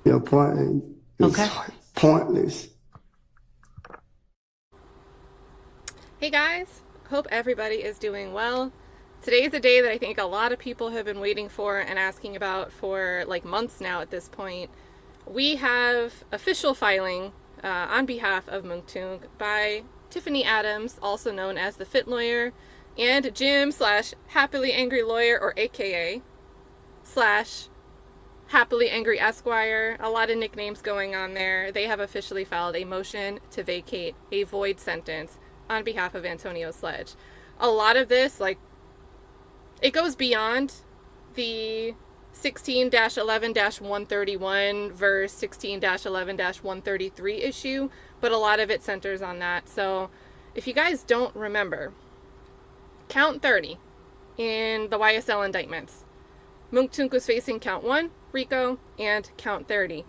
Your point is pointless. Hey guys, hope everybody is doing well. Today's a day that I think a lot of people have been waiting for and asking about for like months now at this point. We have official filing on behalf of Mounk Tounk by Tiffany Adams, also known as the Fit Lawyer, and Jim / Happily Angry Lawyer, or AKA / Happily Angry Esquire. A lot of nicknames going on there. They have officially filed a motion to vacate a void sentence on behalf of Antonio Sledge. A lot of this, like, it goes beyond the 16-11-131 verse 16-11-133 issue, but a lot of it centers on that. So if you guys don't remember, count 30 in the YSL indictments, Mounk Tounk was facing count 1, RICO, and count 30.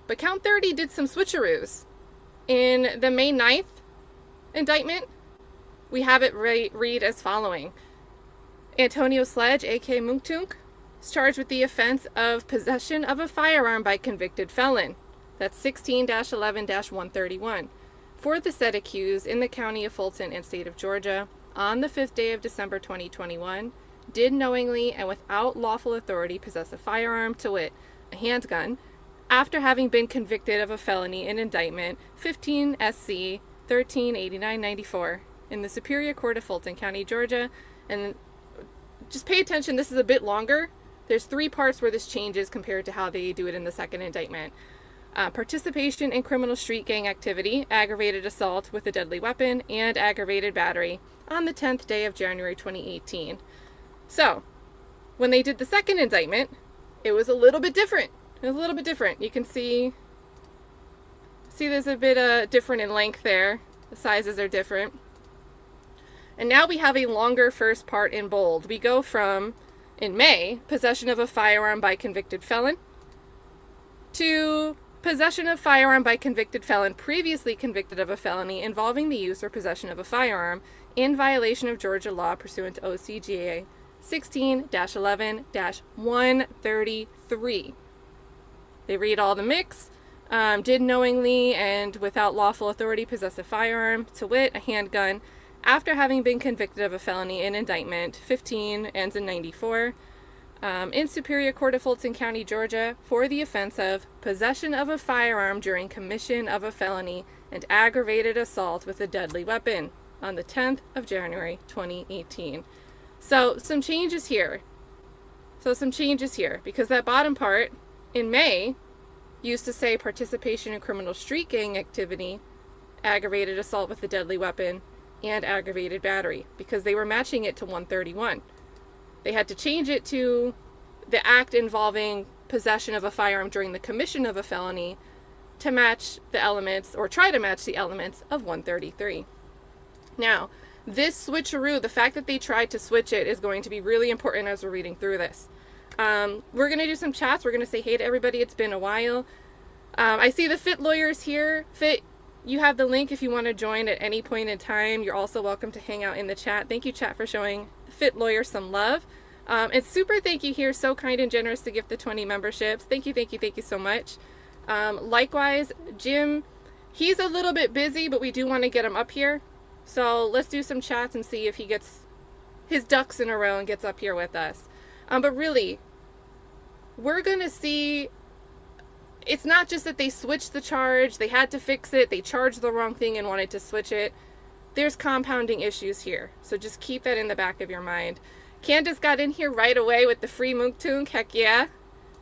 But count 30 did some switcheroos. In the May 9th indictment, we have it read as following. Antonio Sledge, aka Mounk Tounk, is charged with the offense of possession of a firearm by convicted felon. That's 16-11-131. For the said accused in the county of Fulton and state of Georgia, on the 5th day of December 2021, did knowingly and without lawful authority possess a firearm, to wit, a handgun, after having been convicted of a felony in indictment 15 SC 1389-94 in the Superior Court of Fulton County, Georgia. And just pay attention, this is a bit longer. There's 3 parts where this changes compared to how they do it in the second indictment. Participation in criminal street gang activity, aggravated assault with a deadly weapon, and aggravated battery on the 10th day of January 2018. So, when they did the second indictment, it was a little bit different. You can see there's a bit different in length there. The sizes are different. And now we have a longer first part in bold. We go from, in May, possession of a firearm by convicted felon, to possession of firearm by convicted felon previously convicted of a felony involving the use or possession of a firearm in violation of Georgia law pursuant to OCGA 16-11-133. They read all the mix. Did knowingly and without lawful authority possess a firearm, to wit, a handgun, after having been convicted of a felony in indictment 15 ends in 94 in Superior Court of Fulton County, Georgia, for the offense of possession of a firearm during commission of a felony and aggravated assault with a deadly weapon on the 10th of January 2018. So some changes here because that bottom part in May used to say participation in criminal street gang activity, aggravated assault with a deadly weapon, and aggravated battery, because they were matching it to 131. They had to change it to the act involving possession of a firearm during the commission of a felony to match the elements, or try to match the elements, of 133. Now, this switcheroo, the fact that they tried to switch it, is going to be really important as we're reading through this. We're going to do some chats. We're going to say hey to everybody. It's been a while. I see the Fit Lawyers here. Fit, you have the link if you want to join at any point in time. You're also welcome to hang out in the chat. Thank you, chat, for showing Fit Lawyer some love. And super thank you here. So kind and generous to gift the 20 memberships. Thank you so much. Likewise, Jim, he's a little bit busy, but we do want to get him up here. So let's do some chats and see if he gets his ducks in a row and gets up here with us. But really, we're going to see, it's not just that they switched the charge, they had to fix it, they charged the wrong thing and wanted to switch it. There's compounding issues here. So just keep that in the back of your mind. Candace got in here right away with the free Mounk Tounk. Heck yeah.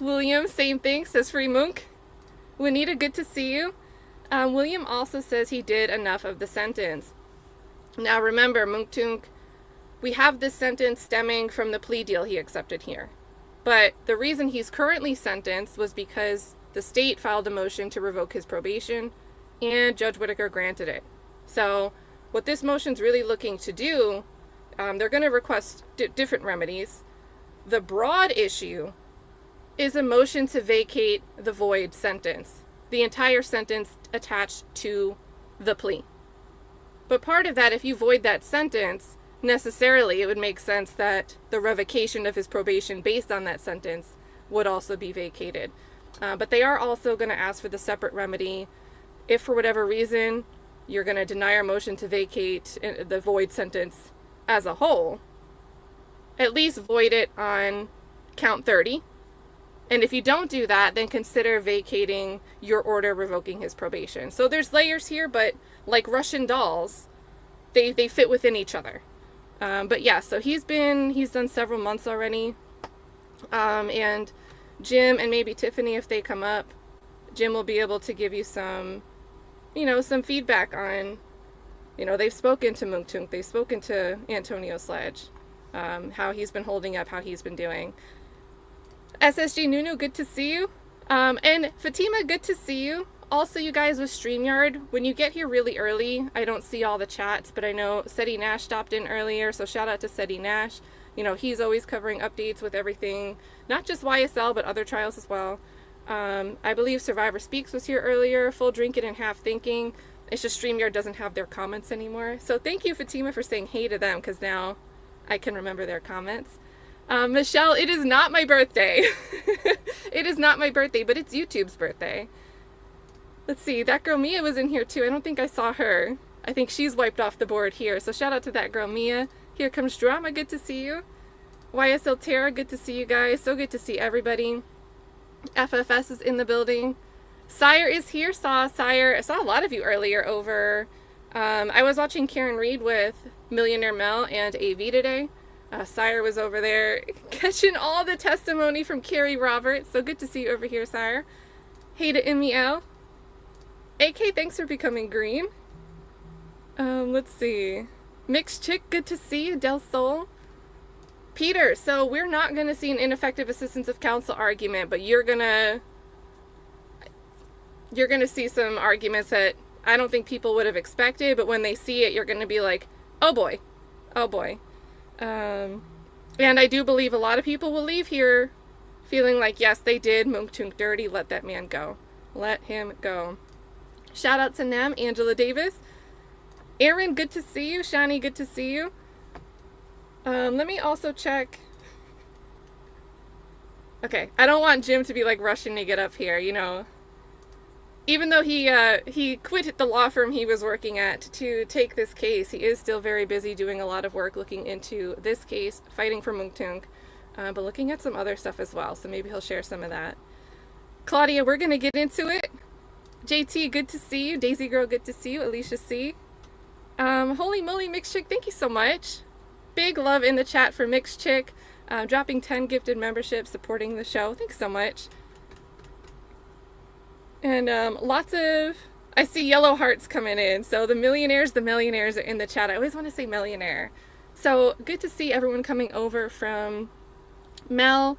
William, same thing, says free Mounk. Juanita, good to see you. William also says he did enough of the sentence. Now remember, Mounk Tounk, we have this sentence stemming from the plea deal he accepted here. But the reason he's currently sentenced was because the state filed a motion to revoke his probation, and Judge Whitaker granted it. So what this motion's really looking to do, they're going to request different remedies. The broad issue is a motion to vacate the void sentence, the entire sentence attached to the plea. But part of that, if you void that sentence, necessarily it would make sense that the revocation of his probation based on that sentence would also be vacated. But they are also going to ask for the separate remedy if for whatever reason you're going to deny our motion to vacate the void sentence as a whole. At least void it on count 30. And if you don't do that, then consider vacating your order revoking his probation. So there's layers here, but like Russian dolls, they fit within each other. But yeah, so he's done several months already. And Jim and maybe Tiffany, if they come up, Jim will be able to give you some feedback on, they've spoken to Mounk Tounk, they've spoken to Antonio Sledge, how he's been holding up, how he's been doing. SSG Nunu, good to see you. And Fatima, good to see you. Also, you guys with StreamYard, when you get here really early, I don't see all the chats, but I know Seti Nash stopped in earlier, so shout out to Seti Nash. He's always covering updates with everything, not just YSL, but other trials as well. I believe Survivor Speaks was here earlier, Full Drinking and Half Thinking. It's just StreamYard doesn't have their comments anymore. So thank you, Fatima, for saying hey to them, because now I can remember their comments. Michelle, it is not my birthday. It is not my birthday, but it's YouTube's birthday. Let's see, that girl Mia was in here too. I don't think I saw her. I think she's wiped off the board here. So shout out to that girl Mia. Here comes Drama, good to see you. YSL Terra, good to see you guys. So good to see everybody. FFS is in the building. Sire is here. I saw a lot of you earlier over. I was watching Karen Reed with Millionaire Mel and AV today. Sire was over there catching all the testimony from Carrie Roberts. So good to see you over here, Sire. Hey to MEL. AK, thanks for becoming green. Let's see. Mixed Chick, good to see you. Del Sol. Peter, so we're not going to see an ineffective assistance of counsel argument, but you're going to see some arguments that I don't think people would have expected, but when they see it, you're going to be like, oh boy, oh boy. And I do believe a lot of people will leave here feeling like, yes, they did Mounk Tounk dirty. Let that man go. Let him go. Shout out to Nem, Angela Davis. Aaron, good to see you. Shani, good to see you. Let me also check. Okay, I don't want Jim to be like rushing to get up here, Even though he quit the law firm he was working at to take this case, he is still very busy doing a lot of work looking into this case, fighting for Mounk Tounk, but looking at some other stuff as well, so maybe he'll share some of that. Claudia, we're going to get into it. JT, good to see you. Daisy Girl, good to see you. Alicia C. Holy moly, Mixed Chick, thank you so much. Big love in the chat for Mixed Chick. Dropping 10 gifted memberships, supporting the show. Thanks so much. And I see yellow hearts coming in. So the millionaires are in the chat. I always want to say millionaire. So good to see everyone coming over from Mel.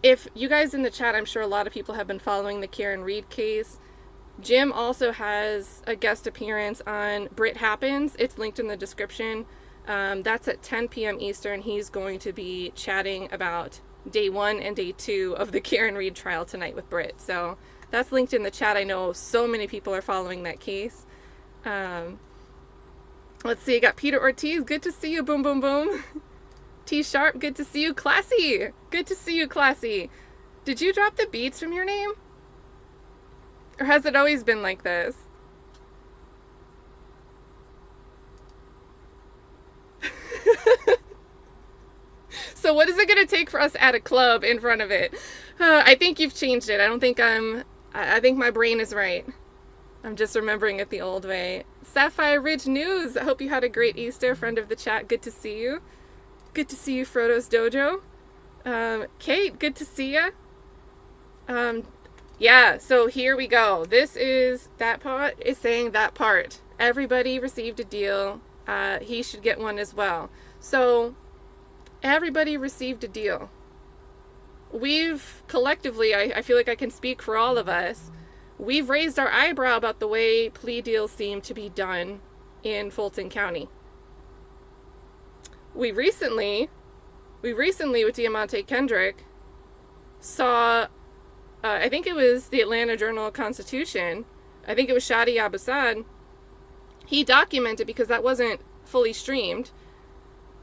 If you guys in the chat, I'm sure a lot of people have been following the Karen Reed case. Jim also has a guest appearance on Britt Happens. It's linked in the description. That's at 10 p.m. Eastern. He's going to be chatting about day 1 and day 2 of the Karen Reed trial tonight with Britt. So that's linked in the chat. I know so many people are following that case. Let's see. I got Peter Ortiz. Good to see you. Boom, boom, boom. T Sharp. Good to see you. Classy. Good to see you, Classy. Did you drop the beats from your name? Or has it always been like this? So what is it going to take for us to add a club in front of it? I think you've changed it. I think my brain is right. I'm just remembering it the old way. Sapphire Ridge News. I hope you had a great Easter. Friend of the chat, good to see you. Good to see you, Frodo's Dojo. Kate, good to see ya. Yeah, so here we go. This is, that part is saying that part. Everybody received a deal. He should get one as well. So everybody received a deal. We've collectively, I feel like I can speak for all of us, we've raised our eyebrow about the way plea deals seem to be done in Fulton County. We recently with Diamante Kendrick saw, I think it was the Atlanta Journal-Constitution, I think it was Shadi Abusad, he documented, because that wasn't fully streamed,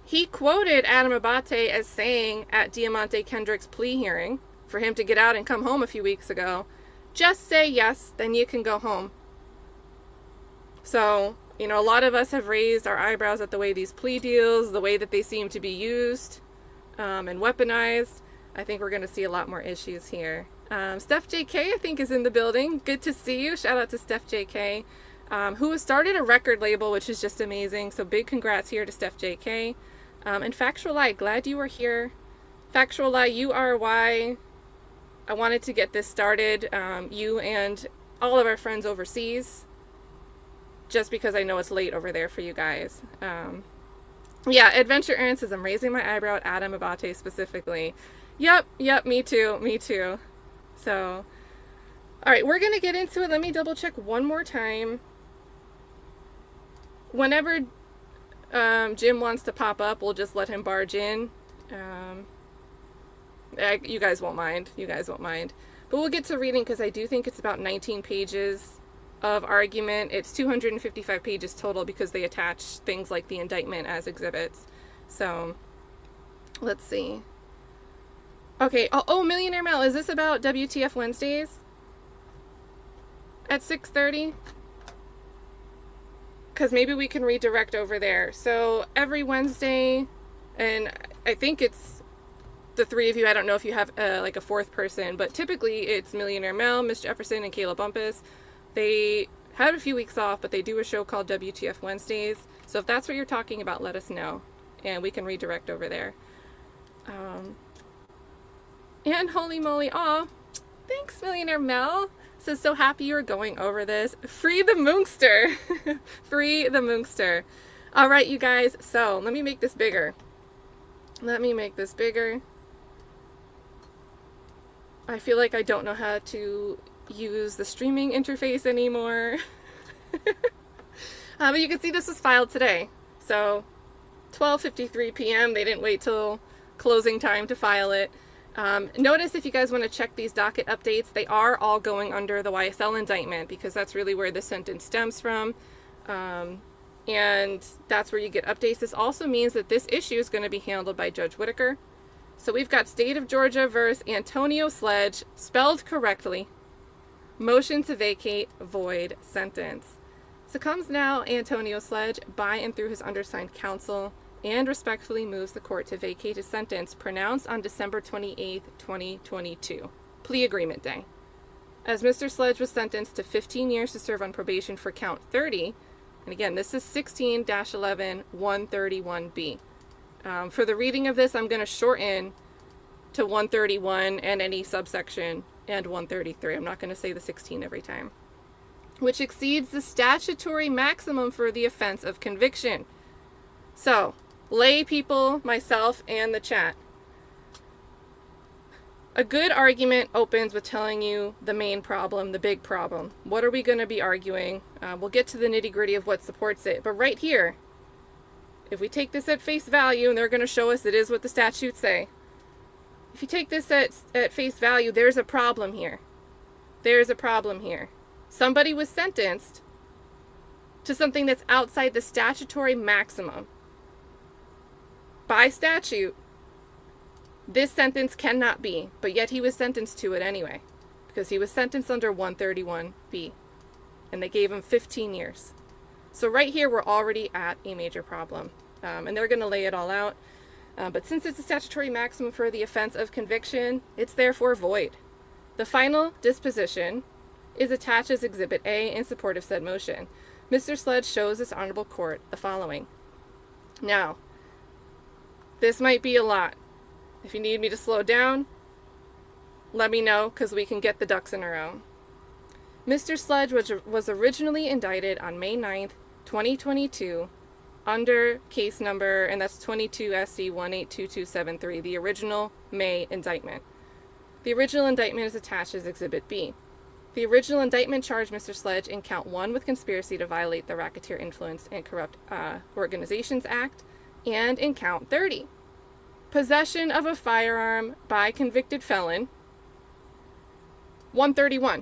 he quoted Adam Abate as saying at Diamante Kendrick's plea hearing for him to get out and come home a few weeks ago. Just say yes, then you can go home. So, you know, a lot of us have raised our eyebrows at the way these plea deals, the way that they seem to be used and weaponized. I think we're going to see a lot more issues here. Steph JK, I think, is in the building. Good to see you. Shout out to Steph JK, who has started a record label, which is just amazing. So big congrats here to Steph JK. And Factual Lie, glad you are here. Factual Lie, you are why I wanted to get this started. You and all of our friends overseas, just because I know it's late over there for you guys. Yeah, Adventure Aaron says, I'm raising my eyebrow at Adam Abate specifically. Yep, me too. So, all right, we're going to get into it. Let me double check one more time. Whenever Jim wants to pop up, we'll just let him barge in. You guys won't mind. But we'll get to reading because I do think it's about 19 pages of argument. It's 255 pages total because they attach things like the indictment as exhibits. So, let's see. Okay, Millionaire Mel, is this about WTF Wednesdays? At 6:30? Because maybe we can redirect over there. So, every Wednesday, and I think it's the three of you, I don't know if you have like a fourth person, but typically it's Millionaire Mel, Miss Jefferson, and Kayla Bumpus. They had a few weeks off, but they do a show called WTF Wednesdays. So if that's what you're talking about, let us know, and we can redirect over there. And holy moly, aw, thanks Millionaire Mel. Says, so happy you're going over this. Free the Moonkster. Free the Moonkster. All right, you guys, so let me make this bigger. I feel like I don't know how to use the streaming interface anymore. But you can see this was filed today. So 12:53 p.m. They didn't wait till closing time to file it. Notice if you guys want to check these docket updates, they are all going under the YSL indictment because that's really where the sentence stems from. And that's where you get updates. This also means that this issue is going to be handled by Judge Whitaker. So we've got State of Georgia versus Antonio Sledge, spelled correctly. Motion to vacate void sentence. Succumbs now Antonio Sledge by and through his undersigned counsel and respectfully moves the court to vacate his sentence pronounced on December 28, 2022, plea agreement day. As Mr. Sledge was sentenced to 15 years to serve on probation for count 30, and again, this is 16-11-131B. For the reading of this, I'm going to shorten to 131 and any subsection and 133. I'm not going to say the 16 every time. Which exceeds the statutory maximum for the offense of conviction. So, lay people, myself, and the chat. A good argument opens with telling you the main problem, the big problem. What are we going to be arguing? We'll get to the nitty-gritty of what supports it. But right here, if we take this at face value, and they're going to show us it is what the statutes say. If you take this at face value, there's a problem here. Somebody was sentenced to something that's outside the statutory maximum. By statute, this sentence cannot be, but yet he was sentenced to it anyway, because he was sentenced under 131B, and they gave him 15 years. So right here, we're already at a major problem, and they're going to lay it all out. But since it's a statutory maximum for the offense of conviction, it's therefore void. The final disposition is attached as Exhibit A in support of said motion. Mr. Sledge shows this honorable court the following. Now, this might be a lot. If you need me to slow down, let me know, because we can get the ducks in a row. Mr. Sledge was originally indicted on May 9th, 2022, under case number, and that's 22 SC 182273, the original May indictment. The original indictment is attached as Exhibit B. The original indictment charged Mr. Sledge in count 1 with conspiracy to violate the Racketeer Influence and Corrupt Organizations Act, and in count 30, possession of a firearm by convicted felon, 131.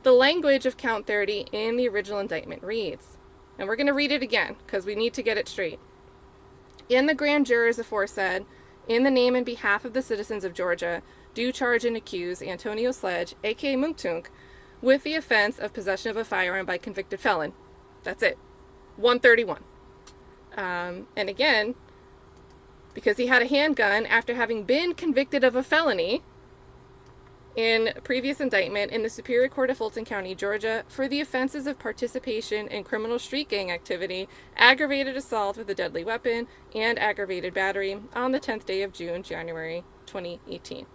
The language of count 30 in the original indictment reads, and we're going to read it again because we need to get it straight. In the grand jurors aforesaid, in the name and behalf of the citizens of Georgia, do charge and accuse Antonio Sledge, aka Mounk Tounk, with the offense of possession of a firearm by convicted felon. That's it. 131. And again, because he had a handgun after having been convicted of a felony in a previous indictment in the Superior Court of Fulton County, Georgia, for the offenses of participation in criminal street gang activity, aggravated assault with a deadly weapon, and aggravated battery on the 10th day of June, January 2018.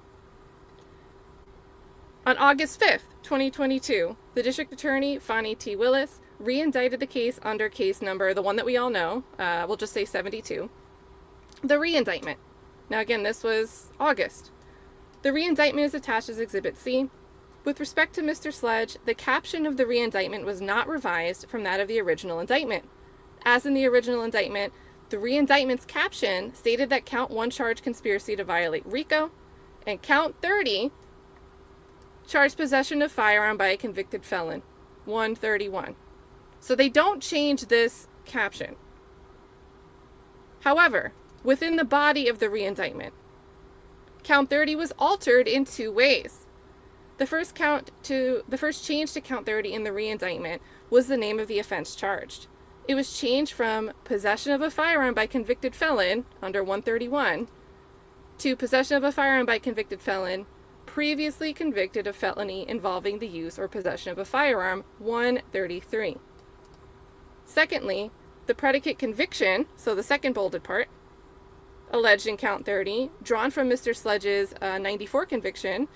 On August 5th, 2022, the District Attorney, Fonnie T. Willis, re-indicted the case under case number, the one that we all know, we'll just say 72, the re-indictment. Now again, this was August. The re-indictment is attached as Exhibit C. With respect to Mr. Sledge, the caption of the re-indictment was not revised from that of the original indictment. As in the original indictment, the re-indictment's caption stated that Count 1 charged conspiracy to violate RICO, and Count 30 charged possession of firearm by a convicted felon, 131. So they don't change this caption. However, within the body of the re-indictment, Count 30 was altered in two ways. The first change to Count 30 in the re-indictment was the name of the offense charged. It was changed from possession of a firearm by convicted felon under 131 to possession of a firearm by convicted felon previously convicted of felony involving the use or possession of a firearm, 133. Secondly, the predicate conviction, so the second bolded part, alleged in Count 30, drawn from Mr. Sledge's 94 conviction,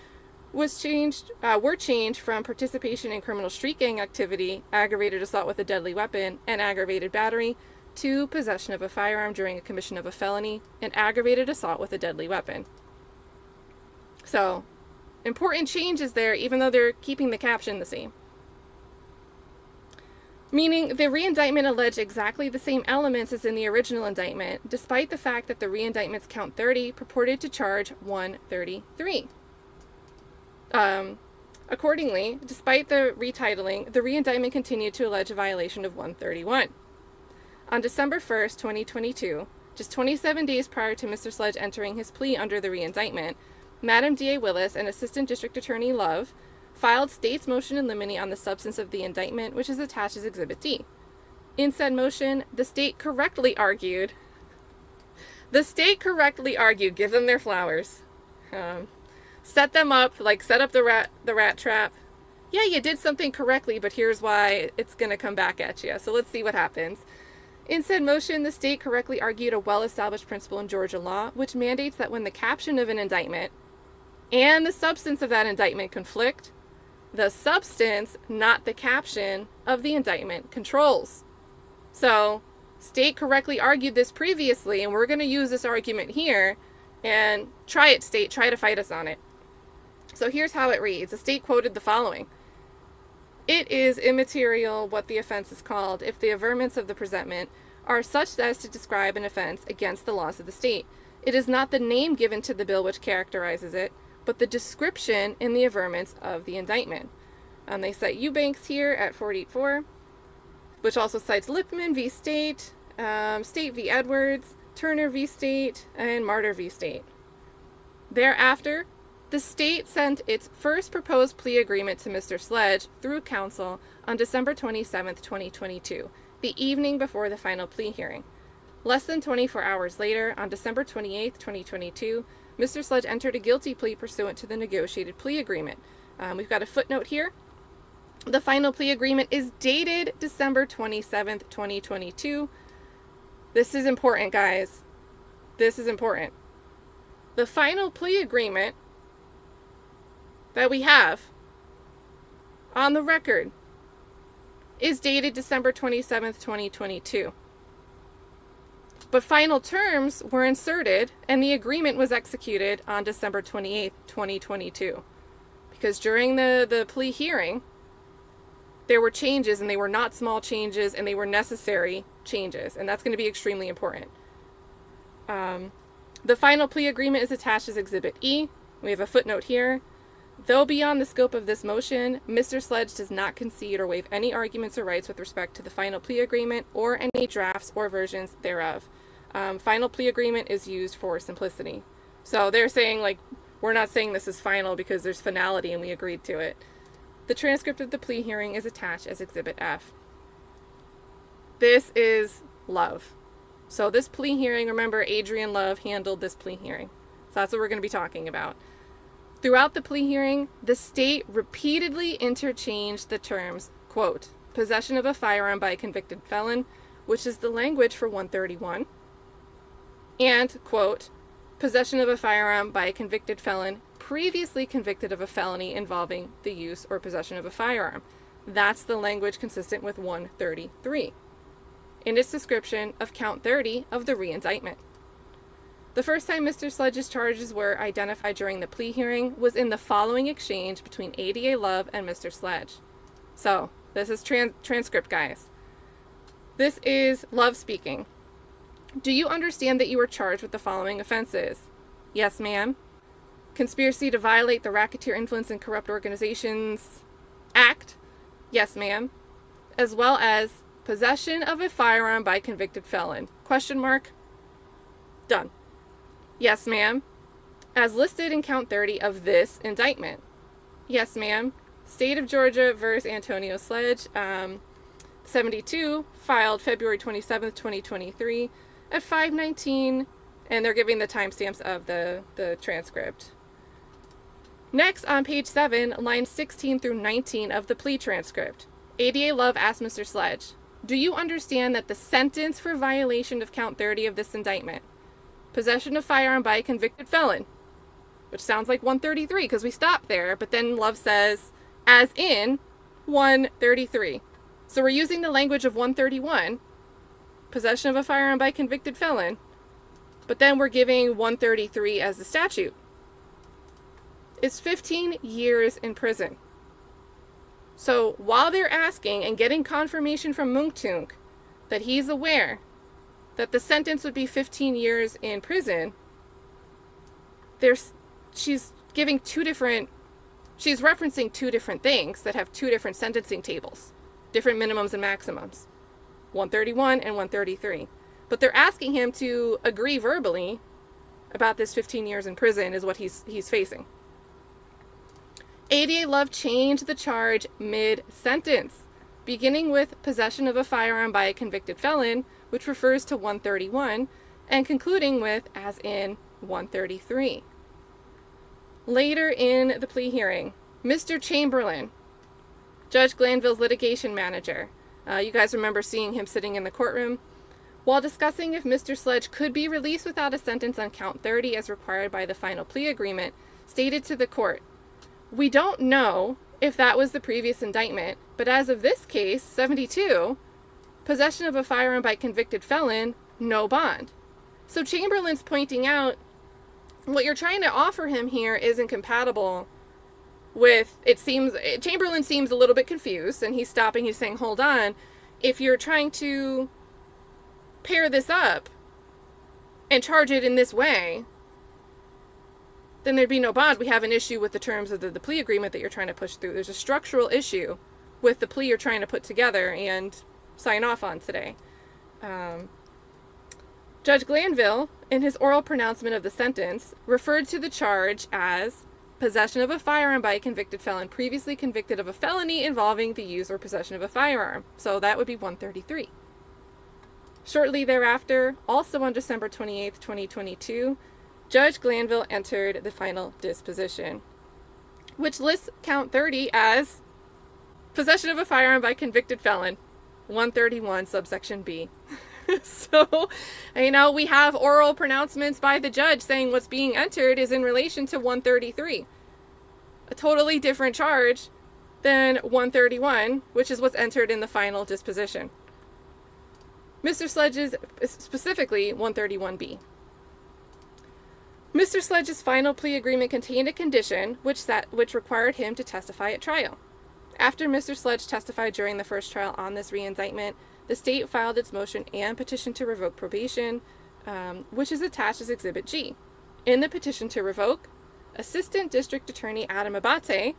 were changed from participation in criminal street gang activity, aggravated assault with a deadly weapon, and aggravated battery, to possession of a firearm during a commission of a felony, and aggravated assault with a deadly weapon. So, important changes there, even though they're keeping the caption the same. Meaning the re-indictment alleged exactly the same elements as in the original indictment, despite the fact that the re-indictment's Count 30 purported to charge 133. Accordingly, despite the retitling, the re-indictment continued to allege a violation of 131. On December 1st, 2022, just 27 days prior to Mr. Sledge entering his plea under the re-indictment, Madam D.A. Willis and Assistant District Attorney Love filed state's motion in limine on the substance of the indictment, which is attached as Exhibit D. In said motion, the state correctly argued, give them their flowers, set them up, set up the rat trap. Yeah, you did something correctly, but here's why it's going to come back at you. So let's see what happens. In said motion, the state correctly argued a well-established principle in Georgia law, which mandates that when the caption of an indictment and the substance of that indictment conflict, the substance, not the caption, of the indictment controls. So, state correctly argued this previously, and we're going to use this argument here, and try it, state, try to fight us on it. So here's how it reads. The state quoted the following. It is immaterial what the offense is called if the averments of the presentment are such as to describe an offense against the laws of the state. It is not the name given to the bill which characterizes it, but the description in the averments of the indictment. They cite Eubanks here at 484, which also cites Lipman v. State, State v. Edwards, Turner v. State, and Martyr v. State. Thereafter, the state sent its first proposed plea agreement to Mr. Sledge through counsel on December 27, 2022, the evening before the final plea hearing. Less than 24 hours later, on December 28, 2022, Mr. Sledge entered a guilty plea pursuant to the negotiated plea agreement. We've got a footnote here. The final plea agreement is dated December 27, 2022. This is important, guys. This is important. The final plea agreement that we have on the record is dated December 27th, 2022. But final terms were inserted and the agreement was executed on December 28th, 2022. Because during the plea hearing, there were changes, and they were not small changes, and they were necessary changes, and that's going to be extremely important. The final plea agreement is attached as Exhibit E. We have a footnote here. Though beyond the scope of this motion, Mr. Sledge does not concede or waive any arguments or rights with respect to the final plea agreement or any drafts or versions thereof. Final plea agreement is used for simplicity. So they're saying, We're not saying this is final because there's finality and we agreed to it. The transcript of the plea hearing is attached as Exhibit F. This is Love. So this plea hearing, remember, Adrian Love handled this plea hearing. So that's what we're going to be talking about. Throughout the plea hearing, the state repeatedly interchanged the terms, quote, possession of a firearm by a convicted felon, which is the language for 131, and, quote, possession of a firearm by a convicted felon previously convicted of a felony involving the use or possession of a firearm. That's the language consistent with 133 in its description of count 30 of the re-indictment. The first time Mr. Sledge's charges were identified during the plea hearing was in the following exchange between ADA Love and Mr. Sledge. So, this is transcript, guys. This is Love speaking. Do you understand that you were charged with the following offenses? Yes, ma'am. Conspiracy to violate the Racketeer Influence and Corrupt Organizations Act? Yes, ma'am. As well as possession of a firearm by convicted felon? Question mark? Done. Yes, ma'am. As listed in count 30 of this indictment? Yes, ma'am. State of Georgia versus Antonio Sledge, 72, filed February 27th, 2023 at 5:19, and they're giving the timestamps of the transcript. Next, on page 7, lines 16 through 19 of the plea transcript, ADA Love asked Mr. Sledge, do you understand that the sentence for violation of count 30 of this indictment, possession of firearm by a convicted felon, which sounds like 133 because we stopped there, but then Love says, as in 133. So we're using the language of 131, possession of a firearm by a convicted felon, but then we're giving 133 as the statute. It's 15 years in prison. So while they're asking and getting confirmation from Mounk Tounk that he's aware that the sentence would be 15 years in prison, she's referencing two different things that have two different sentencing tables, different minimums and maximums, 131 and 133. But they're asking him to agree verbally about this 15 years in prison is what he's facing. ADA Love changed the charge mid-sentence, beginning with possession of a firearm by a convicted felon, which refers to 131, and concluding with as in 133. Later in the plea hearing, Mr. Chamberlain, Judge Glanville's litigation manager, you guys remember seeing him sitting in the courtroom, while discussing if Mr. Sledge could be released without a sentence on count 30 as required by the final plea agreement, stated to the court, we don't know if that was the previous indictment, but as of this case, 72, possession of a firearm by convicted felon, no bond. So Chamberlain's pointing out what you're trying to offer him here isn't compatible with, Chamberlain seems a little bit confused, and he's stopping, he's saying, hold on, if you're trying to pair this up and charge it in this way, then there'd be no bond. We have an issue with the terms of the plea agreement that you're trying to push through. There's a structural issue with the plea you're trying to put together and sign off on today. Judge Glanville, in his oral pronouncement of the sentence, referred to the charge as possession of a firearm by a convicted felon previously convicted of a felony involving the use or possession of a firearm. So that would be 133. Shortly thereafter, also on December 28th, 2022, Judge Glanville entered the final disposition, which lists count 30 as possession of a firearm by convicted felon, 131 subsection B. So, we have oral pronouncements by the judge saying what's being entered is in relation to 133. A totally different charge than 131, which is what's entered in the final disposition. Mr. Sledge's, specifically 131B. Mr. Sledge's final plea agreement contained a condition which required him to testify at trial. After Mr. Sledge testified during the first trial on this re-indictment, the state filed its motion and petition to revoke probation, which is attached as Exhibit G. In the petition to revoke, Assistant District Attorney Adam Abate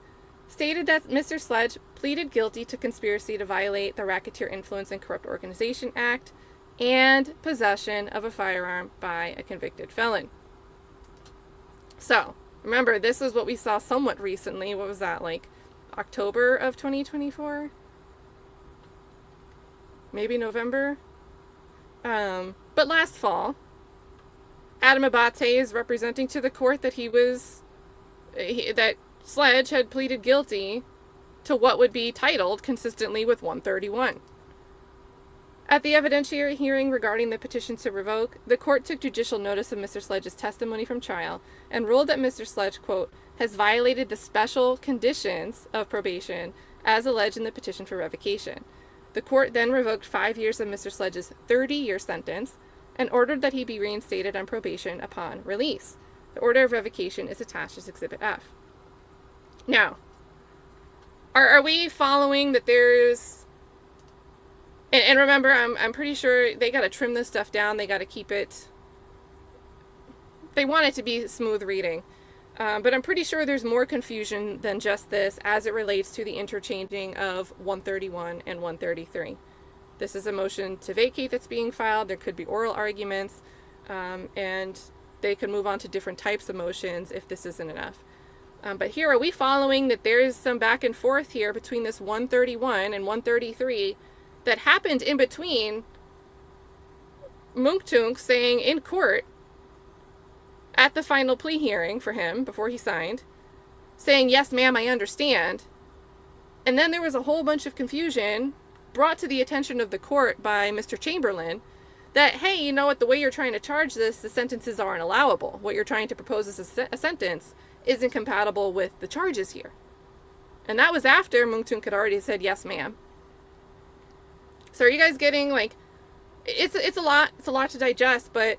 stated that Mr. Sledge pleaded guilty to conspiracy to violate the Racketeer Influence and Corrupt Organization Act and possession of a firearm by a convicted felon. So, Remember, this is what we saw somewhat recently. What was that, like October of 2024? Maybe November? But last fall, Adam Abate is representing to the court that that Sledge had pleaded guilty to what would be titled consistently with 131. At the evidentiary hearing regarding the petition to revoke, the court took judicial notice of Mr. Sledge's testimony from trial and ruled that Mr. Sledge, quote, has violated the special conditions of probation as alleged in the petition for revocation. The court then revoked 5 years of Mr. Sledge's 30-year sentence and ordered that he be reinstated on probation upon release. The order of revocation is attached as Exhibit F. Now, are we following that there's... And remember, I'm pretty sure they got to trim this stuff down. They got to keep it... They want it to be smooth reading. But I'm pretty sure there's more confusion than just this as it relates to the interchanging of 131 and 133. This is a motion to vacate that's being filed. There could be oral arguments, and they could move on to different types of motions if this isn't enough. But here, are we following that there is some back and forth here between this 131 and 133 that happened in between Mounk Tounk saying in court at the final plea hearing for him before he signed, saying, yes, ma'am, I understand. And then there was a whole bunch of confusion brought to the attention of the court by Mr. Chamberlain that, hey, you know what, the way you're trying to charge this, the sentences aren't allowable. What you're trying to propose as a sentence isn't compatible with the charges here. And that was after Mounk Tounk had already said, yes, ma'am. So are you guys getting, like, it's a lot to digest, but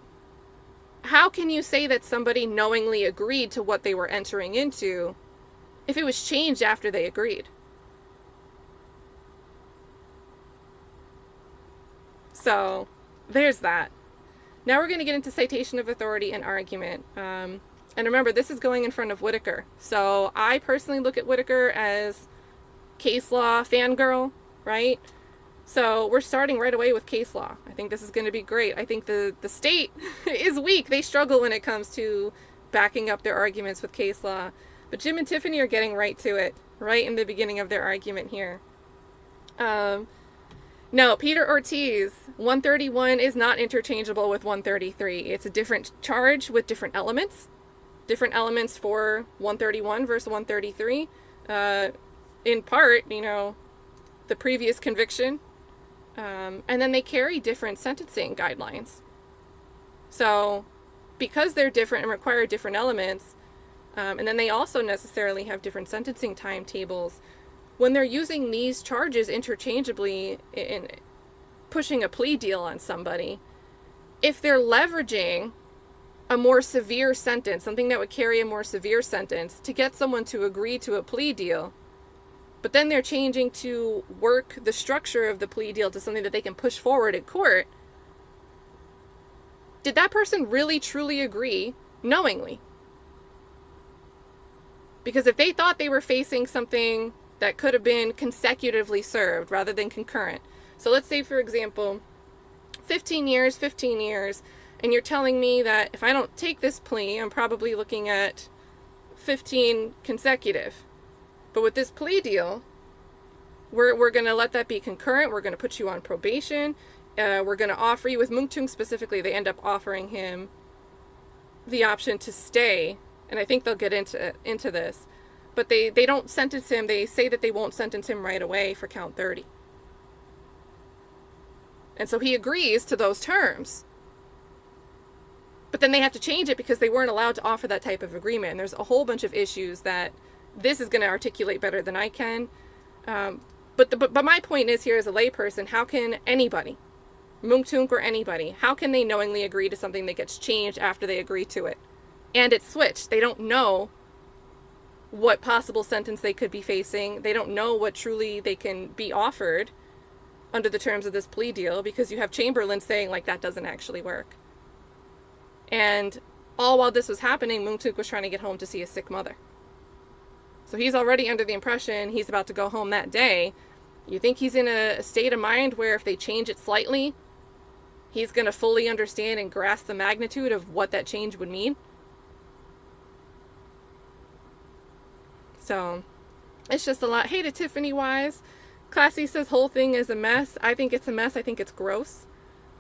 how can you say that somebody knowingly agreed to what they were entering into if it was changed after they agreed? So there's that. Now we're going to get into citation of authority and argument. And remember, this is going in front of Whitaker. So I personally look at Whitaker as case law fangirl, right? So we're starting right away with case law. I think this is going to be great. I think the state is weak. They struggle when it comes to backing up their arguments with case law. But Jim and Tiffany are getting right to it, right in the beginning of their argument here. No, Peter Ortiz, 131 is not interchangeable with 133. It's a different charge with different elements. Different elements for 131 versus 133. In part, the previous conviction. And then they carry different sentencing guidelines. So because they're different and require different elements, and then they also necessarily have different sentencing timetables, when they're using these charges interchangeably in pushing a plea deal on somebody, if they're leveraging a more severe sentence, something that would carry a more severe sentence to get someone to agree to a plea deal, but then they're changing to work the structure of the plea deal to something that they can push forward at court, did that person really truly agree knowingly? Because if they thought they were facing something that could have been consecutively served rather than concurrent. So let's say, for example, 15 years, and you're telling me that if I don't take this plea, I'm probably looking at 15 consecutive. But with this plea deal, we're going to let that be concurrent. We're going to put you on probation. We're going to offer you, with Mounk Tounk specifically, they end up offering him the option to stay. And I think they'll get into this. But they don't sentence him. They say that they won't sentence him right away for count 30. And so he agrees to those terms. But then they have to change it because they weren't allowed to offer that type of agreement. And there's a whole bunch of issues that this is going to articulate better than I can. But my point is here as a layperson, how can anybody, Mounk Tounk or anybody, how can they knowingly agree to something that gets changed after they agree to it? And it's switched. They don't know what possible sentence they could be facing. They don't know what truly they can be offered under the terms of this plea deal, because you have Chamberlain saying, like, that doesn't actually work. And all while this was happening, Mounk Tounk was trying to get home to see his sick mother. So he's already under the impression he's about to go home that day. You think he's in a state of mind where if they change it slightly, he's going to fully understand and grasp the magnitude of what that change would mean? So it's just a lot. Hey to Tiffany Wise. Classy says whole thing is a mess. I think it's a mess. I think it's gross.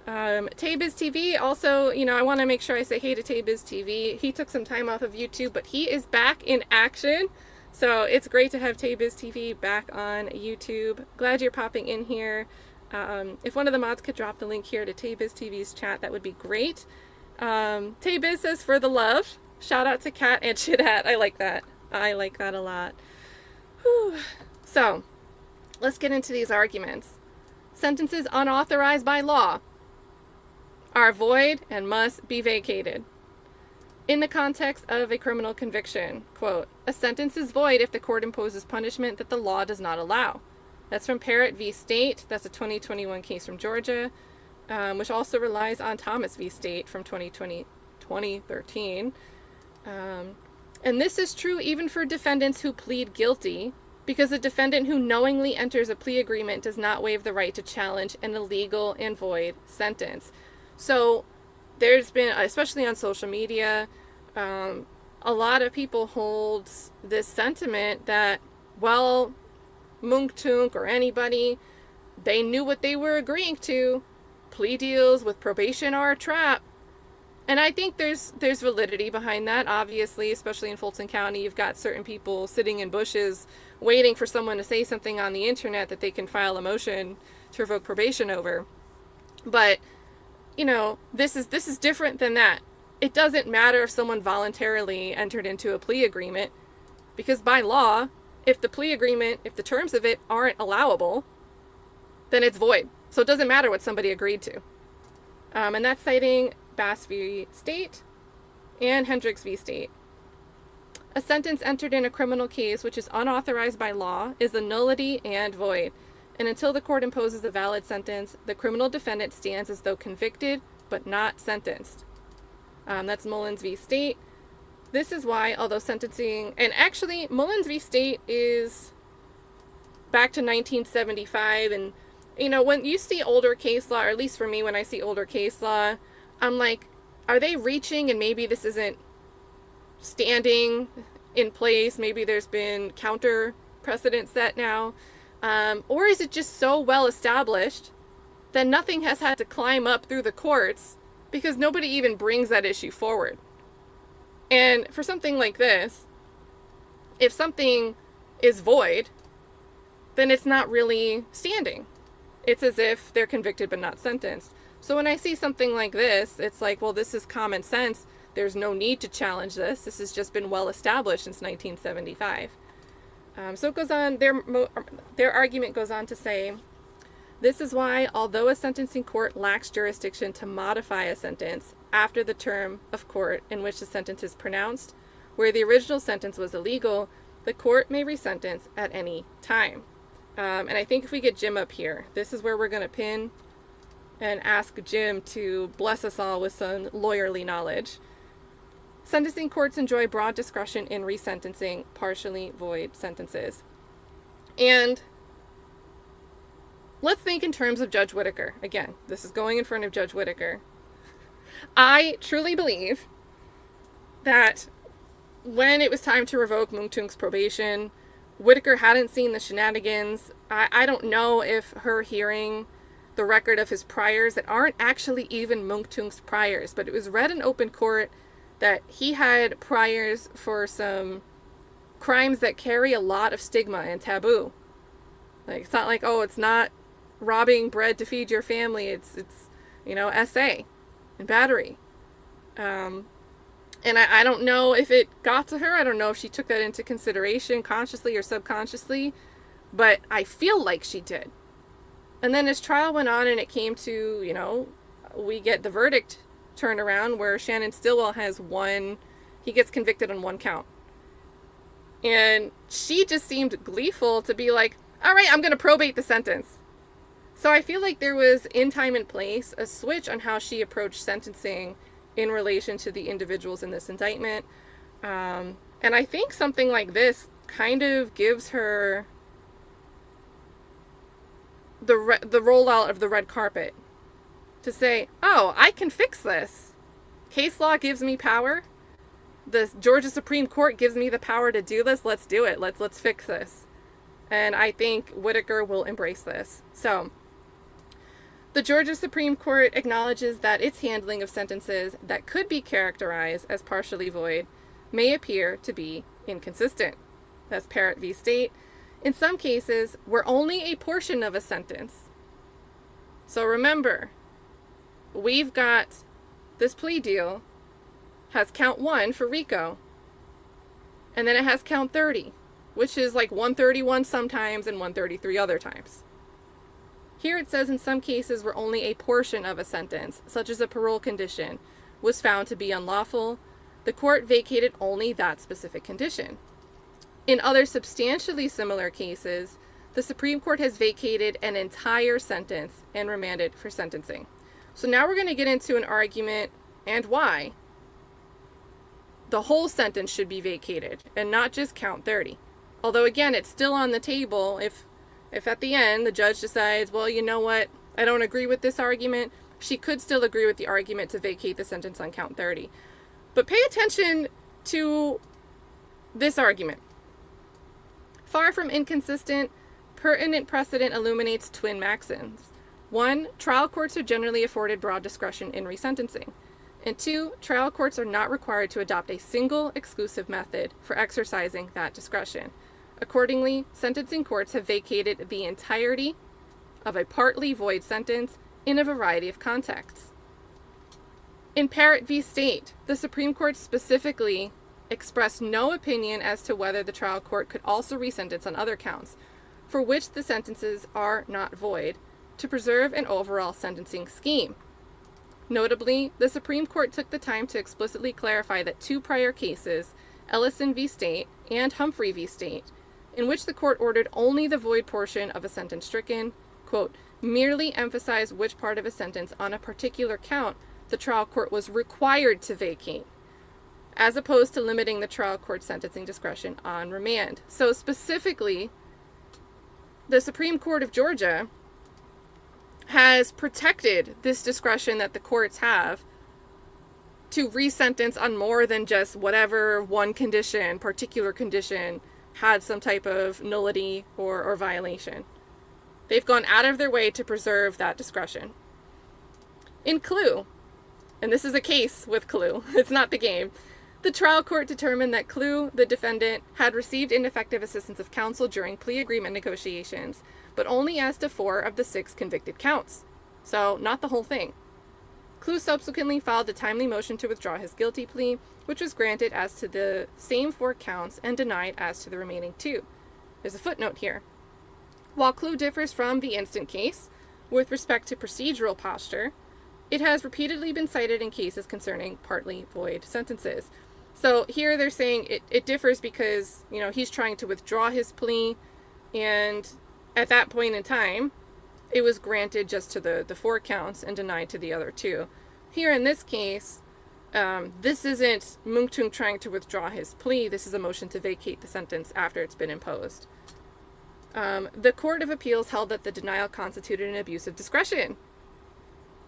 Taybiz TV also, I want to make sure I say hey to Taybiz TV. He took some time off of YouTube, but he is back in action. So it's great to have Taybiz TV back on YouTube. Glad you're popping in here. If one of the mods could drop the link here to Taybiz TV's chat, that would be great. Taybiz says for the love. Shout out to Kat and Chidat. I like that. I like that a lot. Whew. So let's get into these arguments. Sentences unauthorized by law are void and must be vacated. In the context of a criminal conviction, quote, a sentence is void if the court imposes punishment that the law does not allow. That's from Parrott v. State. That's a 2021 case from Georgia, which also relies on Thomas v. State from 2013. And this is true even for defendants who plead guilty, because a defendant who knowingly enters a plea agreement does not waive the right to challenge an illegal and void sentence. So there's been, especially on social media, a lot of people hold this sentiment that, well, Mounk Tounk or anybody, they knew what they were agreeing to. Plea deals with probation are a trap. And I think there's validity behind that, obviously, especially in Fulton County. You've got certain people sitting in bushes waiting for someone to say something on the internet that they can file a motion to revoke probation over. But this is different than that. It doesn't matter if someone voluntarily entered into a plea agreement, because by law, if the plea agreement, if the terms of it aren't allowable, then it's void. So it doesn't matter what somebody agreed to. And that's citing Bass v. State and Hendricks v. State. A sentence entered in a criminal case which is unauthorized by law is a nullity and void. And until the court imposes a valid sentence, the criminal defendant stands as though convicted but not sentenced. That's Mullins v. State. This is why, although sentencing, and actually Mullins v. State is back to 1975, and when you see older case law, or at least for me, when I see older case law, I'm like, are they reaching and maybe this isn't standing in place? Maybe there's been counter precedent set now. Or is it just so well established that nothing has had to climb up through the courts because nobody even brings that issue forward? And for something like this, if something is void, then it's not really standing. It's as if they're convicted but not sentenced. So when I see something like this, it's like, well, this is common sense. There's no need to challenge this. This has just been well established since 1975. So it goes on, their argument goes on to say, this is why, although a sentencing court lacks jurisdiction to modify a sentence after the term of court in which the sentence is pronounced, where the original sentence was illegal, the court may resentence at any time. And I think if we get Jim up here, this is where we're going to pin and ask Jim to bless us all with some lawyerly knowledge. Sentencing courts enjoy broad discretion in resentencing partially void sentences. And let's think in terms of Judge Whitaker. Again, this is going in front of Judge Whitaker. I truly believe that when it was time to revoke Mounk Tounk's probation, Whitaker hadn't seen the shenanigans. I don't know if her hearing the record of his priors that aren't actually even Mounk Tounk's priors, but it was read in open court that he had priors for some crimes that carry a lot of stigma and taboo. Like, it's not like, oh, it's not robbing bread to feed your family. It's SA and battery. And I don't know if it got to her. I don't know if she took that into consideration consciously or subconsciously, but I feel like she did. And then as trial went on and it came to, we get the verdict turned around where Shannon Stillwell he gets convicted on one count. And she just seemed gleeful to be like, all right, I'm going to probate the sentence. So I feel like there was, in time and place, a switch on how she approached sentencing in relation to the individuals in this indictment. And I think something like this kind of gives her the rollout of the red carpet to say, oh, I can fix this. Case law gives me power. the Georgia Supreme Court gives me the power to do this, let's do it. Let's fix this. And I think Whitaker will embrace this. So, the Georgia Supreme Court acknowledges that its handling of sentences that could be characterized as partially void may appear to be inconsistent. That's Parrott v. State. In some cases, where only a portion of a sentence. So remember, we've got this plea deal has count 1 for RICO, and then it has count 30, which is like 131 sometimes and 133 other times. Here it says in some cases where only a portion of a sentence, such as a parole condition, was found to be unlawful, the court vacated only that specific condition. In other substantially similar cases, the Supreme Court has vacated an entire sentence and remanded for sentencing. So now we're going to get into an argument and why the whole sentence should be vacated and not just count 30. Although again, it's still on the table if at the end the judge decides, well, you know what, I don't agree with this argument, she could still agree with the argument to vacate the sentence on count 30. But pay attention to this argument. Far from inconsistent, pertinent precedent illuminates twin maxims. 1, trial courts are generally afforded broad discretion in resentencing. And 2, trial courts are not required to adopt a single exclusive method for exercising that discretion. Accordingly, sentencing courts have vacated the entirety of a partly void sentence in a variety of contexts. In Parrott v. State, the Supreme Court specifically expressed no opinion as to whether the trial court could also resentence on other counts, for which the sentences are not void, to preserve an overall sentencing scheme. Notably, the Supreme Court took the time to explicitly clarify that 2 prior cases, Ellison v. State and Humphrey v. State, in which the court ordered only the void portion of a sentence stricken, quote, merely emphasize which part of a sentence on a particular count the trial court was required to vacate, as opposed to limiting the trial court's sentencing discretion on remand. So specifically, the Supreme Court of Georgia has protected this discretion that the courts have to resentence on more than just whatever one condition, particular condition, had some type of nullity or violation. They've gone out of their way to preserve that discretion. In Clue, and this is a case with Clue, it's not the game, the trial court determined that Clue, the defendant, had received ineffective assistance of counsel during plea agreement negotiations, but only as to 4 of the 6 convicted counts. So, not the whole thing. Clue subsequently filed a timely motion to withdraw his guilty plea, which was granted as to the same 4 counts and denied as to the remaining 2. There's a footnote here. While Clue differs from the instant case with respect to procedural posture, it has repeatedly been cited in cases concerning partly void sentences. So here they're saying it differs because, he's trying to withdraw his plea, and at that point in time, it was granted just to the 4 counts and denied to the other 2. Here in this case, this isn't Mounk Tounk trying to withdraw his plea. This is a motion to vacate the sentence after it's been imposed. The Court of Appeals held that the denial constituted an abuse of discretion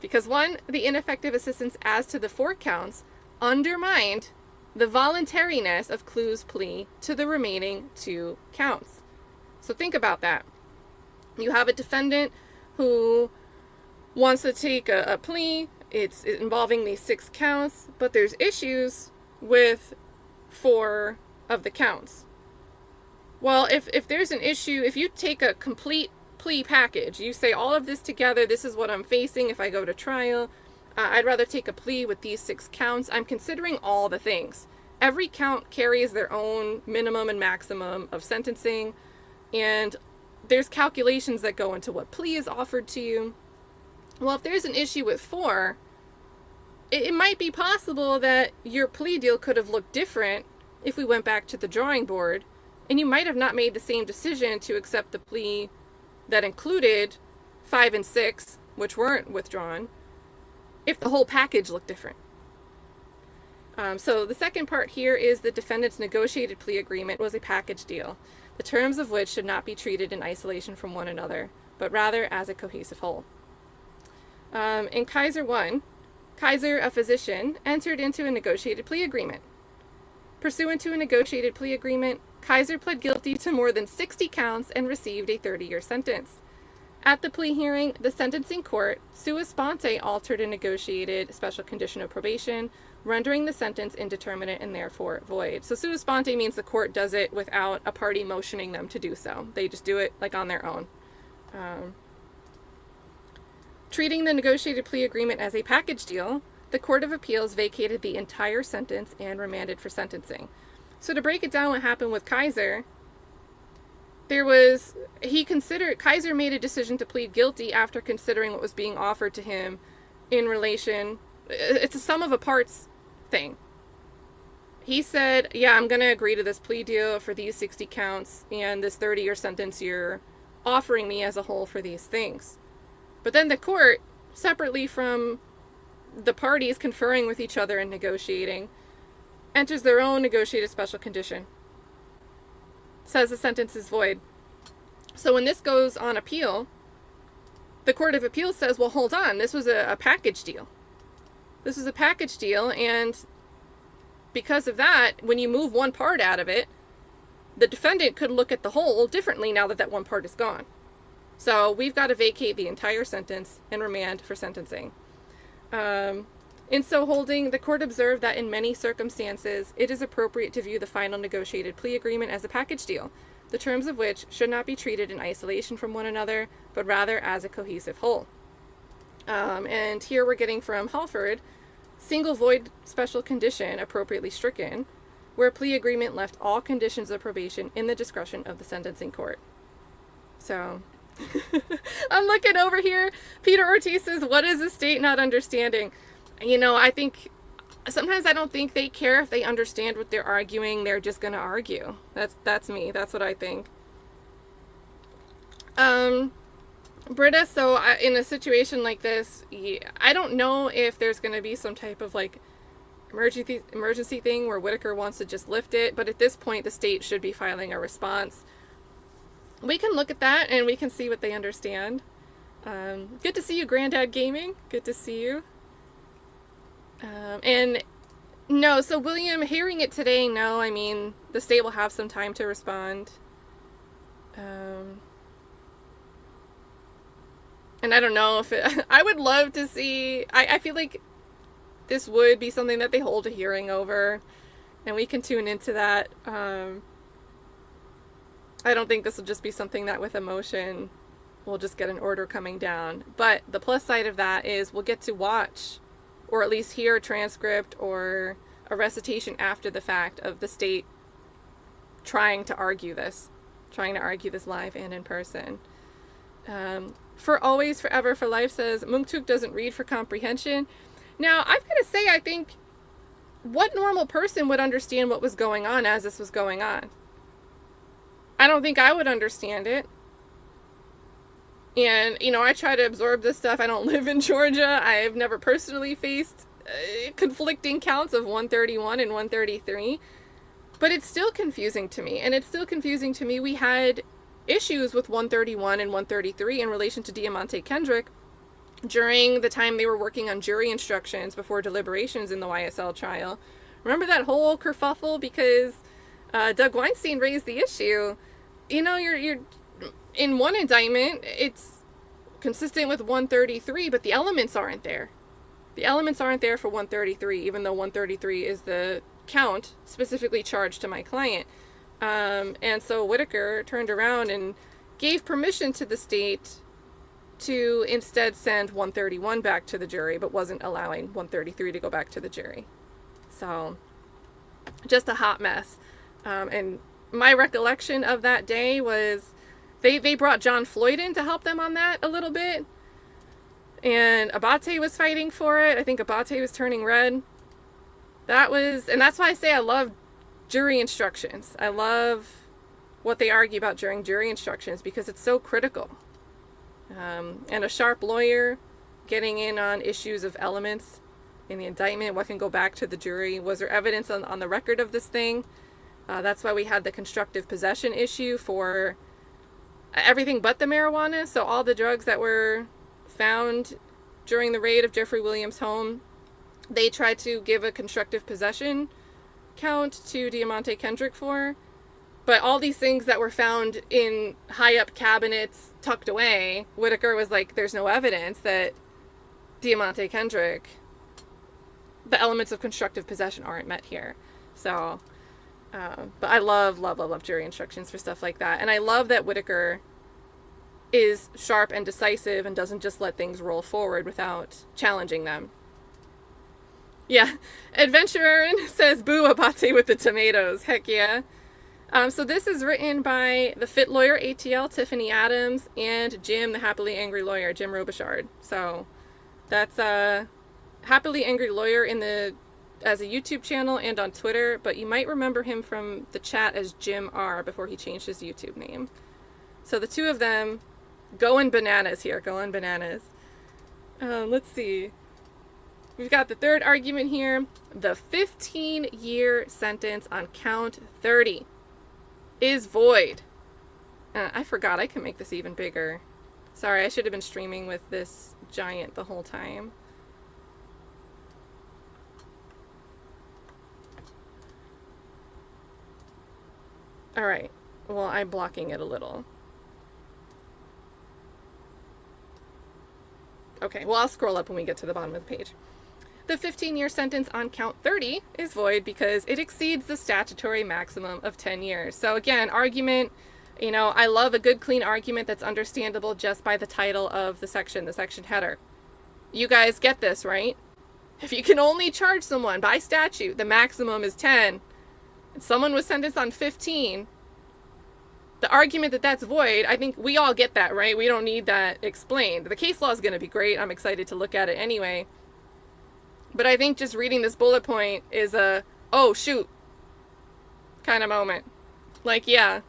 because 1, the ineffective assistance as to the 4 counts undermined the voluntariness of Clue's plea to the remaining 2 counts. So think about that. You have a defendant who wants to take a plea. It's involving these 6 counts, but there's issues with 4 of the counts. Well, if there's an issue, if you take a complete plea package, you say all of this together, this is what I'm facing if I go to trial, I'd rather take a plea with these 6 counts. I'm considering all the things. Every count carries their own minimum and maximum of sentencing, and there's calculations that go into what plea is offered to you. Well, if there's an issue with 4, it might be possible that your plea deal could have looked different if we went back to the drawing board, and you might have not made the same decision to accept the plea that included 5 and 6, which weren't withdrawn, if the whole package looked different. So the second part here is the defendant's negotiated plea agreement was a package deal, the terms of which should not be treated in isolation from one another, but rather as a cohesive whole. In Kaiser 1, Kaiser, a physician, entered into a negotiated plea agreement. Pursuant to a negotiated plea agreement, Kaiser pled guilty to more than 60 counts and received a 30-year sentence. At the plea hearing, the sentencing court, sua sponte, altered a negotiated special condition of probation, rendering the sentence indeterminate and therefore void. So sua sponte means the court does it without a party motioning them to do so. They just do it like on their own. Treating the negotiated plea agreement as a package deal, the Court of Appeals vacated the entire sentence and remanded for sentencing. So to break it down, what happened with Kaiser, Kaiser made a decision to plead guilty after considering what was being offered to him in relation, it's a sum of the parts thing. He said, yeah, I'm going to agree to this plea deal for these 60 counts and this 30-year sentence you're offering me as a whole for these things. But then the court, separately from the parties conferring with each other and negotiating, enters their own negotiated special condition. Says the sentence is void. So when this goes on appeal, the Court of Appeals says, well, hold on, this was a package deal. This was a package deal, and because of that, when you move one part out of it, the defendant could look at the whole differently now that that one part is gone. So we've got to vacate the entire sentence and remand for sentencing. In so holding, the court observed that in many circumstances, it is appropriate to view the final negotiated plea agreement as a package deal, the terms of which should not be treated in isolation from one another, but rather as a cohesive whole. And here we're getting from Halford, single void special condition appropriately stricken, where plea agreement left all conditions of probation in the discretion of the sentencing court. So, I'm looking over here. Peter Ortiz says, what is the state not understanding? I think sometimes I don't think they care if they understand what they're arguing. They're just going to argue. That's me. That's what I think. Britta, so in a situation like this, I don't know if there's going to be some type of like emergency thing where Whitaker wants to just lift it. But at this point, the state should be filing a response. We can look at that and we can see what they understand. Good to see you, Granddad Gaming. Good to see you. And no, so William, hearing it today, no, I mean, the state will have some time to respond. And I don't know if I would love to see, I feel like this would be something that they hold a hearing over, and we can tune into that. I don't think this will just be something that with emotion, we'll just get an order coming down. But the plus side of that is we'll get to watch, or at least hear a transcript or a recitation after the fact of the state trying to argue this live and in person. For Always, Forever, for Life says, Mounk Tounk doesn't read for comprehension. Now, I've got to say, I think, what normal person would understand what was going on as this was going on? I don't think I would understand it. And, I try to absorb this stuff. I don't live in Georgia. I've never personally faced conflicting counts of 131 and 133. But it's still confusing to me. And it's still confusing to me. We had issues with 131 and 133 in relation to Diamante Kendrick during the time they were working on jury instructions before deliberations in the YSL trial. Remember that whole kerfuffle because Doug Weinstein raised the issue? You're in one indictment, it's consistent with 133, but the elements aren't there. The elements aren't there for 133, even though 133 is the count specifically charged to my client. And so Whitaker turned around and gave permission to the state to instead send 131 back to the jury, but wasn't allowing 133 to go back to the jury. So, just a hot mess. And my recollection of that day was they brought John Floyd in to help them on that a little bit. And Abate was fighting for it. I think Abate was turning red. And that's why I say I love jury instructions. I love what they argue about during jury instructions because it's so critical. And a sharp lawyer getting in on issues of elements in the indictment, what can go back to the jury. Was there evidence on the record of this thing? That's why we had the constructive possession issue for everything but the marijuana. So all the drugs that were found during the raid of Jeffrey Williams' home, they tried to give a constructive possession count to Diamante Kendrick for. But all these things that were found in high-up cabinets tucked away, Whitaker was like, there's no evidence that Diamante Kendrick, the elements of constructive possession aren't met here. So, but I love jury instructions for stuff like that. And I love that Whitaker is sharp and decisive and doesn't just let things roll forward without challenging them. Yeah, Adventurer says, boo, Abate with the tomatoes. Heck yeah. So this is written by the Fit Lawyer ATL, Tiffany Adams, and Jim, the Happily Angry Lawyer, Jim Robichard. So that's Happily Angry Lawyer as a YouTube channel and on Twitter, but you might remember him from the chat as Jim R before he changed his YouTube name. So the two of them going bananas here, going bananas. Let's see. We've got the third argument here. The 15-year sentence on count 30 is void. I forgot I can make this even bigger. Sorry, I should have been streaming with this giant the whole time. Alright, well, I'm blocking it a little. Okay, well, I'll scroll up when we get to the bottom of the page. The 15-year sentence on count 30 is void because it exceeds the statutory maximum of 10 years. So again, argument, you know, I love a good, clean argument that's understandable just by the title of the section header. You guys get this, right? If you can only charge someone by statute, the maximum is 10, and someone was sentenced on 15, the argument that that's void, I think we all get that, right? We don't need that explained. The case law is going to be great. I'm excited to look at it anyway. But I think just reading this bullet point is a, oh, shoot, kind of moment. Like, yeah.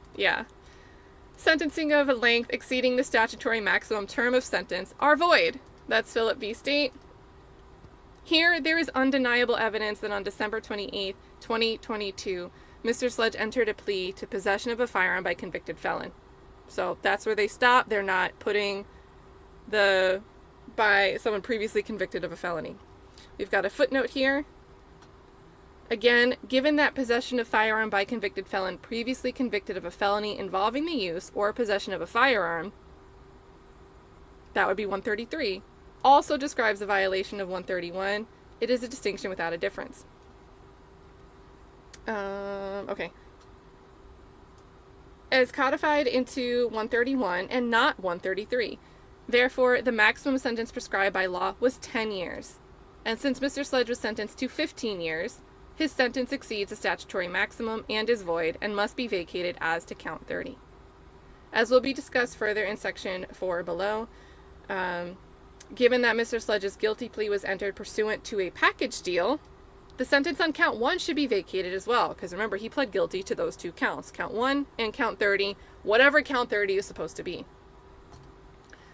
Sentencing of a length exceeding the statutory maximum term of sentence are void. That's Philip v. State. Here, there is undeniable evidence that on December 28, 2022, Mr. Sledge entered a plea to possession of a firearm by convicted felon. So that's where they stop. They're not putting by someone previously convicted of a felony. We've got a footnote here. Again, given that possession of firearm by convicted felon previously convicted of a felony involving the use or possession of a firearm, that would be 133, also describes a violation of 131. It is a distinction without a difference. Okay. As codified into 131 and not 133. Therefore, the maximum sentence prescribed by law was 10 years. And since Mr. Sledge was sentenced to 15 years, his sentence exceeds the statutory maximum and is void and must be vacated as to count 30. As will be discussed further in section 4 below, given that Mr. Sledge's guilty plea was entered pursuant to a package deal, the sentence on count 1 should be vacated as well, because remember, he pled guilty to those two counts, count 1 and count 30, whatever count 30 is supposed to be.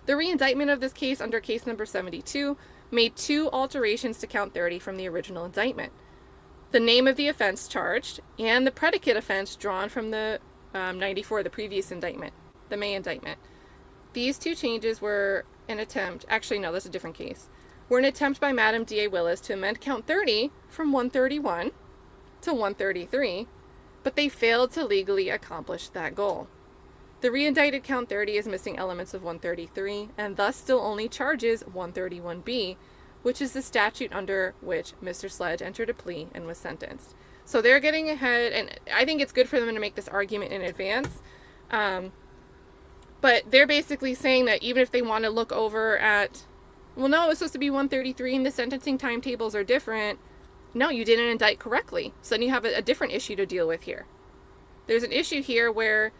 The reindictment of this case under case number 72 made 2 alterations to count 30 from the original indictment. The name of the offense charged and the predicate offense drawn from the 94, the previous indictment, the May indictment. These 2 changes were an attempt, actually no, that's a different case, were an attempt by Madam D.A. Willis to amend count 30 from 131 to 133, but they failed to legally accomplish that goal. The reindicted count 30 is missing elements of 133 and thus still only charges 131B, which is the statute under which Mr. Sledge entered a plea and was sentenced. So they're getting ahead, and I think it's good for them to make this argument in advance. But they're basically saying that even if they want to look over at, well, no, it's supposed to be 133 and the sentencing timetables are different. No, you didn't indict correctly. So then you have a different issue to deal with here. There's an issue here where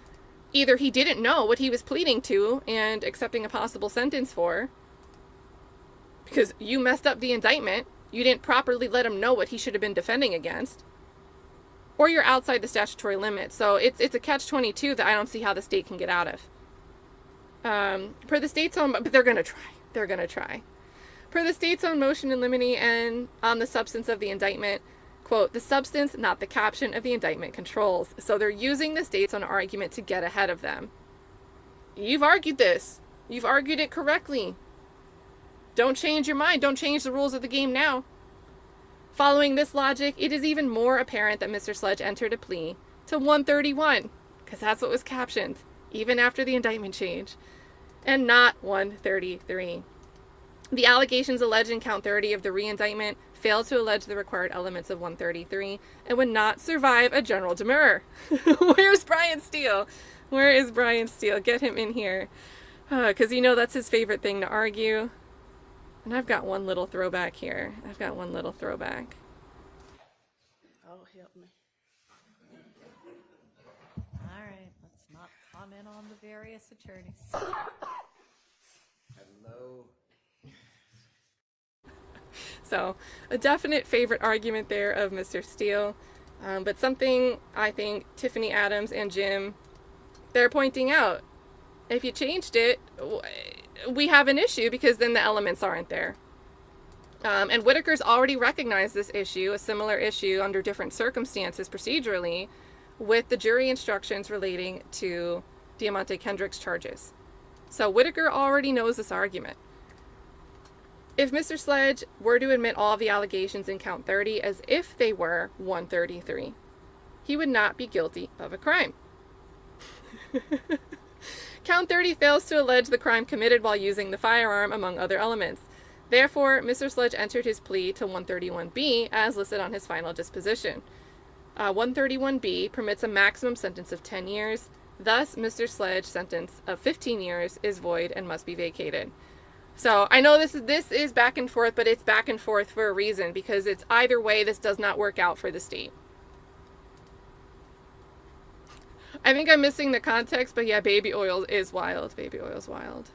either he didn't know what he was pleading to and accepting a possible sentence for, because you messed up the indictment, you didn't properly let him know what he should have been defending against, or you're outside the statutory limit. So it's a catch-22 that I don't see how the state can get out of. Per the state's own, but they're going to try. Per the state's own motion in limine and on the substance of the indictment, quote, the substance, not the caption of the indictment controls. So they're using the state's own argument to get ahead of them. You've argued this. You've argued it correctly. Don't change your mind. Don't change the rules of the game now. Following this logic, it is even more apparent that Mr. Sledge entered a plea to 131, because that's what was captioned, even after the indictment change, and not 133. The allegations alleged in count 30 of the re-indictment failed to allege the required elements of 133 and would not survive a general demurrer. Where's Brian Steele? Where is Brian Steele? Get him in here. Because you know that's his favorite thing to argue. And I've got one little throwback here. Oh, help me. All right, let's not comment on the various attorneys. Hello. So, a definite favorite argument there of Mr. Steele. But something I think Tiffany, Adams, and Jim, they're pointing out. If you changed it, we have an issue because then the elements aren't there. And Whitaker's already recognized this issue, a similar issue under different circumstances procedurally, with the jury instructions relating to Diamante Kendrick's charges. So Whitaker already knows this argument. If Mr. Sledge were to admit all of the allegations in count 30 as if they were 133, he would not be guilty of a crime. Count 30 fails to allege the crime committed while using the firearm, among other elements. Therefore, Mr. Sledge entered his plea to 131B as listed on his final disposition. 131B permits a maximum sentence of 10 years. Thus, Mr. Sledge's sentence of 15 years is void and must be vacated. So I know this is back and forth, but it's back and forth for a reason, because it's either way this does not work out for the state. I think I'm missing the context, but yeah, baby oil is wild. Baby oil's wild.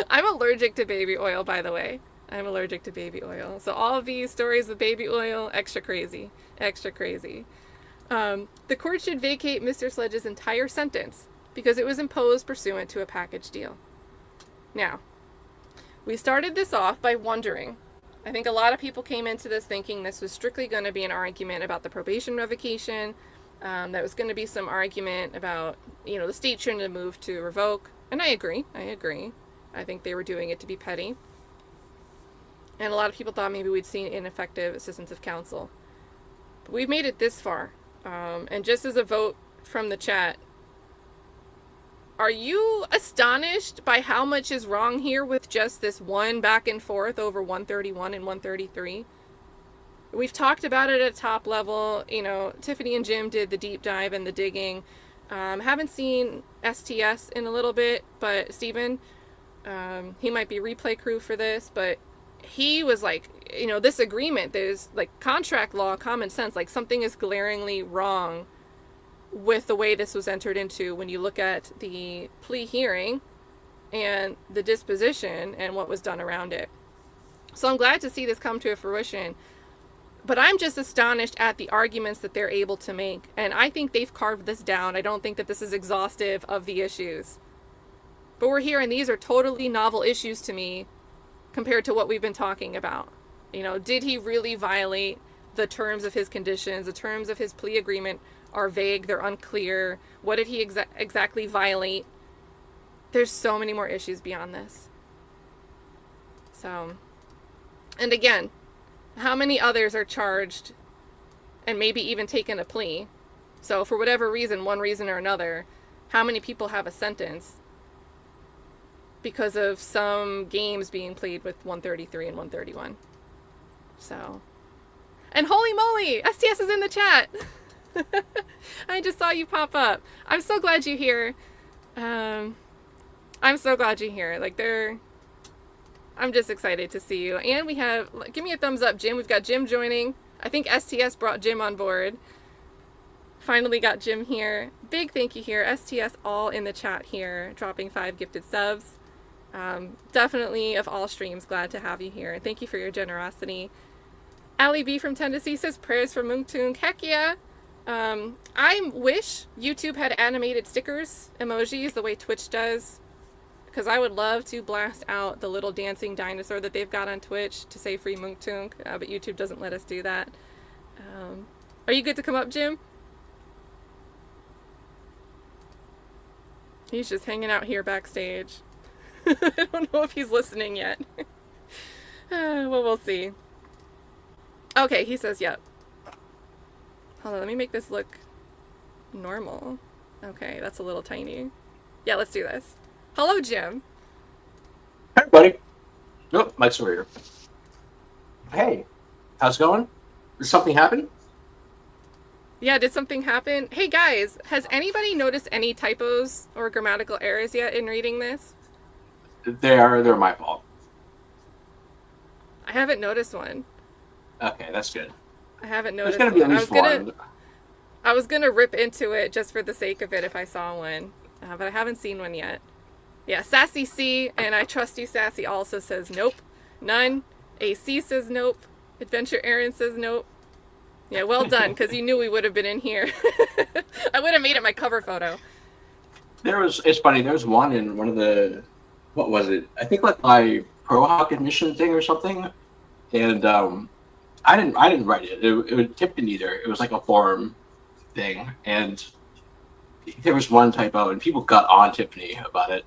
I'm allergic to baby oil, by the way. I'm allergic to baby oil. So all of these stories with baby oil, extra crazy. Extra crazy. The court should vacate Mr. Sledge's entire sentence because it was imposed pursuant to a package deal. Now, we started this off by wondering. I think a lot of people came into this thinking this was strictly going to be an argument about the probation revocation. That was going to be some argument about, the state shouldn't have moved to revoke. And I agree. I think they were doing it to be petty. And a lot of people thought maybe we'd seen ineffective assistance of counsel. But we've made it this far. And just as a vote from the chat, are you astonished by how much is wrong here with just this one back and forth over 131 and 133? We've talked about it at top level. Tiffany and Jim did the deep dive and the digging. Haven't seen STS in a little bit, but Stephen, he might be replay crew for this, but he was like, this agreement, there's like contract law, common sense, like something is glaringly wrong with the way this was entered into when you look at the plea hearing and the disposition and what was done around it. So I'm glad to see this come to a fruition. But I'm just astonished at the arguments that they're able to make. And I think they've carved this down. I don't think that this is exhaustive of the issues. But we're here, and these are totally novel issues to me compared to what we've been talking about. Did he really violate the terms of his conditions? The terms of his plea agreement are vague. They're unclear. What did he exactly violate? There's so many more issues beyond this. So, and again, how many others are charged and maybe even taken a plea? So for whatever reason, one reason or another, how many people have a sentence because of some games being played with 133 and 131? So, and holy moly, STS is in the chat. I just saw you pop up. I'm so glad you're here. I'm so glad you're here. I'm just excited to see you. And we have, give me a thumbs up, Jim. We've got Jim joining. I think STS brought Jim on board. Finally got Jim here. Big thank you here. STS all in the chat here, dropping 5 gifted subs. Definitely of all streams, glad to have you here. Thank you for your generosity. Allie B from Tennessee says prayers for Mounk Tounk. Heck yeah. I wish YouTube had animated stickers, emojis, the way Twitch does. Because I would love to blast out the little dancing dinosaur that they've got on Twitch to say free Mounk Tounk, but YouTube doesn't let us do that. Are you good to come up, Jim? He's just hanging out here backstage. I don't know if he's listening yet. Well, we'll see. Okay, he says yep. Hold on, let me make this look normal. Okay, that's a little tiny. Yeah, let's do this. Hello, Jim. Hey, buddy. Nope, Mike's over here. Hey, how's it going? Did something happen? Yeah, did something happen? Hey guys, has anybody noticed any typos or grammatical errors yet in reading this? They're my fault. I haven't noticed one. Okay, that's good. I haven't There's noticed gonna be at one. least one. I was gonna rip into it just for the sake of it if I saw one, but I haven't seen one yet. Yeah, Sassy C and I Trust You Sassy also says nope, none. AC says nope. Adventure Aaron says nope. Yeah, well done, because you knew we would have been in here. I would have made it my cover photo. It's funny, there was one in one of the, what was it? I think like my Pro Hawk admission thing or something. And I didn't write it. It Tiffany either. It was like a forum thing. And there was one typo and people got on Tiffany about it.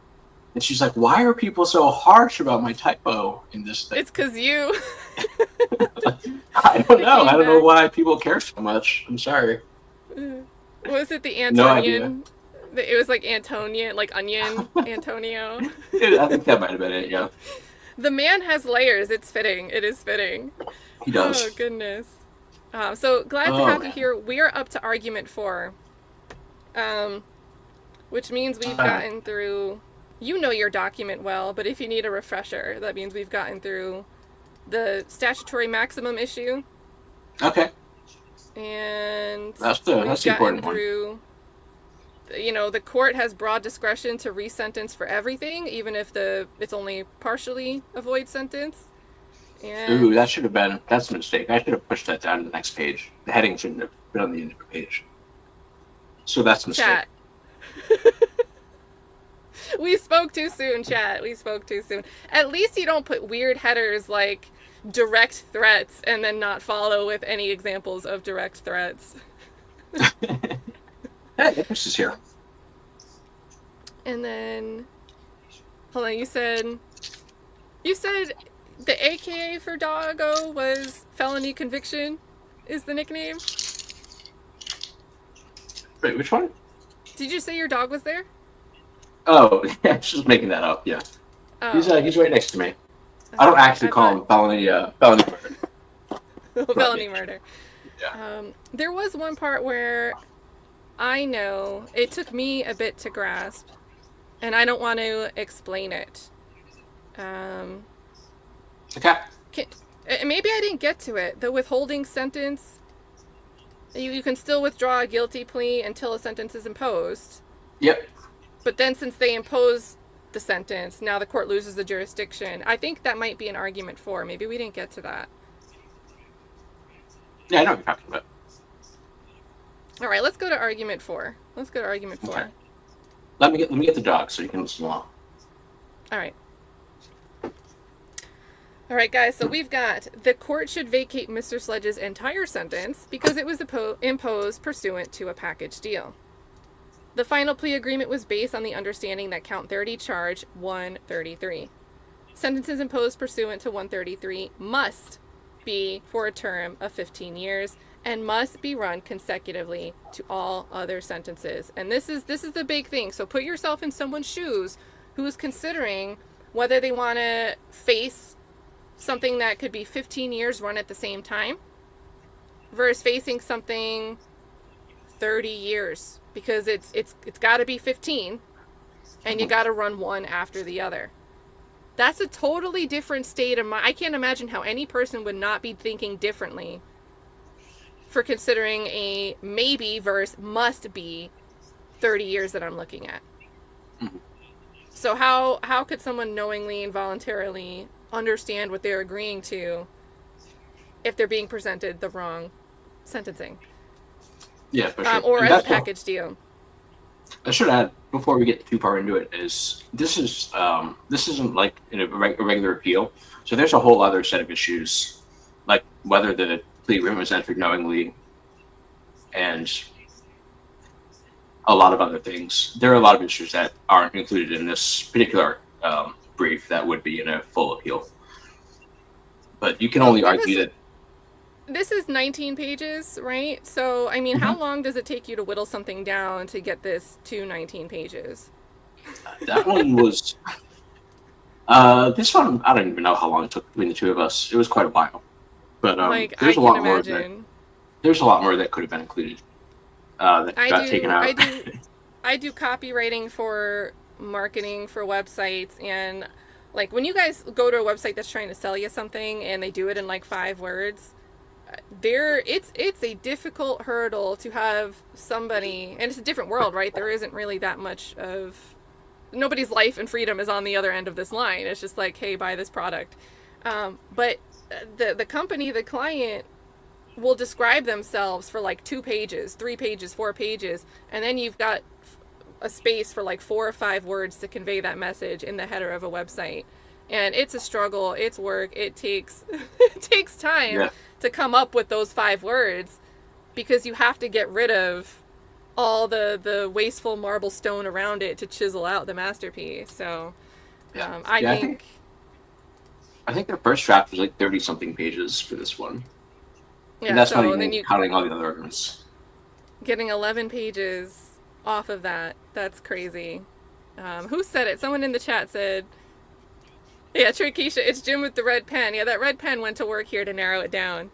And she's like, why are people so harsh about my typo in this thing? It's because you. I don't know. I don't know why people care so much. I'm sorry. Was it the Antonian? No idea. It was like Antonian, like onion, Antonio. I think that might have been it, yeah. The man has layers. It's fitting. It is fitting. He does. Oh, goodness. So glad to have you here. We are up to argument 4. Which means we've gotten through... You know your document well, but if you need a refresher, that means we've gotten through the statutory maximum issue. Okay. And that's the important one. Through, you know, the court has broad discretion to resentence for everything, even if it's only partially a void sentence. And Ooh, that's a mistake. I should have pushed that down to the next page. The heading shouldn't have been on the end of the page. So that's a mistake. Chat. We spoke too soon, chat. We spoke too soon. At least you don't put weird headers like direct threats and then not follow with any examples of direct threats. Hey, this is here. And then, hold on, you said the AKA for Doggo was felony conviction is the nickname? Wait, which one? Did you say your dog was there? Oh, yeah, I was just making that up, yeah. Oh. He's right next to me. I don't actually call him felony murder. Felony murder. Yeah. There was one part where I know it took me a bit to grasp, and I don't want to explain it. Okay. Maybe I didn't get to it. The withholding sentence, you can still withdraw a guilty plea until a sentence is imposed. Yep. But then since they impose the sentence, now the court loses the jurisdiction. I think that might be an argument for. Maybe we didn't get to that. Yeah, I know what you're talking about. All right, let's go to argument 4. Let's go to argument 4. Okay. Let me get the dog so you can listen along. All right. All right, guys, so we've got the court should vacate Mr. Sledge's entire sentence because it was imposed pursuant to a package deal. The final plea agreement was based on the understanding that count 30 charge 133. Sentences imposed pursuant to 133 must be for a term of 15 years and must be run consecutively to all other sentences. And this is the big thing. So put yourself in someone's shoes who is considering whether they want to face something that could be 15 years run at the same time versus facing something 30 years, because it's got to be 15 and you got to run one after the other. That's a totally different state of mind. I can't imagine how any person would not be thinking differently for considering a maybe versus must be 30 years that I'm looking at. So how could someone knowingly and voluntarily understand what they're agreeing to if they're being presented the wrong sentencing? Yeah, for sure. Or as a package deal. I should add, before we get too far into it, this isn't like in a regular appeal. So there's a whole other set of issues, like whether the plea agreement was entered knowingly, and a lot of other things. There are a lot of issues that aren't included in this particular brief that would be in a full appeal. But you can only argue that. this is 19 pages, right? So, I mean, how long does it take you to whittle something down to get this to 19 pages? That one was. This one, I don't even know how long it took between the two of us. It was quite a while, but Like, I there's a can lot more. imagine. There's a lot more that could have been included. That got taken out. I do copywriting for marketing for websites, and like when you guys go to a website that's trying to sell you something and they do it in like 5 words, it's a difficult hurdle to have somebody, and it's a different world, right? There isn't really that much of nobody's life and freedom is on the other end of this line. It's just like, hey, buy this product. But the company, the client, will describe themselves for like 2 pages, 3 pages, 4 pages, and then you've got a space for like 4 or 5 words to convey that message in the header of a website. And it's a struggle, it's work, it takes it takes time to come up with those 5 words, because you have to get rid of all the wasteful marble stone around it to chisel out the masterpiece. So I think the first draft was like 30 something pages for this one. Yeah, and that's so not even counting all the other ones. Getting 11 pages off of that's crazy. Who said it? Someone in the chat said, yeah, Trikisha, it's Jim with the red pen. Yeah, that red pen went to work here to narrow it down.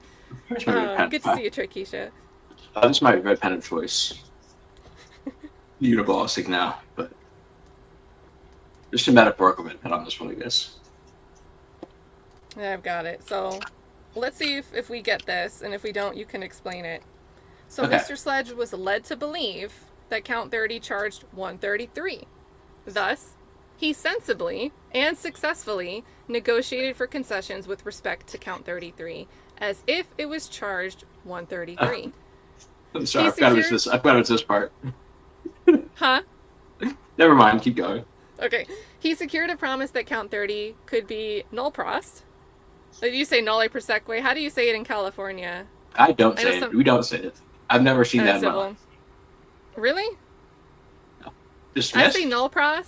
Where's my red pen? Good to see you, Trikisha. This is my red pen of choice. Uniballistic now, but just a metaphorical red pen on this one, I guess. Yeah, I've got it. So let's see if we get this, and if we don't, you can explain it. So Okay. Mr. Sledge was led to believe that count 30 charged 133. Thus, he sensibly and successfully negotiated for concessions with respect to count 33, as if it was charged 133. I'm sorry, I forgot it was this part. Huh? Never mind, keep going. Okay. He secured a promise that count 30 could be null prost. Did you say nolle proseque? How do you say it in California? I don't say it. We don't say it. I've never seen that in my life. Really? No. Dismissed? I say null pros.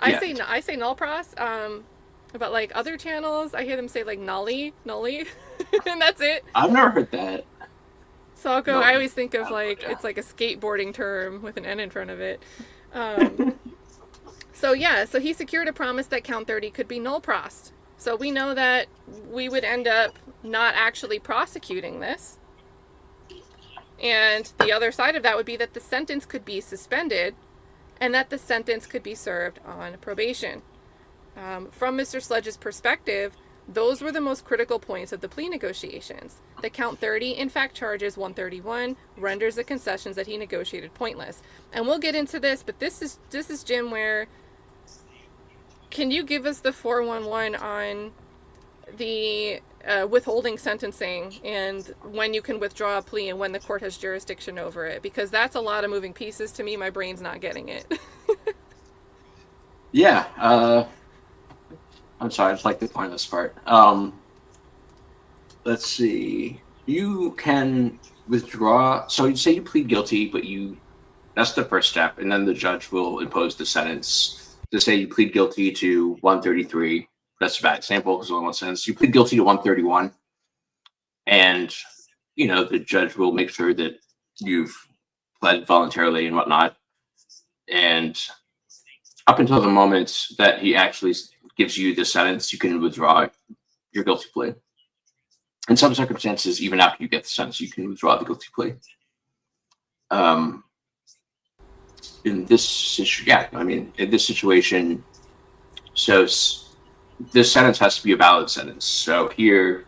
Yeah. I say null pros. But like other channels, I hear them say like nolly, and that's it. I've never heard that. So I'll go. No. I always think of like it's like a skateboarding term with an N in front of it. So he secured a promise that count 30 could be null prost. So we know that we would end up not actually prosecuting this. And the other side of that would be that the sentence could be suspended and that the sentence could be served on probation. From Mr. Sledge's perspective, those were the most critical points of the plea negotiations. The count 30, in fact, charges 131, renders the concessions that he negotiated pointless. And we'll get into this, but this is Jim, where can you give us the 411 on the withholding sentencing and when you can withdraw a plea and when the court has jurisdiction over it? Because that's a lot of moving pieces to me. My brain's not getting it. Yeah. I'm sorry, I just like the pointless part. Let's see. You can withdraw. So you say you plead guilty, but that's the first step. And then the judge will impose the sentence. To say you plead guilty to 133. That's a bad example because only one sentence. You plead guilty to 131. And, the judge will make sure that you've pled voluntarily and whatnot. And up until the moment that he actually gives you the sentence, you can withdraw your guilty plea. In some circumstances, even after you get the sentence, you can withdraw the guilty plea. In this situation, so this sentence has to be a valid sentence. So here,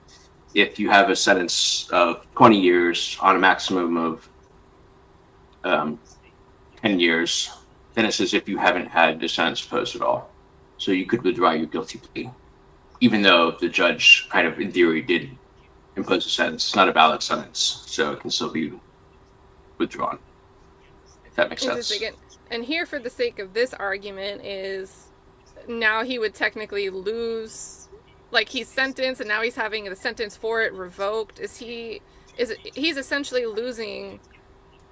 if you have a sentence of 20 years on a maximum of 10 years, then it's as if you haven't had the sentence imposed at all. So you could withdraw your guilty plea, even though the judge kind of, in theory, did impose a sentence. It's not a valid sentence, so it can still be withdrawn, if that makes sense. And here, for the sake of this argument, is now he would technically lose, like he's sentenced and now he's having the sentence for it revoked. He's essentially losing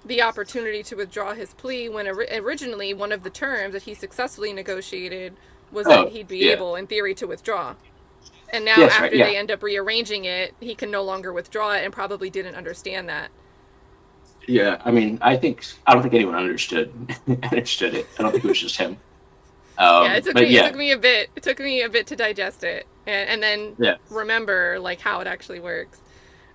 the opportunity to withdraw his plea when originally one of the terms that he successfully negotiated was that he'd be able, in theory, to withdraw. And now Yes, after right, yeah. they end up rearranging it, he can no longer withdraw it and probably didn't understand that. Yeah, I mean, I don't think anyone understood it. I don't think it was just him. Yeah, it took But me yeah, it took me a bit. It took me a bit to digest it and then yeah, remember like how it actually works.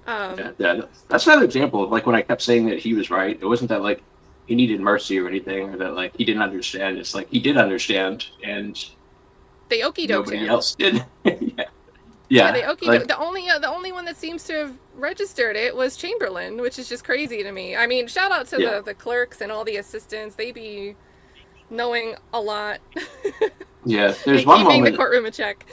yeah. That's another example of like when I kept saying that he was right. It wasn't that like he needed mercy or anything, or that like he didn't understand. It's like he did understand, and They okie doked nobody him. else did. Yeah, Yeah, they okie like, the only one that seems to have registered it was Chamberlain, which is just crazy to me. I mean, shout out to the clerks and all the assistants. They be knowing a lot. yeah. There's and one keeping moment. the courtroom in check.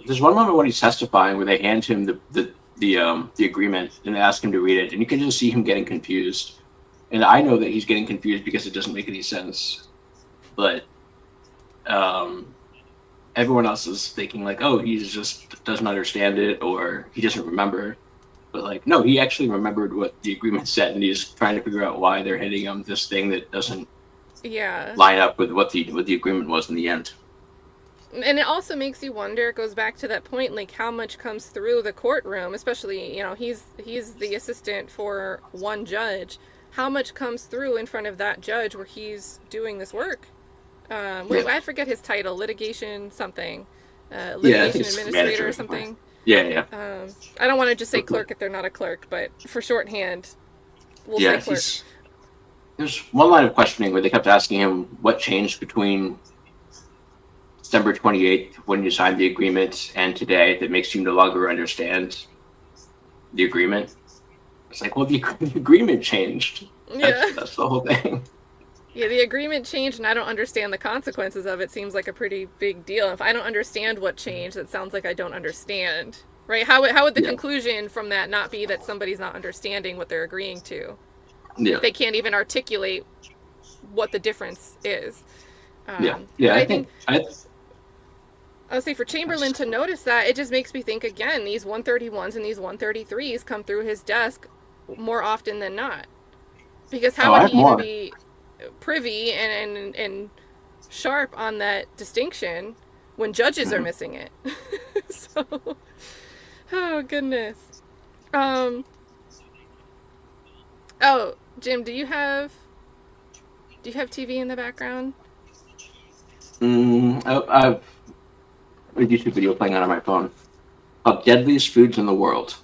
There's one moment when he's testifying where they hand him the agreement and they ask him to read it, and you can just see him getting confused. And I know that he's getting confused because it doesn't make any sense. But everyone else is thinking like, oh, he just doesn't understand it or he doesn't remember. But like, no, he actually remembered what the agreement said, and he's trying to figure out why they're handing him this thing that doesn't line up with what the agreement was in the end. And it also makes you wonder, it goes back to that point, like how much comes through the courtroom, especially, he's the assistant for one judge. How much comes through in front of that judge where he's doing this work? I forget his title, litigation something. Litigation administrator or something. Yeah. I don't want to just say clerk if they're not a clerk, but for shorthand, we'll say clerk. There's one line of questioning where they kept asking him what changed between December 28th when you signed the agreement and today that makes you no longer understand the agreement. It's like, well, the agreement changed. That's the whole thing. Yeah, the agreement changed and I don't understand the consequences of it seems like a pretty big deal. If I don't understand what changed, that sounds like I don't understand. Right? How would the conclusion from that not be that somebody's not understanding what they're agreeing to? Yeah. If they can't even articulate what the difference is. I think I would say for Chamberlain to notice that, it just makes me think again, these 131s and these 133s come through his desk more often than not. Because how would he even be privy and sharp on that distinction when judges are missing it? So, oh goodness. Oh, Jim, do you have TV in the background? I've a YouTube video playing on my phone called Deadliest Foods in the World.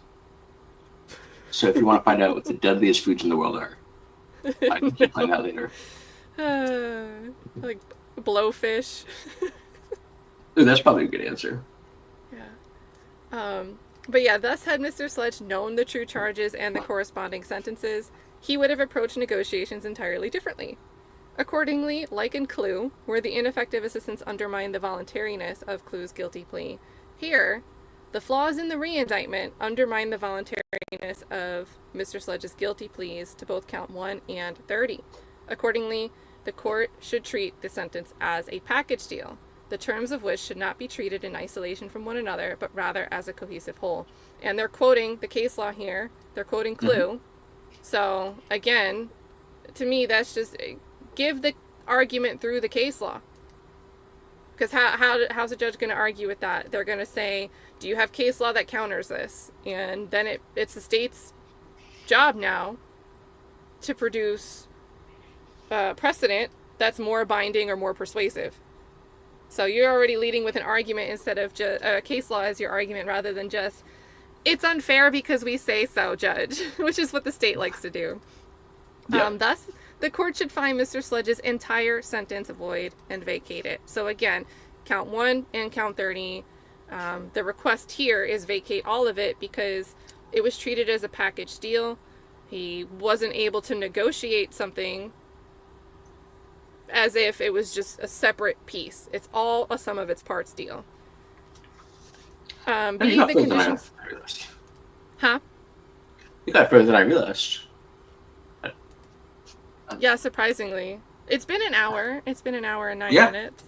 So if you want to find out what the deadliest foods in the world are, I can keep playing that later. Like blowfish. Ooh, that's probably a good answer. Yeah. But yeah, thus had Mr. Sledge known the true charges and the corresponding sentences, he would have approached negotiations entirely differently. Accordingly, like in Clue, where the ineffective assistance undermined the voluntariness of Clue's guilty plea, here, the flaws in the re-indictment undermine the voluntariness of Mr. Sledge's guilty pleas to both count 1 and 30. Accordingly, the court should treat the sentence as a package deal, the terms of which should not be treated in isolation from one another, but rather as a cohesive whole. And they're quoting the case law here. They're quoting Clue. So, again, to me, that's just... give the argument through the case law. Because how's a judge going to argue with that? They're going to say, do you have case law that counters this? And then it's the state's job now to produce precedent that's more binding or more persuasive. So you're already leading with an argument instead of just case law as your argument rather than just, it's unfair because we say so, judge, which is what the state likes to do. Yeah. Thus, the court should find Mr. Sledge's entire sentence void and vacate it. So again, count 1 and count 30. The request here is vacate all of it because it was treated as a package deal. He wasn't able to negotiate something as if it was just a separate piece. It's all a sum of its parts deal. The conditions... Huh? You got further than I realized. Yeah, surprisingly. It's been an hour. It's been an hour and 9 minutes.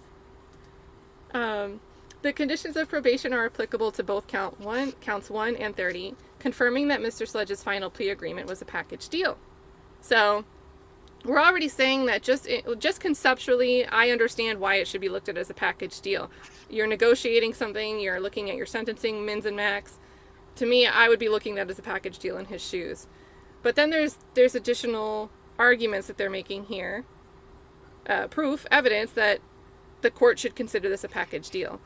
The conditions of probation are applicable to both counts 1 and 30, confirming that Mr. Sledge's final plea agreement was a package deal. So, we're already saying that just conceptually, I understand why it should be looked at as a package deal. You're negotiating something, you're looking at your sentencing mins and max. To me, I would be looking at that as a package deal in his shoes. But then there's additional arguments that they're making here. Proof, evidence that the court should consider this a package deal.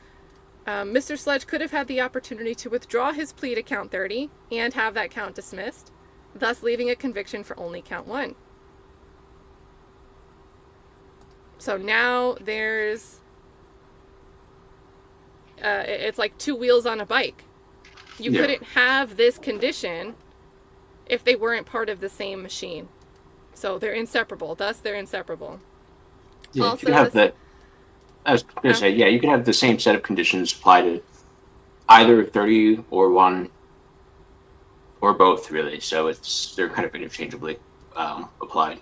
Mr. Sledge could have had the opportunity to withdraw his plea to count 30 and have that count dismissed, thus leaving a conviction for only count 1. So now there's, it's like 2 wheels on a bike. You couldn't have this condition if they weren't part of the same machine. So they're inseparable. Thus, they're inseparable. Yeah, Also, you could have the. I was going to say, yeah, you can have the same set of conditions apply to either 30 or 1 or both, really. So they're kind of interchangeably applied.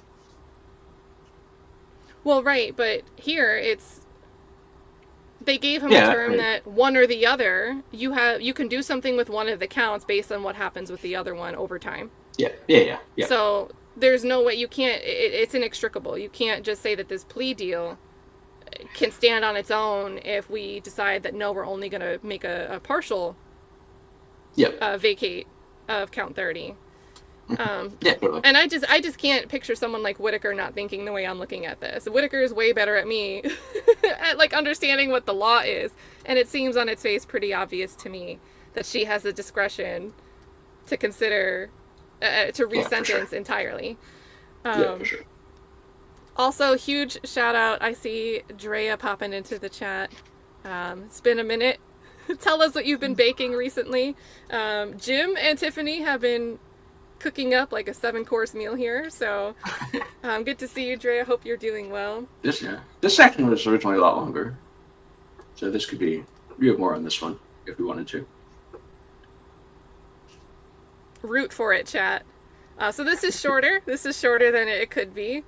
Well, right, but here they gave him a term that one or the other. You can do something with one of the counts based on what happens with the other one over time. Yeah. So there's no way you can't. It's inextricable. You can't just say that this plea deal can stand on its own if we decide that no, we're only going to make a partial vacate of count 30. Totally. And I just can't picture someone like Whitaker not thinking the way I'm looking at this. Whitaker is way better at me at like understanding what the law is, and it seems on its face pretty obvious to me that she has the discretion to consider to resentence entirely. For sure. Also, huge shout out. I see Drea popping into the chat. It's been a minute. Tell us what you've been baking recently. Jim and Tiffany have been cooking up like a 7-course meal here, so good to see you, Drea. Hope you're doing well. This section was originally a lot longer, so this could be. We have more on this one if we wanted to. Root for it, chat. So this is shorter. This is shorter than it could be.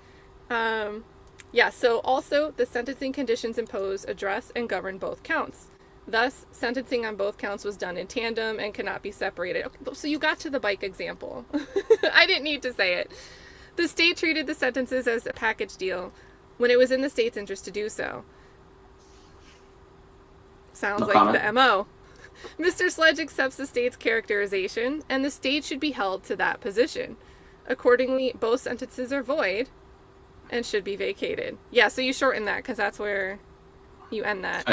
So also the sentencing conditions imposed address and govern both counts. Thus, sentencing on both counts was done in tandem and cannot be separated. Okay, so you got to the bike example. I didn't need to say it. The state treated the sentences as a package deal when it was in the state's interest to do so. Sounds like the MO. Mr. Sledge accepts the state's characterization, and the state should be held to that position. Accordingly, both sentences are void and should be vacated. Yeah, so you shorten that because that's where you end that.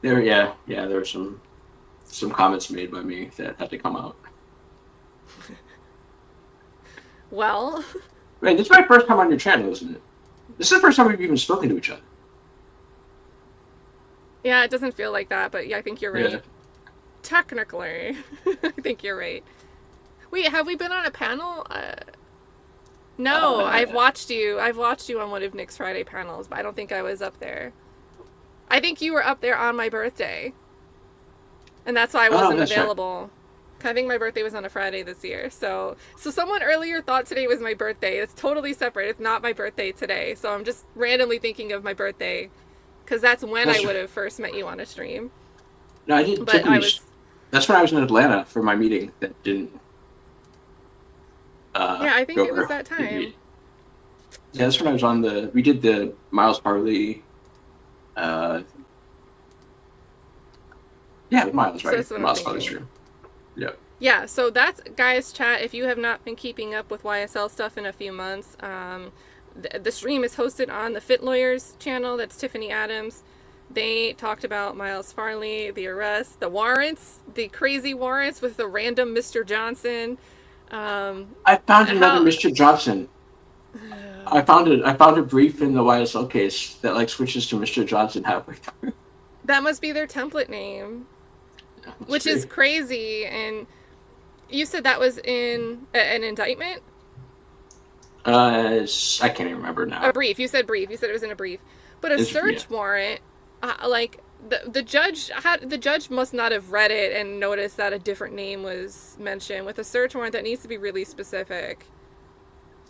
There were some comments made by me that had to come out. Well, Right, this is my first time on your channel, isn't it? This is the first time we've even spoken to each other. yeah, it doesn't feel like that, but yeah, I think you're right. Yeah. Technically, I think you're right. Wait, have we been on a panel? No, I've watched you. I've watched you on one of Nick's Friday panels, but I don't think I was up there. I think you were up there on my birthday, and that's why I wasn't available. Right. I think my birthday was on a Friday this year. So someone earlier thought today was my birthday. It's totally separate. It's not my birthday today. So I'm just randomly thinking of my birthday, because that's when I would have first met you on a stream. No, I didn't. But That's when I was in Atlanta for my meeting that didn't. Yeah, I think it was that time. Yeah, that's when I was we did the Miles Parley. Miles, right? So Miles Parley stream. Yeah. Yeah, so that's, guys, chat, if you have not been keeping up with YSL stuff in a few months, the stream is hosted on the Fit Lawyers channel. That's Tiffany Adams. They talked about Miles Farley, the arrest, the warrants, the crazy warrants with the random Mr. Johnson. I found another Mr. Johnson. I found a brief in the YSL case that like switches to Mr. Johnson halfway through. That must be their template name, which is crazy. And you said that was in an indictment? I can't even remember now. A brief. You said brief. You said it was in a brief. But a search warrant, like the judge must not have read it and noticed that a different name was mentioned. With a search warrant, that needs to be really specific.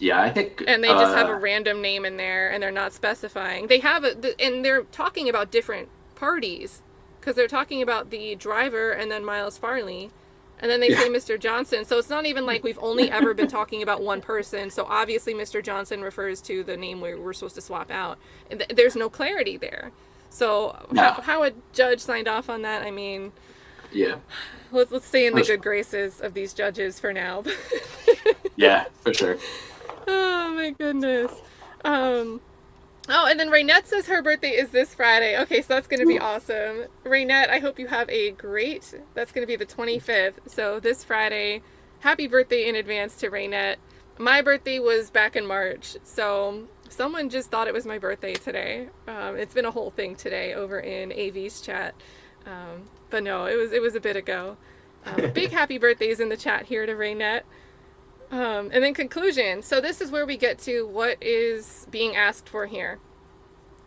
Yeah, I think. And they just have a random name in there, and they're not specifying. They have and they're talking about different parties, because they're talking about the driver and then Miles Farley, And then they say Mr. Johnson. So it's not even like we've only ever been talking about one person. So obviously Mr. Johnson refers to the name we're supposed to swap out. And there's no clarity there. So how a judge signed off on that, I mean... Yeah. Let's stay in the good graces of these judges for now. Yeah, for sure. Oh, my goodness. Oh, and then Raynette says her birthday is this Friday. Okay, so that's going to be awesome. Raynette, I hope you have a great... That's going to be the 25th. So this Friday, happy birthday in advance to Raynette. My birthday was back in March, so someone just thought it was my birthday today. It's been a whole thing today over in AV's chat. But no, it was a bit ago. Big happy birthdays in the chat here to Raynette. And then conclusion. So this is where we get to what is being asked for here.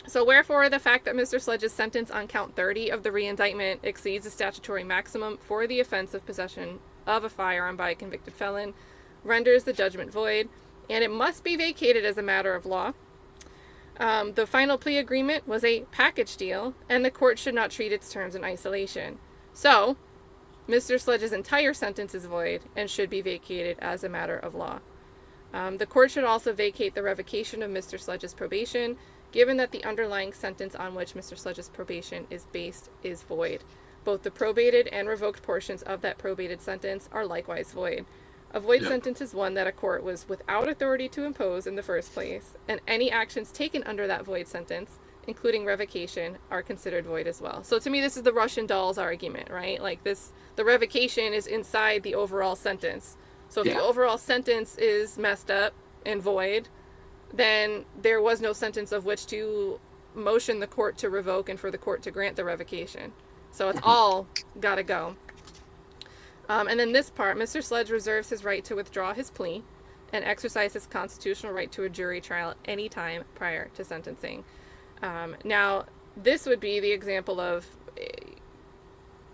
So wherefore the fact that Mr. Sledge's sentence on count 30 of the reindictment exceeds the statutory maximum for the offense of possession of a firearm by a convicted felon renders the judgment void, and it must be vacated as a matter of law. The final plea agreement was a package deal, and the court should not treat its terms in isolation. So, Mr. Sledge's entire sentence is void and should be vacated as a matter of law. The court should also vacate the revocation of Mr. Sledge's probation, given that the underlying sentence on which Mr. Sledge's probation is based is void. Both the probated and revoked portions of that probated sentence are likewise void. A void sentence is one that a court was without authority to impose in the first place, and any actions taken under that void sentence, including revocation, are considered void as well. So to me, this is the Russian dolls argument, right? Like the revocation is inside the overall sentence. So if the overall sentence is messed up and void, then there was no sentence of which to motion the court to revoke and for the court to grant the revocation. So it's all gotta go. And then this part, Mr. Sledge reserves his right to withdraw his plea and exercise his constitutional right to a jury trial any time prior to sentencing. Now, this would be the example of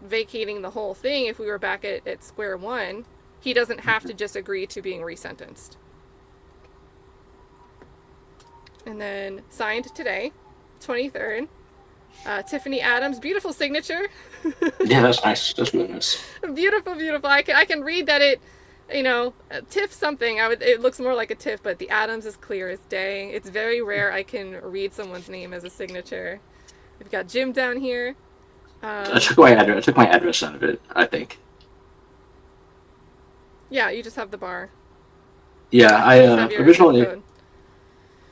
vacating the whole thing if we were back at square one. He doesn't have to just agree to being resentenced. And then signed today, 23rd. Tiffany Adams, beautiful signature. Yeah, that's nice. That's really nice. Beautiful, beautiful. I can read that it, TIFF something. It looks more like a TIFF, but the Adams is clear as day. It's very rare I can read someone's name as a signature. We've got Jim down here. I took my address out of it, I think. Yeah, you just have the bar. Yeah, I originally code.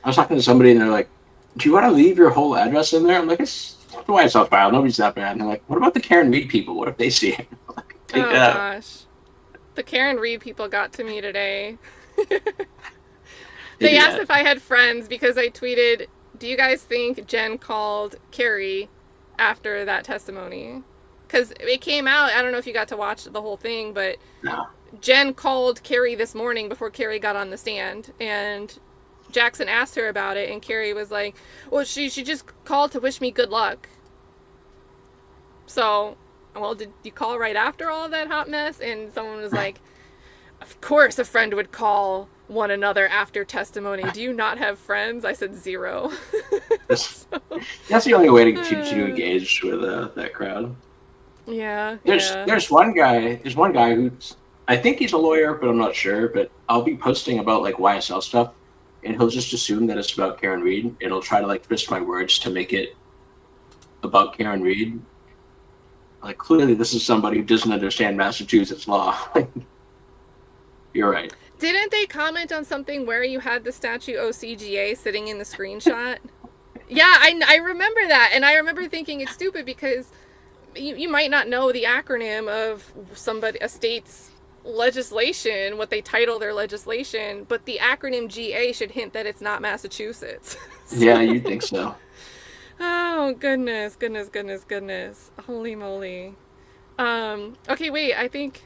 I was talking to somebody and they're like, "Do you want to leave your whole address in there?" I'm like, "It's the YSL file. Nobody's that bad." And they're like, "What about the Karen Reed people? What if they see it?" Like, take it out. Gosh, the Karen Reed people got to me today. They asked if I had friends because I tweeted, "Do you guys think Jen called Carrie after that testimony?" Because it came out. I don't know if you got to watch the whole thing, but No. Jen called Carrie this morning before Carrie got on the stand, and Jackson asked her about it, and Carrie was like, well, she just called to wish me good luck. So, well, did you call right after all of that hot mess? And someone was like, of course a friend would call one another after testimony. Do you not have friends? I said 0. That's the only way to get you to engage with that crowd. Yeah. There's one guy who's, I think he's a lawyer, but I'm not sure. But I'll be posting about like YSL stuff, and he'll just assume that it's about Karen Reed, and he'll try to like twist my words to make it about Karen Reed. Like, clearly this is somebody who doesn't understand Massachusetts law. You're right. Didn't they comment on something where you had the statute OCGA sitting in the screenshot? Yeah, I remember that, and I remember thinking it's stupid because you might not know the acronym of a state's legislation, what they title their legislation, but the acronym GA should hint that it's not Massachusetts. Yeah, you'd think so. Oh, goodness. Holy moly. Okay, wait, I think,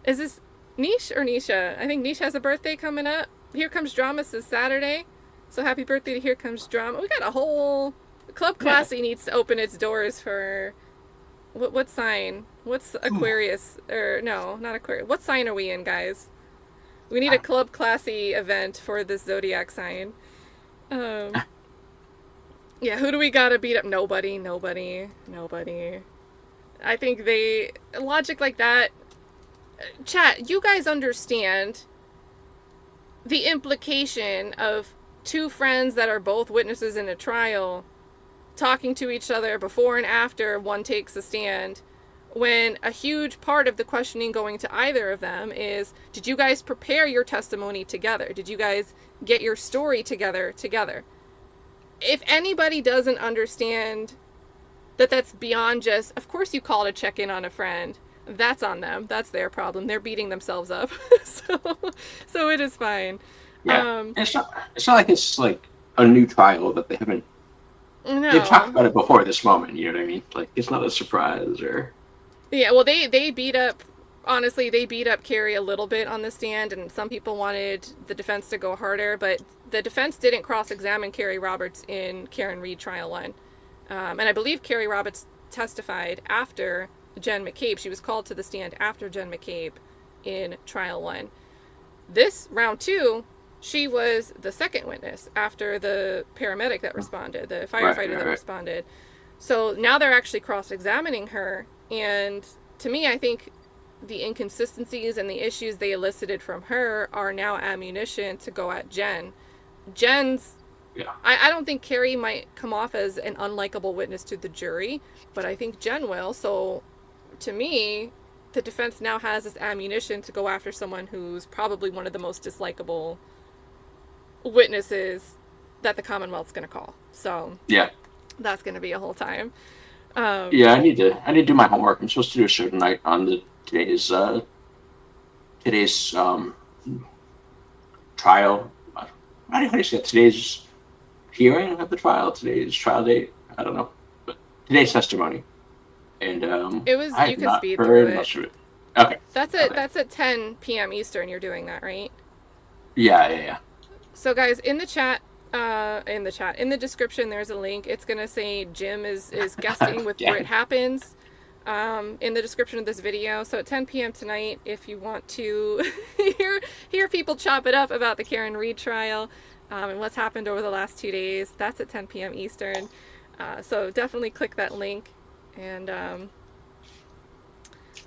is this Niche or Nisha? I think Niche has a birthday coming up. Here Comes Drama says Saturday. So happy birthday to Here Comes Drama. We got a whole... Club Classy needs to open its doors for... What sign? What's Aquarius? Or no, not Aquarius. What sign are we in, guys? We need a Club Classy event for this zodiac sign. Yeah, who do we gotta beat up? Nobody. I think logic like that, chat, you guys understand the implication of two friends that are both witnesses in a trial talking to each other before and after one takes a stand, when a huge part of the questioning going to either of them is, did you guys prepare your testimony together? Did you guys get your story together? If anybody doesn't understand that that's beyond just, of course you call to check in on a friend, that's on them. That's their problem. They're beating themselves up. so it is fine. Yeah. It's not like it's like a new trial that they haven't. No. They've talked about it before this moment. You know what I mean? Like, it's not a surprise or. Yeah. Well, they beat up. Honestly, they beat up Carrie a little bit on the stand, and some people wanted the defense to go harder, but the defense didn't cross-examine Carrie Roberts in Karen Reed Trial 1. And I believe Carrie Roberts testified after Jen McCabe. She was called to the stand after Jen McCabe in Trial 1. This, round 2, she was the second witness after the paramedic that responded, the firefighter that responded. So now they're actually cross-examining her, and to me, I think the inconsistencies and the issues they elicited from her are now ammunition to go at Jen. Jen's... Yeah. I don't think Carrie might come off as an unlikable witness to the jury, but I think Jen will. So, to me, the defense now has this ammunition to go after someone who's probably one of the most dislikable witnesses that the Commonwealth's going to call. So, yeah, that's going to be a whole time. Yeah, I need to do my homework. I'm supposed to do a show tonight on today's trial. How do you say it? Today's hearing of the trial, today's trial date. I don't know, but today's testimony. And it was. I you have can not speed heard through much of it. it. Okay. That's at 10 p.m. Eastern. You're doing that, right? Yeah. So, guys, in the description, there's a link. It's gonna say Jim is guesting with Yeah. Britt Happens. In the description of this video. So at 10 p.m. tonight, if you want to hear people chop it up about the Karen Reed trial and what's happened over the last 2 days, that's at 10 p.m. Eastern. So definitely click that link, and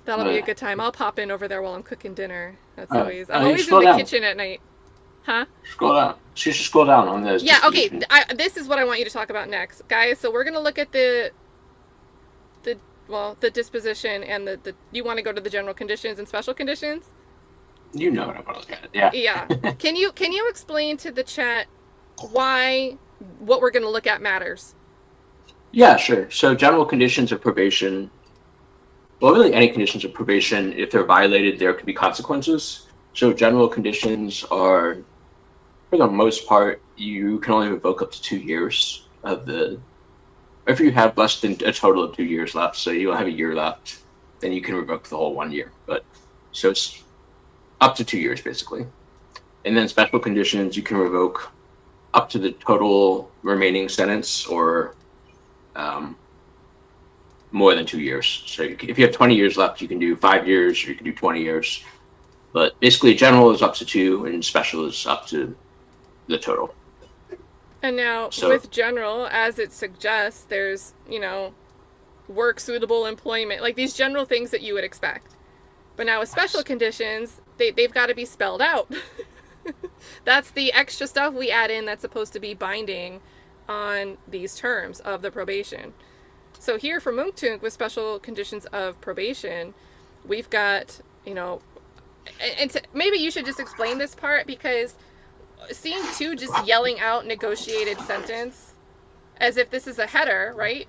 that'll be a good time. I'll pop in over there while I'm cooking dinner. That's always I'm always in the kitchen at night. Huh? Scroll down. She should scroll down on this. Yeah. Okay. This is what I want you to talk about next, guys. So we're gonna look at the disposition and the you want to go to the general conditions and special conditions? You know what I'm gonna look at. Yeah. Yeah. Can you explain to the chat why what we're gonna look at matters? Yeah, sure. So general conditions of probation, well, really any conditions of probation, if they're violated, there could be consequences. So general conditions are, for the most part, you can only revoke up to 2 years of the, if you have less than a total of 2 years left, so you have a year left, then you can revoke the whole 1 year. But so it's up to 2 years basically. And then special conditions, you can revoke up to the total remaining sentence or more than 2 years. So if you have 20 years left, you can do 5 years or you can do 20 years. But basically general is up to 2 and special is up to the total. And now with general, as it suggests, there's, work suitable employment, like these general things that you would expect. But now with special conditions, they've got to be spelled out. That's the extra stuff we add in that's supposed to be binding on these terms of the probation. So here for Mounk Tounk with special conditions of probation, we've got, maybe you should just explain this part, because seeing 2 just yelling out negotiated sentence as if this is a header, right?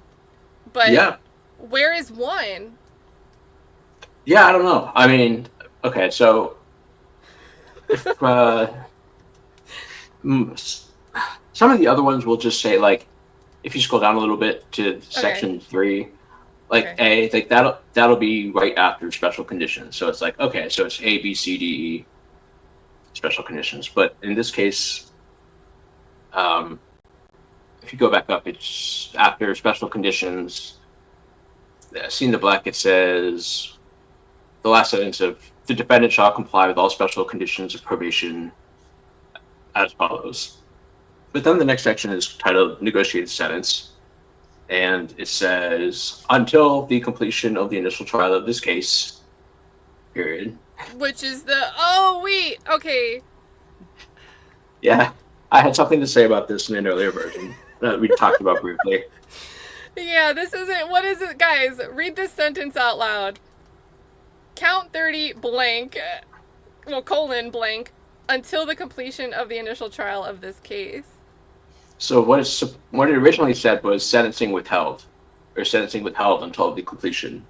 But yeah. Where is 1? Yeah, I don't know. I mean, okay, so if some of the other ones will just say, like, if you scroll down a little bit to section 3, like A, like that'll be right after special conditions. So it's like, okay, so it's A, B, C, D, E, special conditions. But in this case, if you go back up, it's after special conditions. See in the black, it says the last sentence of the defendant shall comply with all special conditions of probation as follows. But then the next section is titled negotiated sentence. And it says, until the completion of the initial trial of this case, period. Which is oh wait, okay. Yeah, I had something to say about this in an earlier version that we talked about briefly. Yeah, this isn't, what is it, guys? Read this sentence out loud. Count 30 blank, colon blank, until the completion of the initial trial of this case. So what it originally said was sentencing withheld, or sentencing withheld until the completion.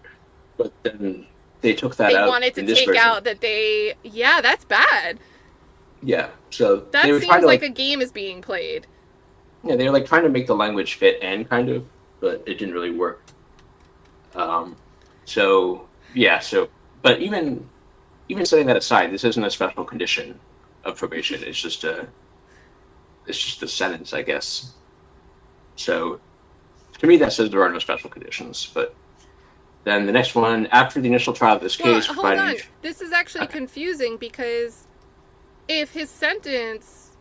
But then they took that out. They wanted to take out that yeah, that's bad. Yeah, so that they were seems like a game is being played. Yeah, they were like trying to make the language fit in, kind of, but it didn't really work. But even setting that aside, this isn't a special condition of probation. It's just a sentence, I guess. So to me, that says there are no special conditions. But then the next one, after the initial trial of this case, hold on. This is actually confusing because if his sentence,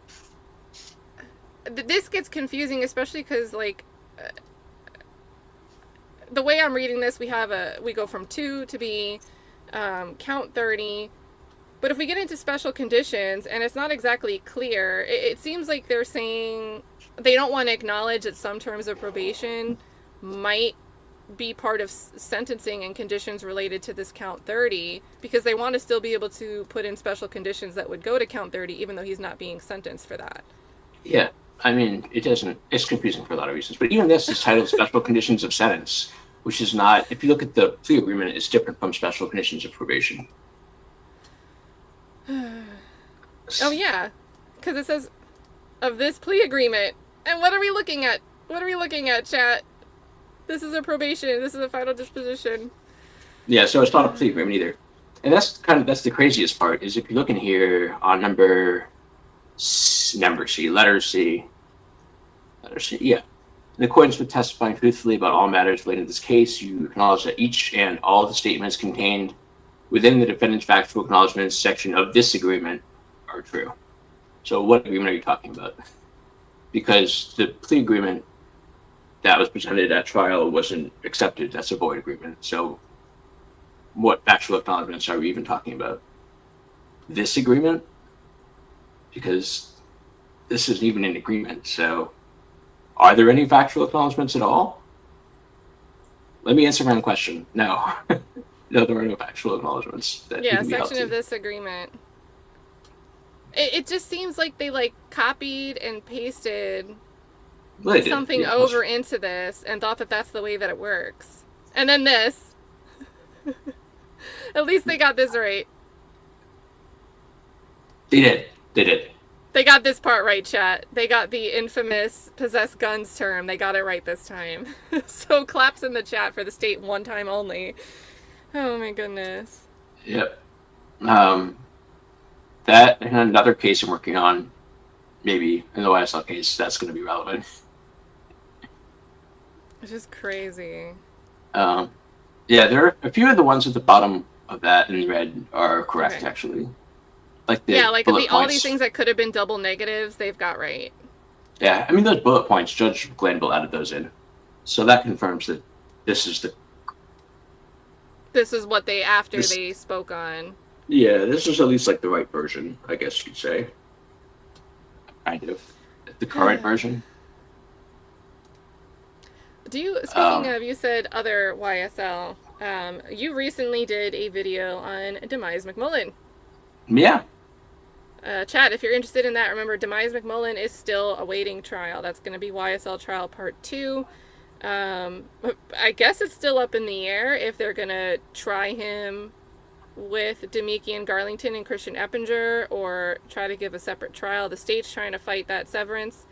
this gets confusing, especially because the way I'm reading this, we go from 2 to be count 30. But if we get into special conditions and it's not exactly clear, it seems like they're saying they don't want to acknowledge that some terms of probation might be part of sentencing and conditions related to this count 30 because they want to still be able to put in special conditions that would go to count 30 even though he's not being sentenced for that. Yeah, I mean, it's confusing for a lot of reasons. But even this is titled Special Conditions of Sentence, which is not, if you look at the plea agreement, it's different from special conditions of probation. Oh yeah, because it says of this plea agreement. And what are we looking at? What are we looking at, chat? This is a probation. This is a final disposition. Yeah, so it's not a plea agreement either. And that's the craziest part, is if you look in here on letter C, yeah. In accordance with testifying truthfully about all matters related to this case, you acknowledge that each and all the statements contained within the defendant's factual acknowledgments section of this agreement are true. So what agreement are you talking about? Because the plea agreement that was presented at trial wasn't accepted. That's a void agreement. So what factual acknowledgments are we even talking about? This agreement? Because this isn't even an agreement. So are there any factual acknowledgments at all? Let me answer my own question. No. No, there are no factual acknowledgments. Yeah, section of this agreement. It just seems like they copied and pasted something over into this and thought that that's the way that it works. And then this. At least they got this right. They did. They got this part right, chat. They got the infamous possess guns term. They got it right this time. So claps in the chat for the state one time only. Oh my goodness. Yep. That and another case I'm working on, maybe in the YSL case, that's going to be relevant. It's just crazy. Yeah, there are a few of the ones at the bottom of that in red are correct, actually. All these things that could have been double negatives, they've got right. Yeah, I mean, those bullet points, Judge Glanville added those in. So that confirms that this is what they spoke on. Yeah, this is at least the right version, I guess you'd say. Kind of. The current version. Speaking of, you said other YSL, you recently did a video on Demise McMullen. Yeah. Chat, if you're interested in that, remember Demise McMullen is still awaiting trial. That's going to be YSL Trial Part 2. I guess it's still up in the air if they're going to try him with Demikian Garlington and Christian Eppinger or try to give a separate trial. The state's trying to fight that severance.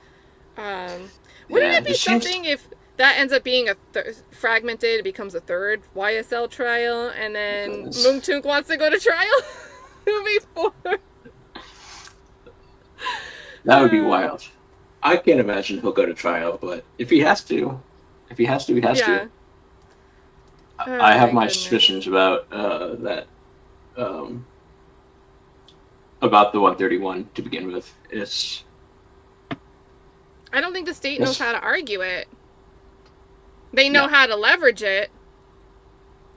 Wouldn't it be something if that ends up being fragmented, it becomes a third YSL trial, and then Mounk Tounk wants to go to trial? Before. That would be wild. I can't imagine he'll go to trial, but if he has to, he has to. I have my suspicions about that. About the 131 to begin with. I don't think the state knows how to argue it. They know how to leverage it,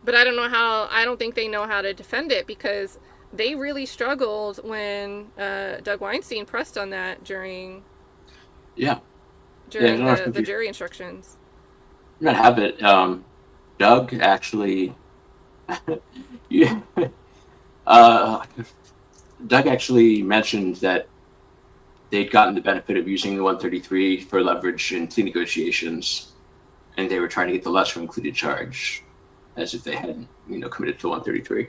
but I don't think they know how to defend it because they really struggled when Doug Weinstein pressed on that during Yeah. the jury instructions. I'm gonna have it. Doug actually, yeah, uh, Doug actually mentioned that they'd gotten the benefit of using the 133 for leverage in plea negotiations, and they were trying to get the lesser included charge, as if they hadn't, committed to 133.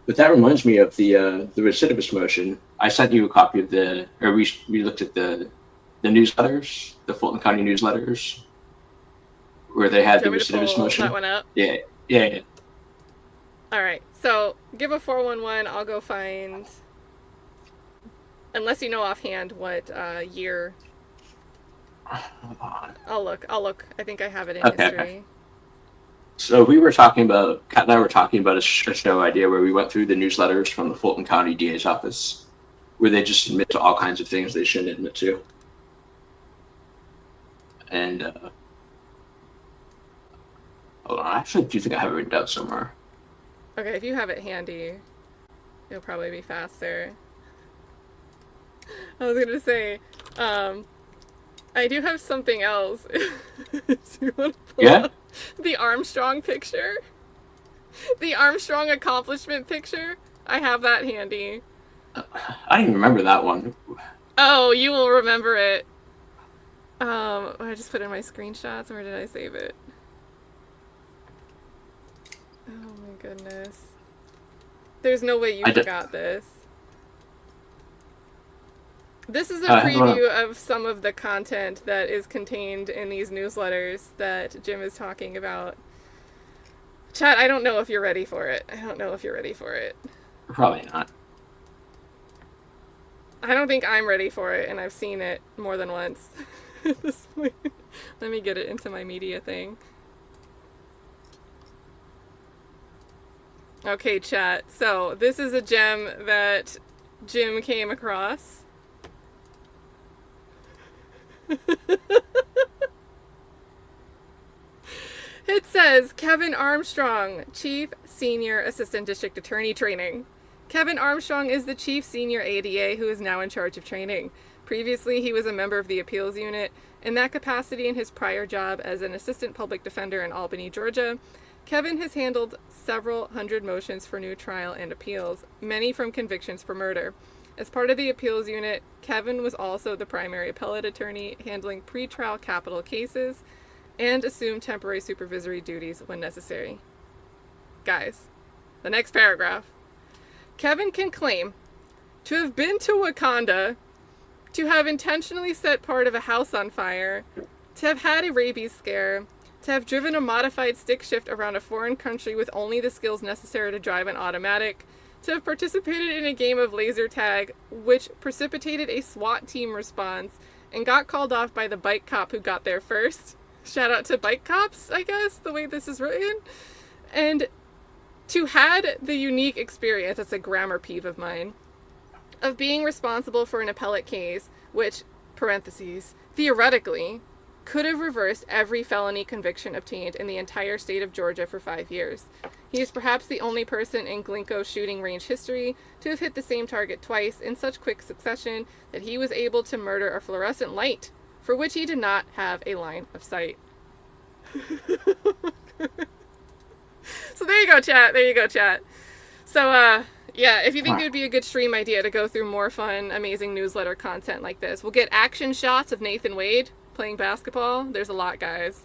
But that reminds me of the recidivist motion. I sent you a copy of we looked at the newsletters, the Fulton County newsletters, where they had the recidivist motion. That one up? Yeah. All right. So give a 411. I'll go find. Unless you know offhand what year. Hold on. I'll look. I think I have it in Okay. history. So Kat and I were talking about a show idea where we went through the newsletters from the Fulton County DA's office, where they just admit to all kinds of things they shouldn't admit to. And hold on, I actually do think I have it written down somewhere. Okay, if you have it handy, it'll probably be faster. I was gonna say, I do have something else. Do you want to pull up the Armstrong picture? The Armstrong accomplishment picture? I have that handy. I didn't even remember that one. Oh, you will remember it. I just put in my screenshots. Where did I save it? Oh my goodness. There's no way you forgot this. This is a preview of some of the content that is contained in these newsletters that Jim is talking about. Chat, I don't know if you're ready for it. Probably not. I don't think I'm ready for it, and I've seen it more than once at this point. Let me get it into my media thing. Okay, chat. So, this is a gem that Jim came across. It says, Kevin Armstrong, Chief Senior Assistant District Attorney Training. Kevin Armstrong is the Chief Senior ADA who is now in charge of training. Previously, he was a member of the appeals unit. In that capacity in his prior job as an assistant public defender in Albany, Georgia, Kevin has handled several hundred motions for new trial and appeals, many from convictions for murder. As part of the appeals unit, Kevin was also the primary appellate attorney handling pretrial capital cases and assumed temporary supervisory duties when necessary. Guys, the next paragraph. Kevin can claim to have been to Wakanda, to have intentionally set part of a house on fire, to have had a rabies scare, to have driven a modified stick shift around a foreign country with only the skills necessary to drive an automatic, to have participated in a game of laser tag, which precipitated a SWAT team response and got called off by the bike cop who got there first. Shout out to bike cops, I guess, the way this is written. And to had the unique experience, that's a grammar peeve of mine, of being responsible for an appellate case, which, parentheses, theoretically, could have reversed every felony conviction obtained in the entire state of Georgia for 5 years. He is perhaps the only person in Glencoe shooting range history to have hit the same target twice in such quick succession that he was able to murder a fluorescent light, for which he did not have a line of sight. So there you go, chat. So, yeah, if you think it would be a good stream idea to go through more fun, amazing newsletter content like this, we'll get action shots of Nathan Wade playing basketball. There's a lot, guys.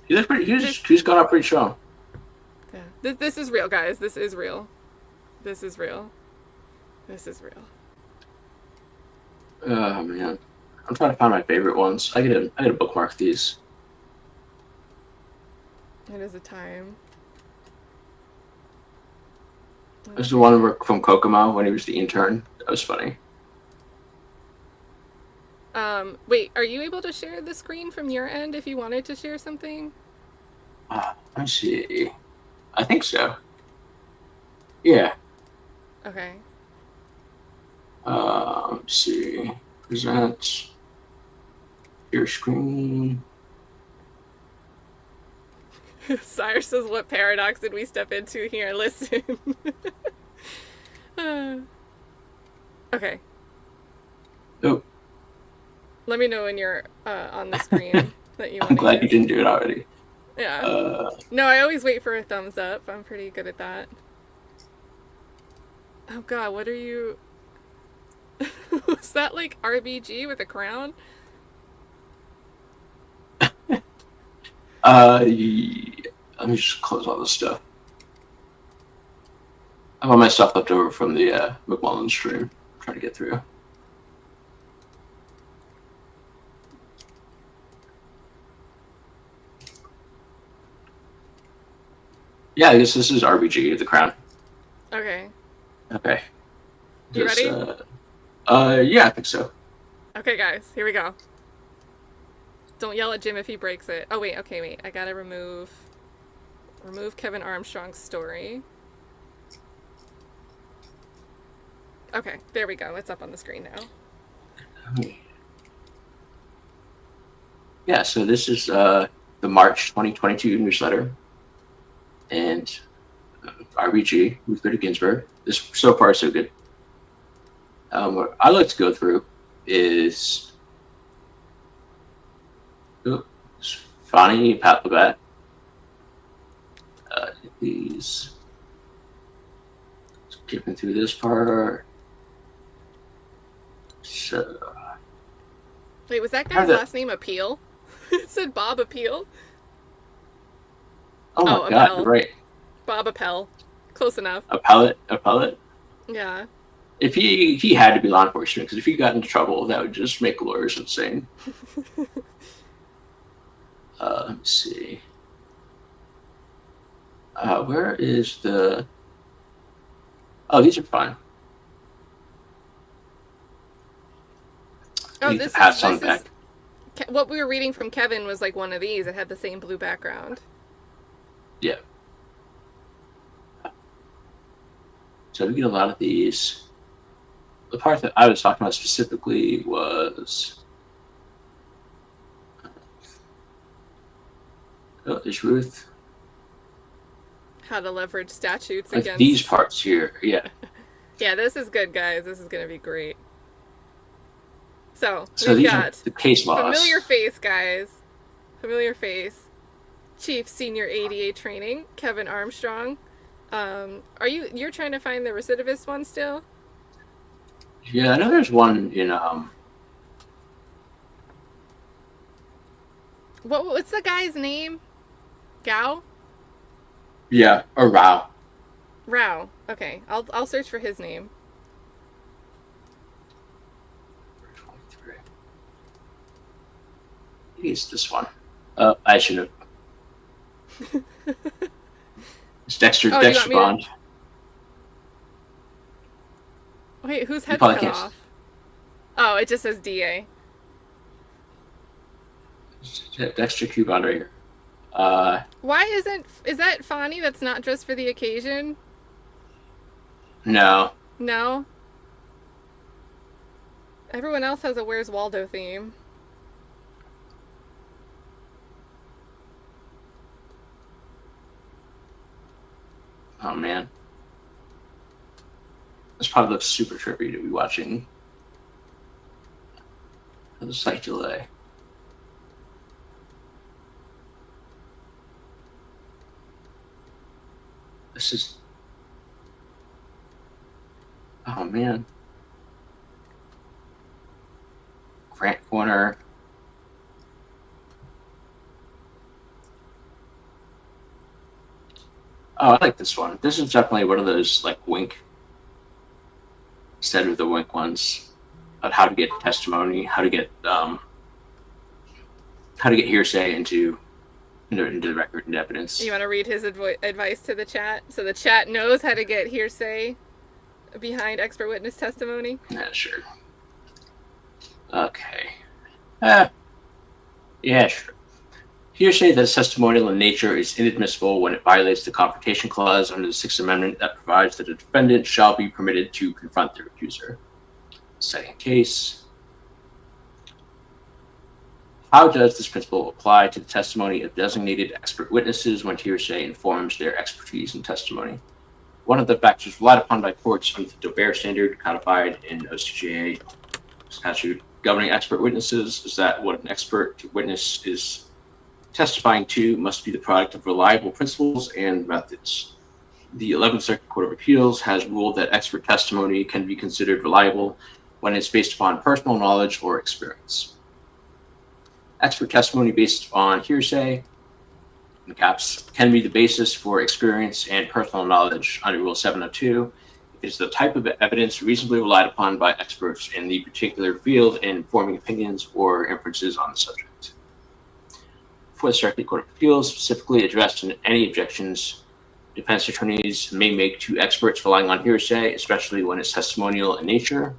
He's gone up pretty strong. Yeah. This is real, guys. This is real. Oh, man. I'm trying to find my favorite ones. I gotta bookmark these. It is a time. This is the one from Kokomo when he was the intern. That was funny. Wait, are you able to share the screen from your end if you wanted to share something? Let's see. I think so. Yeah. Okay. Let's see. Present your screen. Sire says, what paradox did we step into here? Listen. Okay. Oh, Let me know when you're on the screen that you want I'm to glad you use. didn't do it already. Yeah. No, I always wait for a thumbs up. I'm pretty good at that. Oh god, what are you... Was that like RBG with a crown? Let me just close all this stuff. I have all my stuff left over from the McMullen stream. I'm trying to get through. Yeah, I guess this is RBG, the crown. Okay. Okay. You ready? Yeah, I think so. Okay, guys, here we go. Don't yell at Jim if he breaks it. Oh, wait, okay, wait. I gotta remove Kevin Armstrong's story. Okay, there we go. It's up on the screen now. Yeah, so this is the March 2022 newsletter. And RBG, Ruth Bader Ginsburg. This so far so good. What I like to go through is Fani Patlabat. These skipping through this part. So Wait, was that guy's last name Appeal? It said Bob Appeal. oh my god, Appel. you're right. Bob Appel. Close enough. Appellate. Yeah. If he had to be law enforcement, because if he got into trouble, that would just make lawyers insane. Let me see. Where is the... Oh, these are fine. Oh, I need this to pass is on back. what we were reading from Kevin was like one of these. It had the same blue background. Yeah. So we get a lot of these. The part that I was talking about specifically was... Oh, there's Ruth. How to leverage statutes Like against... these parts here, yeah. Yeah, this is good, guys. This is going to be great. So So we've these got are the case laws. familiar face, guys. Familiar face. Chief Senior ADA Training, Kevin Armstrong. You're trying to find the recidivist one still? Yeah, I know there's one in What's the guy's name? Gao? yeah, or Rao. Rao. Okay, I'll search for his name. 23. It's this one. I should have. It's Dexter Oh, Dexter Bond. Wait, whose head's probably cut can't- off? Oh, it just says DA. Dexter Q Bond right here. Why is that Fani that's not dressed for the occasion? No. No? Everyone else has a Where's Waldo theme. Oh man. This probably looks super trippy to be watching. The slight delay. This is... Oh man. Grant Corner. Oh, I like this one. This is definitely one of those like wink instead of the wink ones of how to get testimony, how to get hearsay into the record and evidence. You want to read his advice to the chat so the chat knows how to get hearsay behind expert witness testimony? Yeah, sure. Okay. Yeah, sure. Hearsay that is testimonial in nature is inadmissible when it violates the Confrontation Clause under the Sixth Amendment that provides that a defendant shall be permitted to confront their accuser. Second case. How does this principle apply to the testimony of designated expert witnesses when hearsay informs their expertise in testimony? one of the factors relied upon by courts under the Dober standard codified in OCGA statute governing expert witnesses is that what an expert witness is testifying to must be the product of reliable principles and methods. The 11th Circuit Court of Appeals has ruled that expert testimony can be considered reliable when it's based upon personal knowledge or experience. Expert testimony based on hearsay, in caps, can be the basis for experience and personal knowledge under Rule 702. It is the type of evidence reasonably relied upon by experts in the particular field in forming opinions or inferences on the subject. Fourth Circuit Court of Appeals specifically addressed any objections defense attorneys may make to experts relying on hearsay, especially when it's testimonial in nature.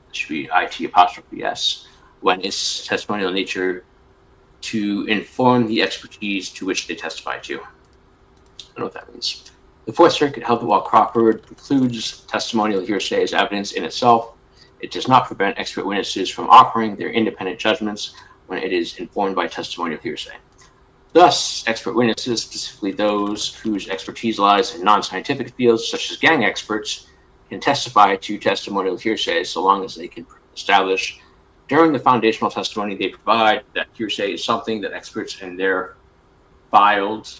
It should be IT''S, when it's testimonial in nature to inform the expertise to which they testify to. I don't know what that means. The Fourth Circuit held that while Crawford precludes testimonial hearsay as evidence in itself, it does not prevent expert witnesses from offering their independent judgments when it is informed by testimonial hearsay. Thus, expert witnesses, specifically those whose expertise lies in non-scientific fields such as gang experts, can testify to testimonial hearsay so long as they can establish during the foundational testimony they provide that hearsay is something that experts in their field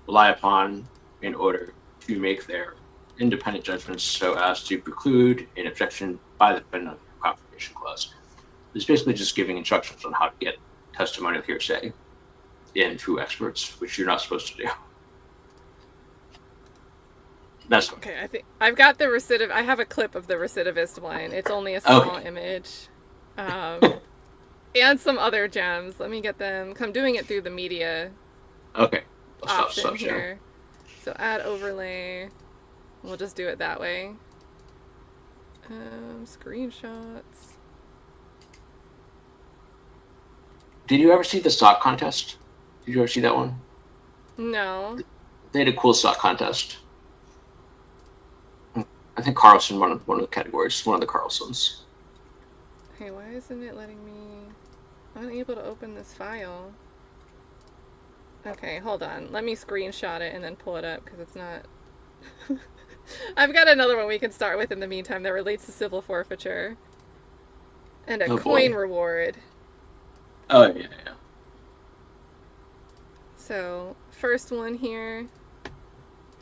rely upon in order to make their independent judgments so as to preclude an objection by the defendant of the confirmation clause. It's basically just giving instructions on how to get testimonial hearsay in through experts, which you're not supposed to do. That's okay. I think I've got the recidivist. I have a clip of the recidivist one. It's only a small image, and some other gems. Let me get them. I'm doing it through the media. Okay. Option here. So add overlay. We'll just do it that way. Screenshots. Did you ever see the sock contest? Did you ever see that one? No. They had a cool sock contest. I think Carlson won one of the categories, one of the Carlsons. Hey, why isn't it letting me... I'm unable to open this file. Okay, hold on. Let me screenshot it and then pull it up because it's not... I've got another one we can start with in the meantime that relates to civil forfeiture. And a coin reward. Oh, yeah. So, first one here.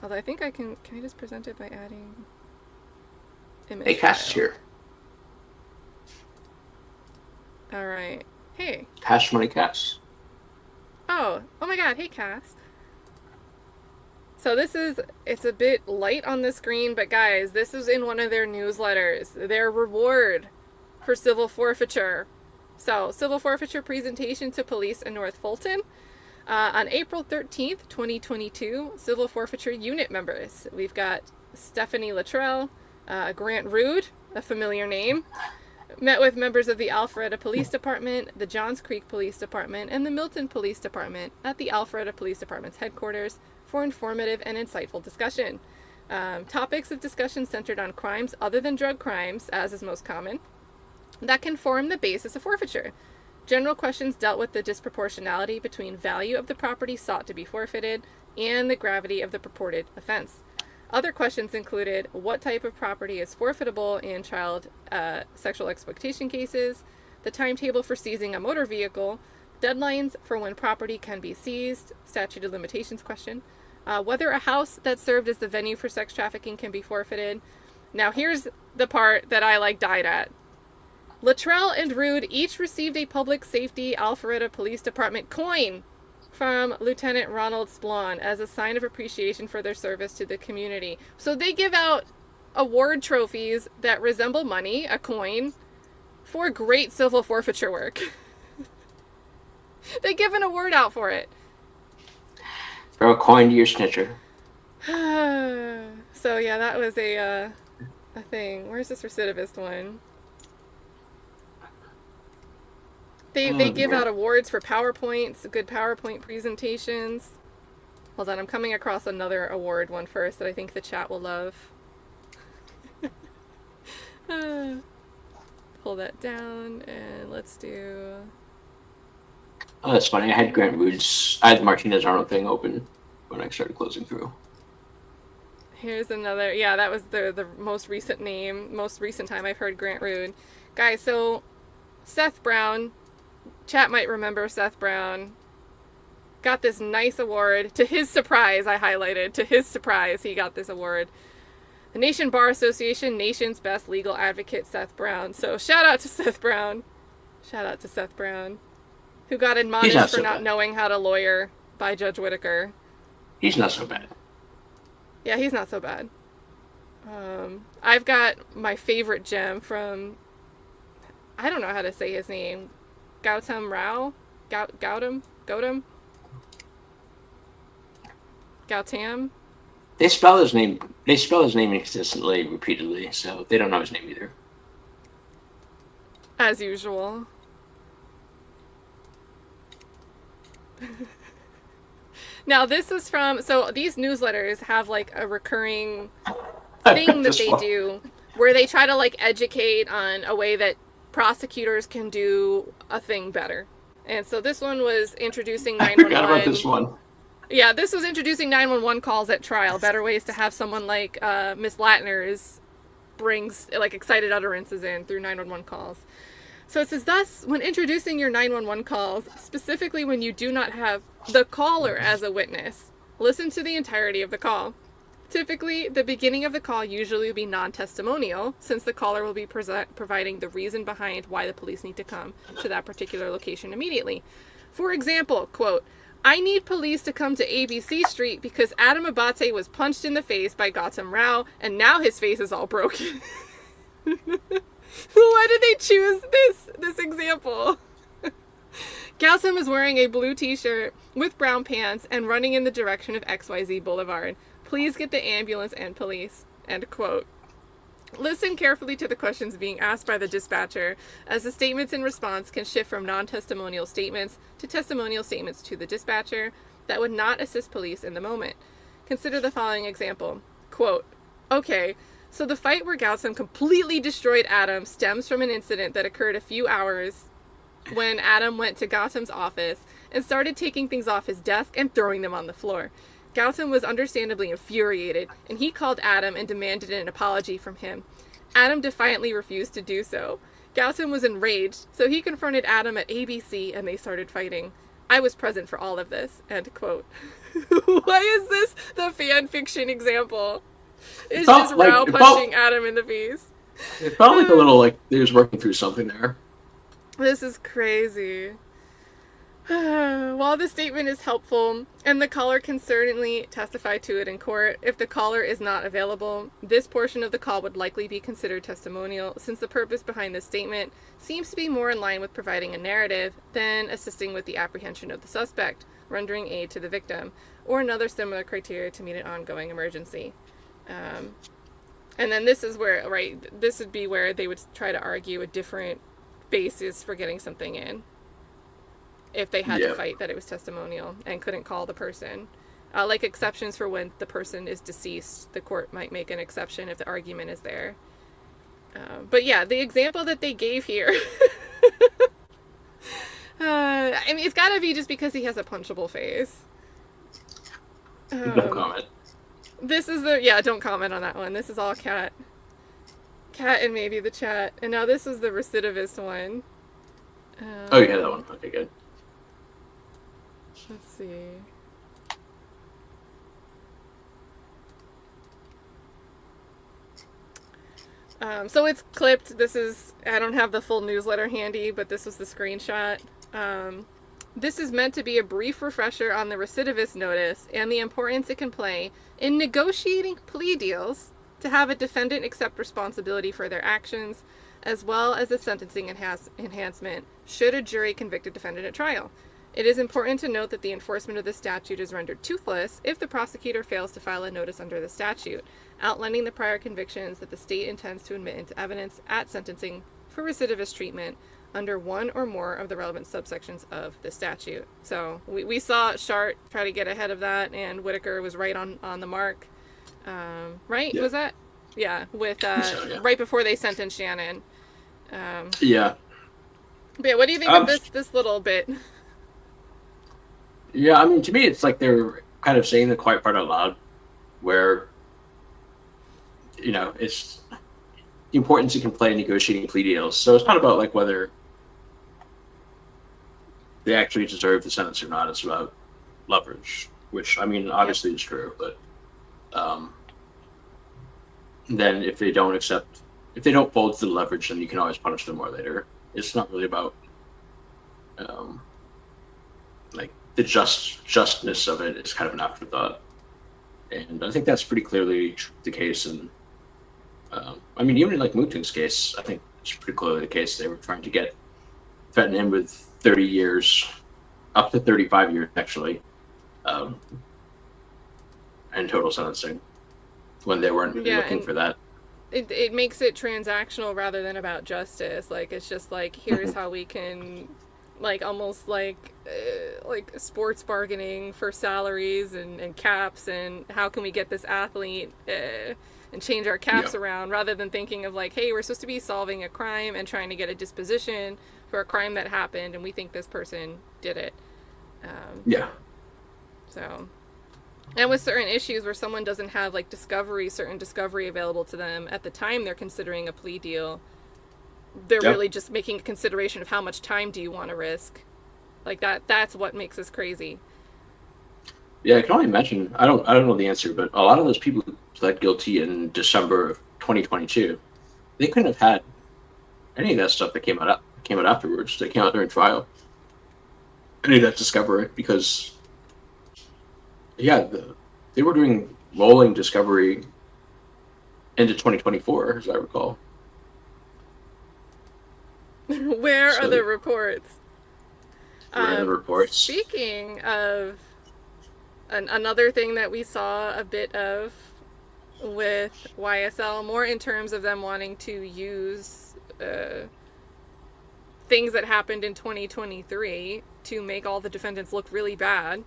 Although I think I can I just present it by adding image Hey, Cass is here. Alright. Hey. Cash Money Cass. Oh my god, hey Cass. So it's a bit light on the screen, but guys, this is in one of their newsletters. Their reward for civil forfeiture. So, civil forfeiture presentation to police in North Fulton. On April 13th, 2022, civil forfeiture unit members. We've got Stephanie Luttrell, Grant Rude, a familiar name, met with members of the Alpharetta Police Department, the Johns Creek Police Department, and the Milton Police Department at the Alpharetta Police Department's headquarters for informative and insightful discussion. Topics of discussion centered on crimes other than drug crimes, as is most common, that can form the basis of forfeiture. General questions dealt with the disproportionality between value of the property sought to be forfeited and the gravity of the purported offense. Other questions included what type of property is forfeitable in child sexual exploitation cases, the timetable for seizing a motor vehicle, deadlines for when property can be seized, statute of limitations question, whether a house that served as the venue for sex trafficking can be forfeited. Now here's the part that I died at. Luttrell and Rude each received a Public Safety Alpharetta Police Department coin from Lieutenant Ronald Splon as a sign of appreciation for their service to the community. So they give out award trophies that resemble money, a coin, for great civil forfeiture work. They give an award out for it. Throw a coin to your snitcher. So yeah, that was a thing. Where's this recidivist one? They give out awards for PowerPoints, good PowerPoint presentations. Hold on, I'm coming across another award one first that I think the chat will love. Pull that down, and let's do... Oh, that's funny. I had Grant Rude's... I had the Martinez Arnold thing open when I started closing through. Here's another. Yeah, that was the most recent time I've heard Grant Rude. Guys, so Seth Brown, chat might remember Seth Brown, got this nice award. To his surprise, I highlighted, to his surprise, he got this award. The Nation Bar Association, Nation's Best Legal Advocate, Seth Brown. So shout out to Seth Brown. Shout out to Seth Brown, who got admonished for not knowing how to lawyer by Judge Whitaker. He's not so bad. Yeah, he's not so bad. I've got my favorite gem from, I don't know how to say his name, Gautam Rao? Gautam? Gautam? They spell his name inconsistently, repeatedly, so they don't know his name either. As usual. Now, this is from, so these newsletters have like a recurring thing that they do where they try to like educate on a way that prosecutors can do a thing better. And so this one was introducing 911. I forgot about this one. Yeah, this was introducing 911 calls at trial. Better ways to have someone like Miss Latner's brings like excited utterances in through 911 calls. So it says, thus, when introducing your 911 calls, specifically when you do not have the caller as a witness, listen to the entirety of the call. Typically, the beginning of the call usually will be non-testimonial, since the caller will be providing the reason behind why the police need to come to that particular location immediately. For example, quote, I need police to come to ABC Street because Adam Abate was punched in the face by Gautam Rao, and now his face is all broken. Why did they choose this example? Gautam is wearing a blue t-shirt with brown pants and running in the direction of XYZ Boulevard. Please get the ambulance and police. End quote. Listen carefully to the questions being asked by the dispatcher, as the statements in response can shift from non-testimonial statements to testimonial statements to the dispatcher that would not assist police in the moment. Consider the following example. Quote, okay, so the fight where Gautam completely destroyed Adam stems from an incident that occurred a few hours when Adam went to Gautam's office and started taking things off his desk and throwing them on the floor. Gautam was understandably infuriated, and he called Adam and demanded an apology from him. Adam defiantly refused to do so. Gautam was enraged, so he confronted Adam at ABC and they started fighting. I was present for all of this. End quote. Why is this the fan fiction example? It's just Rao punching Adam in the face. It felt like a little like they was working through something there. This is crazy. While the statement is helpful, and the caller can certainly testify to it in court, if the caller is not available, this portion of the call would likely be considered testimonial, since the purpose behind this statement seems to be more in line with providing a narrative than assisting with the apprehension of the suspect, rendering aid to the victim, or another similar criteria to meet an ongoing emergency. And then this is where, right, this would be where they would try to argue a different basis for getting something in. If they had to fight that it was testimonial and couldn't call the person. Like exceptions for when the person is deceased, the court might make an exception if the argument is there. But yeah, the example that they gave here, I mean, it's gotta be just because he has a punchable face. No comment. This is don't comment on that one. This is all Cat and maybe the chat. And now this is the recidivist one. Oh, yeah, that one. Okay, good. Let's see. So it's clipped. This is, I don't have the full newsletter handy, but this was the screenshot. This is meant to be a brief refresher on the recidivist notice and the importance it can play in negotiating plea deals to have a defendant accept responsibility for their actions, as well as a sentencing enhancement should a jury convict a defendant at trial. It is important to note that the enforcement of the statute is rendered toothless if the prosecutor fails to file a notice under the statute, outlining the prior convictions that the state intends to admit into evidence at sentencing for recidivist treatment under one or more of the relevant subsections of the statute. So we saw Shart try to get ahead of that, and Whitaker was right on the mark. Right? Yeah. Was that? Yeah, with right before they sentenced Shannon. Yeah. But yeah, what do you think of this little bit? Yeah, I mean, to me, it's like kind of saying the quiet part out loud, where, it's the importance you can play in negotiating plea deals. So it's not about like whether they actually deserve the sentence or not. It's about leverage, which obviously is true, but then if they don't fold to the leverage, then you can always punish them more later. It's not really about like the justness of it is kind of an afterthought, and I think that's pretty clearly the case. And even in like Mounk Tounk's case, I think it's pretty clearly the case. They were trying to get Fenton in with 30 years, up to 35 years actually, in total sentencing, when they weren't really looking for that. It makes it transactional rather than about justice. Like, it's just like, here's how we can, like, almost like sports bargaining for salaries and caps, and how can we get this athlete and change our caps around, rather than thinking of like, hey, we're supposed to be solving a crime and trying to get a disposition for a crime that happened, and we think this person did it. So, and with certain issues where someone doesn't have like certain discovery available to them at the time they're considering a plea deal, they're really just making a consideration of how much time do you want to risk. Like that's what makes this crazy. Yeah, I can only imagine. I don't know the answer, but a lot of those people who pled guilty in December of 2022, they couldn't have had any of that stuff that came out afterwards. They came out during trial. Any of that discovery, because they were doing rolling discovery into 2024, as I recall. Where are the reports? Where are the reports? Speaking of another thing that we saw a bit of with YSL, more in terms of them wanting to use things that happened in 2023 to make all the defendants look really bad.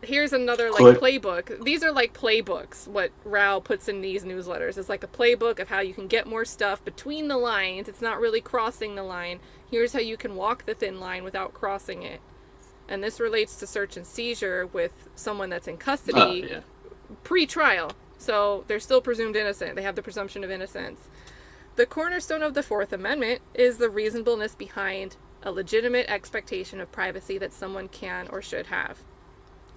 Here's another playbook. These are like playbooks, what Rao puts in these newsletters. It's like a playbook of how you can get more stuff between the lines. It's not really crossing the line. Here's how you can walk the thin line without crossing it. And this relates to search and seizure with someone that's in custody pre-trial. So they're still presumed innocent. They have the presumption of innocence. The cornerstone of the Fourth Amendment is the reasonableness behind a legitimate expectation of privacy that someone can or should have.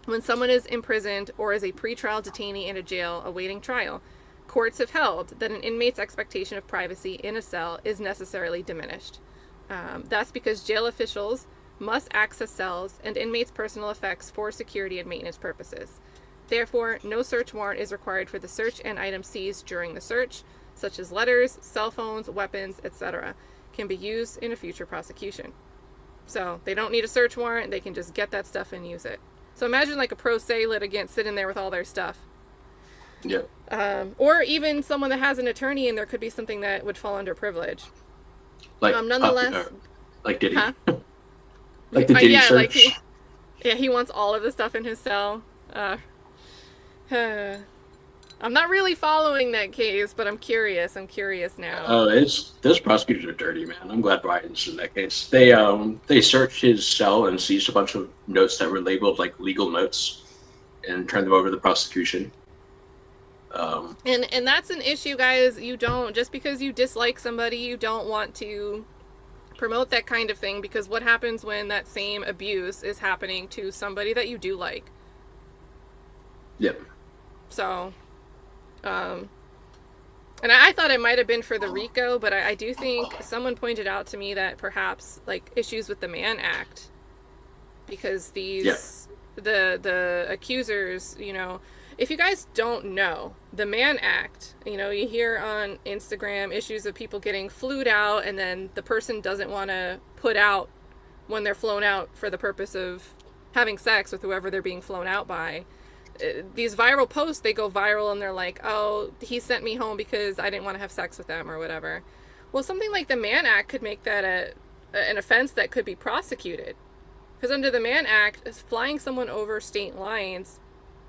When someone is imprisoned or is a pretrial detainee in a jail awaiting trial, courts have held that an inmate's expectation of privacy in a cell is necessarily diminished. That's because jail officials must access cells and inmates' personal effects for security and maintenance purposes. Therefore, no search warrant is required for the search and items seized during the search, such as letters, cell phones, weapons, etc., can be used in a future prosecution. So they don't need a search warrant, they can just get that stuff and use it. So imagine like a pro se litigant sitting there with all their stuff. Yeah. Or even someone that has an attorney, and there could be something that would fall under privilege. Like nonetheless, like Diddy. Huh? Like the Diddy search. He wants all of the stuff in his cell. I'm not really following that case, but I'm curious. I'm curious now. Those prosecutors are dirty, man. I'm glad Biden's in that case. They searched his cell and seized a bunch of notes that were labeled like legal notes, and turned them over to the prosecution. And that's an issue, guys. You don't, just because you dislike somebody, you don't want to promote that kind of thing, because what happens when that same abuse is happening to somebody that you do like? Yep. So, and I thought it might have been for the RICO, but I do think someone pointed out to me that perhaps like issues with the Mann Act, because the accusers, if you guys don't know, the Mann Act, you hear on Instagram issues of people getting flued out, and then the person doesn't want to put out when they're flown out for the purpose of having sex with whoever they're being flown out by. These viral posts, they go viral, and they're like, oh, he sent me home because I didn't want to have sex with them or whatever. Well, something like the Mann Act could make that an offense that could be prosecuted. Because under the Mann Act, flying someone over state lines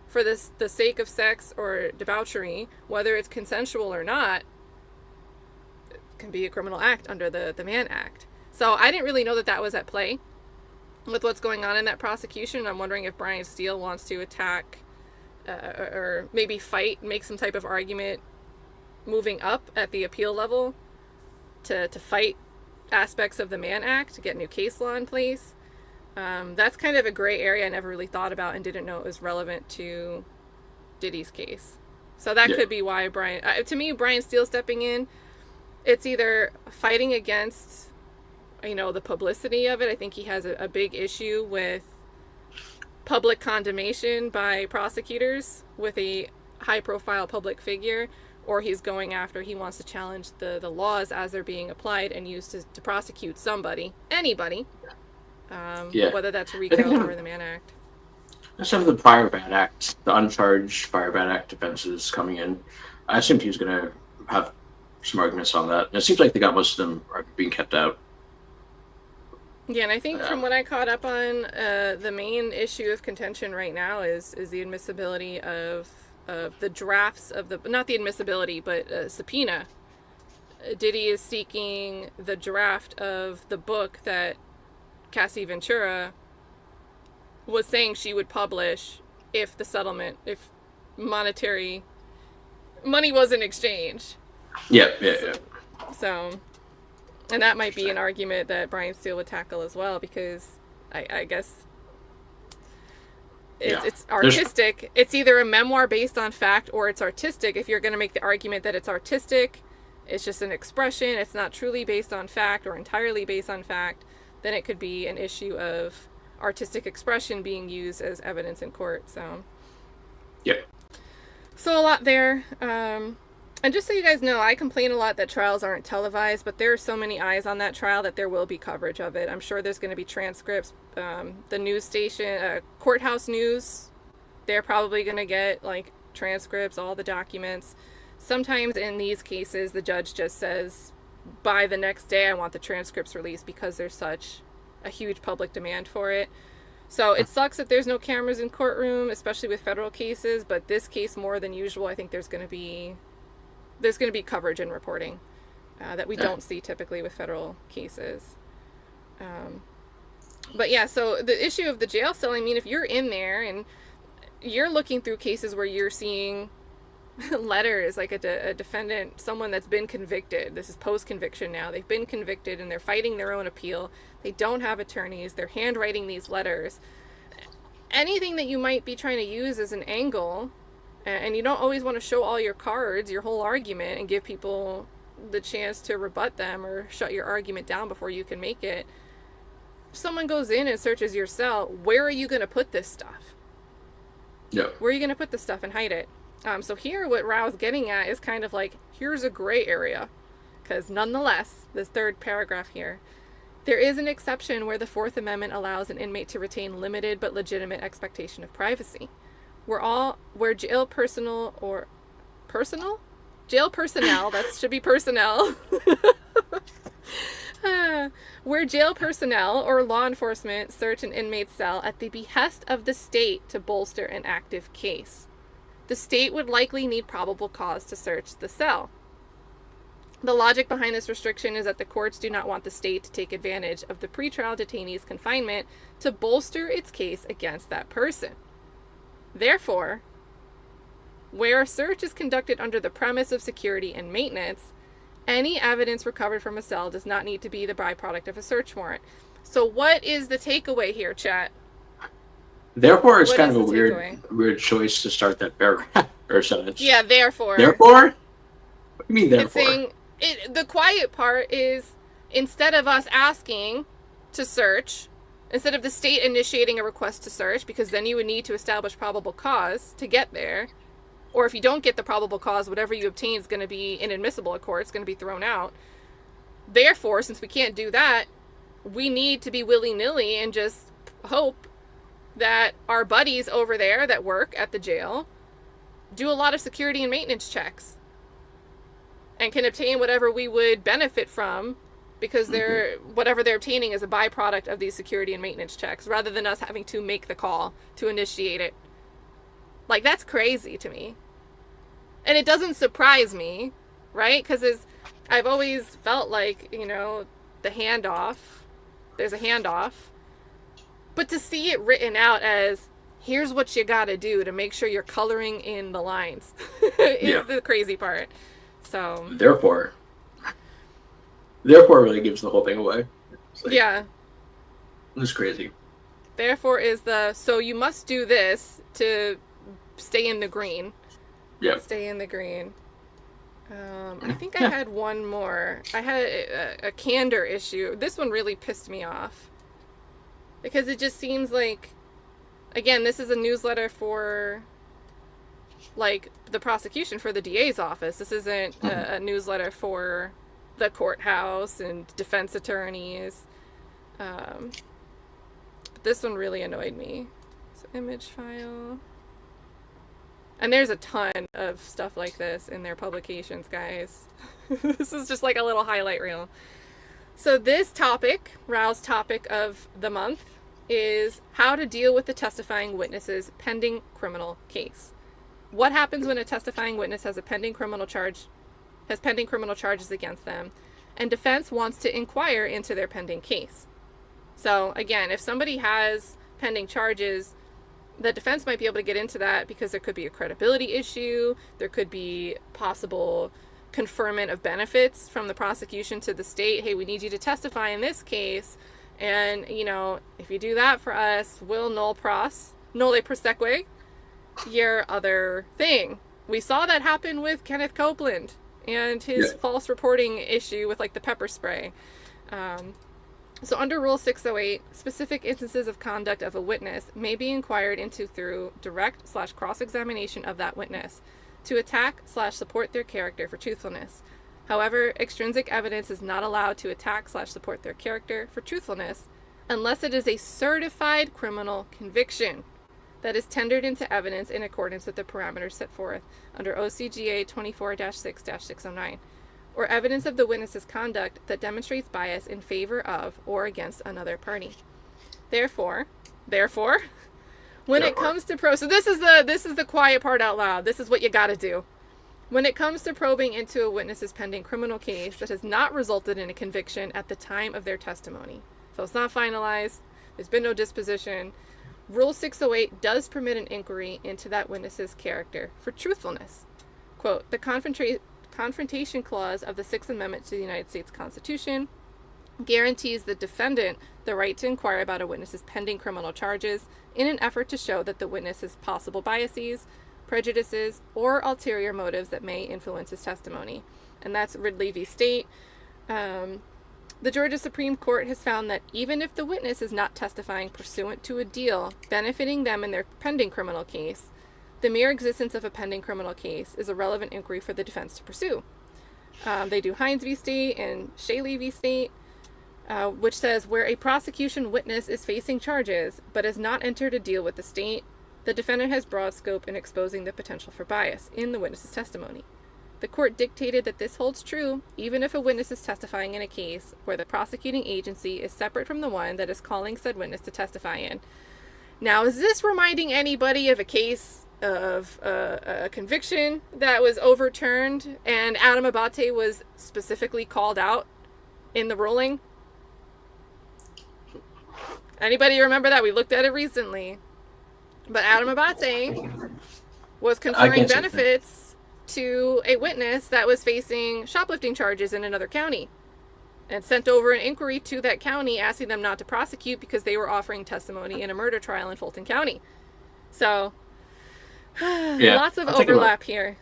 for the sake of sex or debauchery, whether it's consensual or not, can be a criminal act under the Mann Act. So I didn't really know that was at play. with what's going on in that prosecution. I'm wondering if Brian Steele wants to attack or maybe fight, make some type of argument moving up at the appeal level to fight aspects of the Mann Act, to get new case law in place. That's kind of a gray area I never really thought about and didn't know it was relevant to Diddy's case. So that could be why to me, Brian Steele stepping in, it's either fighting against, the publicity of it. I think he has a big issue with public condemnation by prosecutors with a high-profile public figure, or he wants to challenge the laws as they're being applied and used to prosecute anybody, whether that's RICO or the Mann Act. Some of the prior bad acts, the uncharged prior bad act offenses coming in, I assumed he was going to have some arguments on that. And it seems like they got most of them are being kept out. Yeah, and I think from what I caught up on, the main issue of contention right now is the admissibility of the drafts of not the admissibility, but subpoena. Diddy is seeking the draft of the book that Cassie Ventura was saying she would publish if money wasn't exchanged. Yeah. So, and that might be an argument that Brian Steele would tackle as well, because I guess it's artistic. It's either a memoir based on fact or it's artistic. If you're going to make the argument that it's artistic, it's just an expression, it's not truly based on fact or entirely based on fact, then it could be an issue of artistic expression being used as evidence in court. So a lot there. And just so you guys know, I complain a lot that trials aren't televised, but there are so many eyes on that trial that there will be coverage of it. I'm sure there's going to be transcripts. The news station, Courthouse News, they're probably going to get transcripts, all the documents. Sometimes in these cases, the judge just says, by the next day, I want the transcripts released, because there's such a huge public demand for it. So it sucks that there's no cameras in courtroom, especially with federal cases, but this case more than usual, I think there's going to be coverage and reporting that we don't see typically with federal cases. But yeah, so the issue of the jail cell, if you're in there and you're looking through cases where you're seeing letters, like a defendant, someone that's been convicted, this is post-conviction now, they've been convicted and they're fighting their own appeal, they don't have attorneys, they're handwriting these letters. Anything that you might be trying to use as an angle, and you don't always want to show all your cards, your whole argument, and give people the chance to rebut them or shut your argument down before you can make it. If someone goes in and searches your cell, where are you going to put this stuff? Yeah. Where are you going to put this stuff and hide it? So here, what Rao's getting at is kind of like, here's a gray area. Because nonetheless, this third paragraph here, there is an exception where the Fourth Amendment allows an inmate to retain limited but legitimate expectation of privacy. Where jail personnel, that should be personnel, where jail personnel or law enforcement search an inmate's cell at the behest of the state to bolster an active case. The state would likely need probable cause to search the cell. The logic behind this restriction is that the courts do not want the state to take advantage of the pretrial detainee's confinement to bolster its case against that person. Therefore, where a search is conducted under the premise of security and maintenance, any evidence recovered from a cell does not need to be the byproduct of a search warrant. So what is the takeaway here, chat? Therefore, it's kind of a weird choice to start that paragraph or sentence. Yeah, therefore. Therefore? What do you mean, therefore? It's saying, the quiet part is, instead of us asking to search, instead of the state initiating a request to search, because then you would need to establish probable cause to get there, or if you don't get the probable cause, whatever you obtain is going to be inadmissible at court, it's going to be thrown out. Therefore, since we can't do that, we need to be willy-nilly and just hope that our buddies over there that work at the jail do a lot of security and maintenance checks and can obtain whatever we would benefit from, because whatever they're obtaining is a byproduct of these security and maintenance checks, rather than us having to make the call to initiate it. That's crazy to me. And it doesn't surprise me, right? Because I've always felt like, the handoff, there's a handoff. But to see it written out as, here's what you gotta do to make sure you're coloring in the lines is the crazy part. So Therefore really gives the whole thing away. Like, yeah. It's crazy. Therefore is so you must do this to stay in the green. Yeah. Stay in the green. I think I had one more. I had a candor issue. This one really pissed me off. Because it just seems like, again, this is a newsletter for, like, the prosecution for the DA's office. This isn't a newsletter for the courthouse and defense attorneys. This one really annoyed me. So image file. And there's a ton of stuff like this in their publications, guys. This is just like a little highlight reel. So this topic, Rao's topic of the month, is how to deal with the testifying witness's pending criminal case. What happens when a testifying witness has pending criminal charges against them, and defense wants to inquire into their pending case. So again, if somebody has pending charges, the defense might be able to get into that because there could be a credibility issue, there could be possible conferment of benefits from the prosecution to the state. Hey, we need you to testify in this case, and if you do that for us, we'll nolle proseque your other thing. We saw that happen with Kenneth Copeland and his false reporting issue with like the pepper spray. So under Rule 608, specific instances of conduct of a witness may be inquired into through direct/cross-examination of that witness to attack/support their character for truthfulness. However, extrinsic evidence is not allowed to attack/support their character for truthfulness unless it is a certified criminal conviction that is tendered into evidence in accordance with the parameters set forth under OCGA 24-6-609. Or evidence of the witness's conduct that demonstrates bias in favor of or against another party. Therefore, when it comes to so this is the quiet part out loud. This is what you got to do. When it comes to probing into a witness's pending criminal case that has not resulted in a conviction at the time of their testimony. So it's not finalized. There's been no disposition. Rule 608 does permit an inquiry into that witness's character for truthfulness. Quote, the Confrontation Clause of the Sixth Amendment to the United States Constitution guarantees the defendant the right to inquire about a witness's pending criminal charges in an effort to show that the witness has possible biases, prejudices, or ulterior motives that may influence his testimony. And that's Ridley v. State. The Georgia Supreme Court has found that even if the witness is not testifying pursuant to a deal benefiting them in their pending criminal case, the mere existence of a pending criminal case is a relevant inquiry for the defense to pursue. They do Hines v. State and Shaley v. State, which says where a prosecution witness is facing charges but has not entered a deal with the state, the defendant has broad scope in exposing the potential for bias in the witness's testimony. The court dictated that this holds true even if a witness is testifying in a case where the prosecuting agency is separate from the one that is calling said witness to testify in. Now, is this reminding anybody of a case of a conviction that was overturned and Adam Abate was specifically called out in the ruling? Anybody remember that? We looked at it recently. But Adam Abate was conferring benefits to a witness that was facing shoplifting charges in another county and sent over an inquiry to that county asking them not to prosecute because they were offering testimony in a murder trial in Fulton County. So lots of overlap here.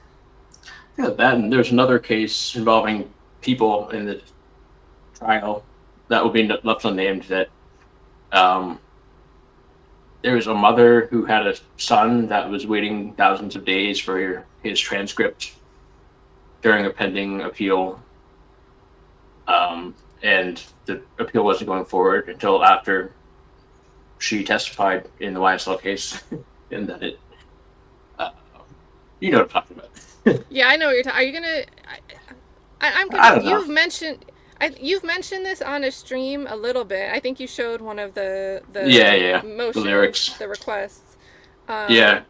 Yeah, that, and there's another case involving people in the trial that will be left unnamed that there was a mother who had a son that was waiting thousands of days for his transcript during a pending appeal. And the appeal wasn't going forward until after she testified in the YSL case. And then it, you know what I'm talking about. Yeah, I know what you're talking. Are you gonna? I'm I don't know. You've mentioned this on a stream a little bit. I think you showed one of the motions, the lyrics, the requests. Yeah.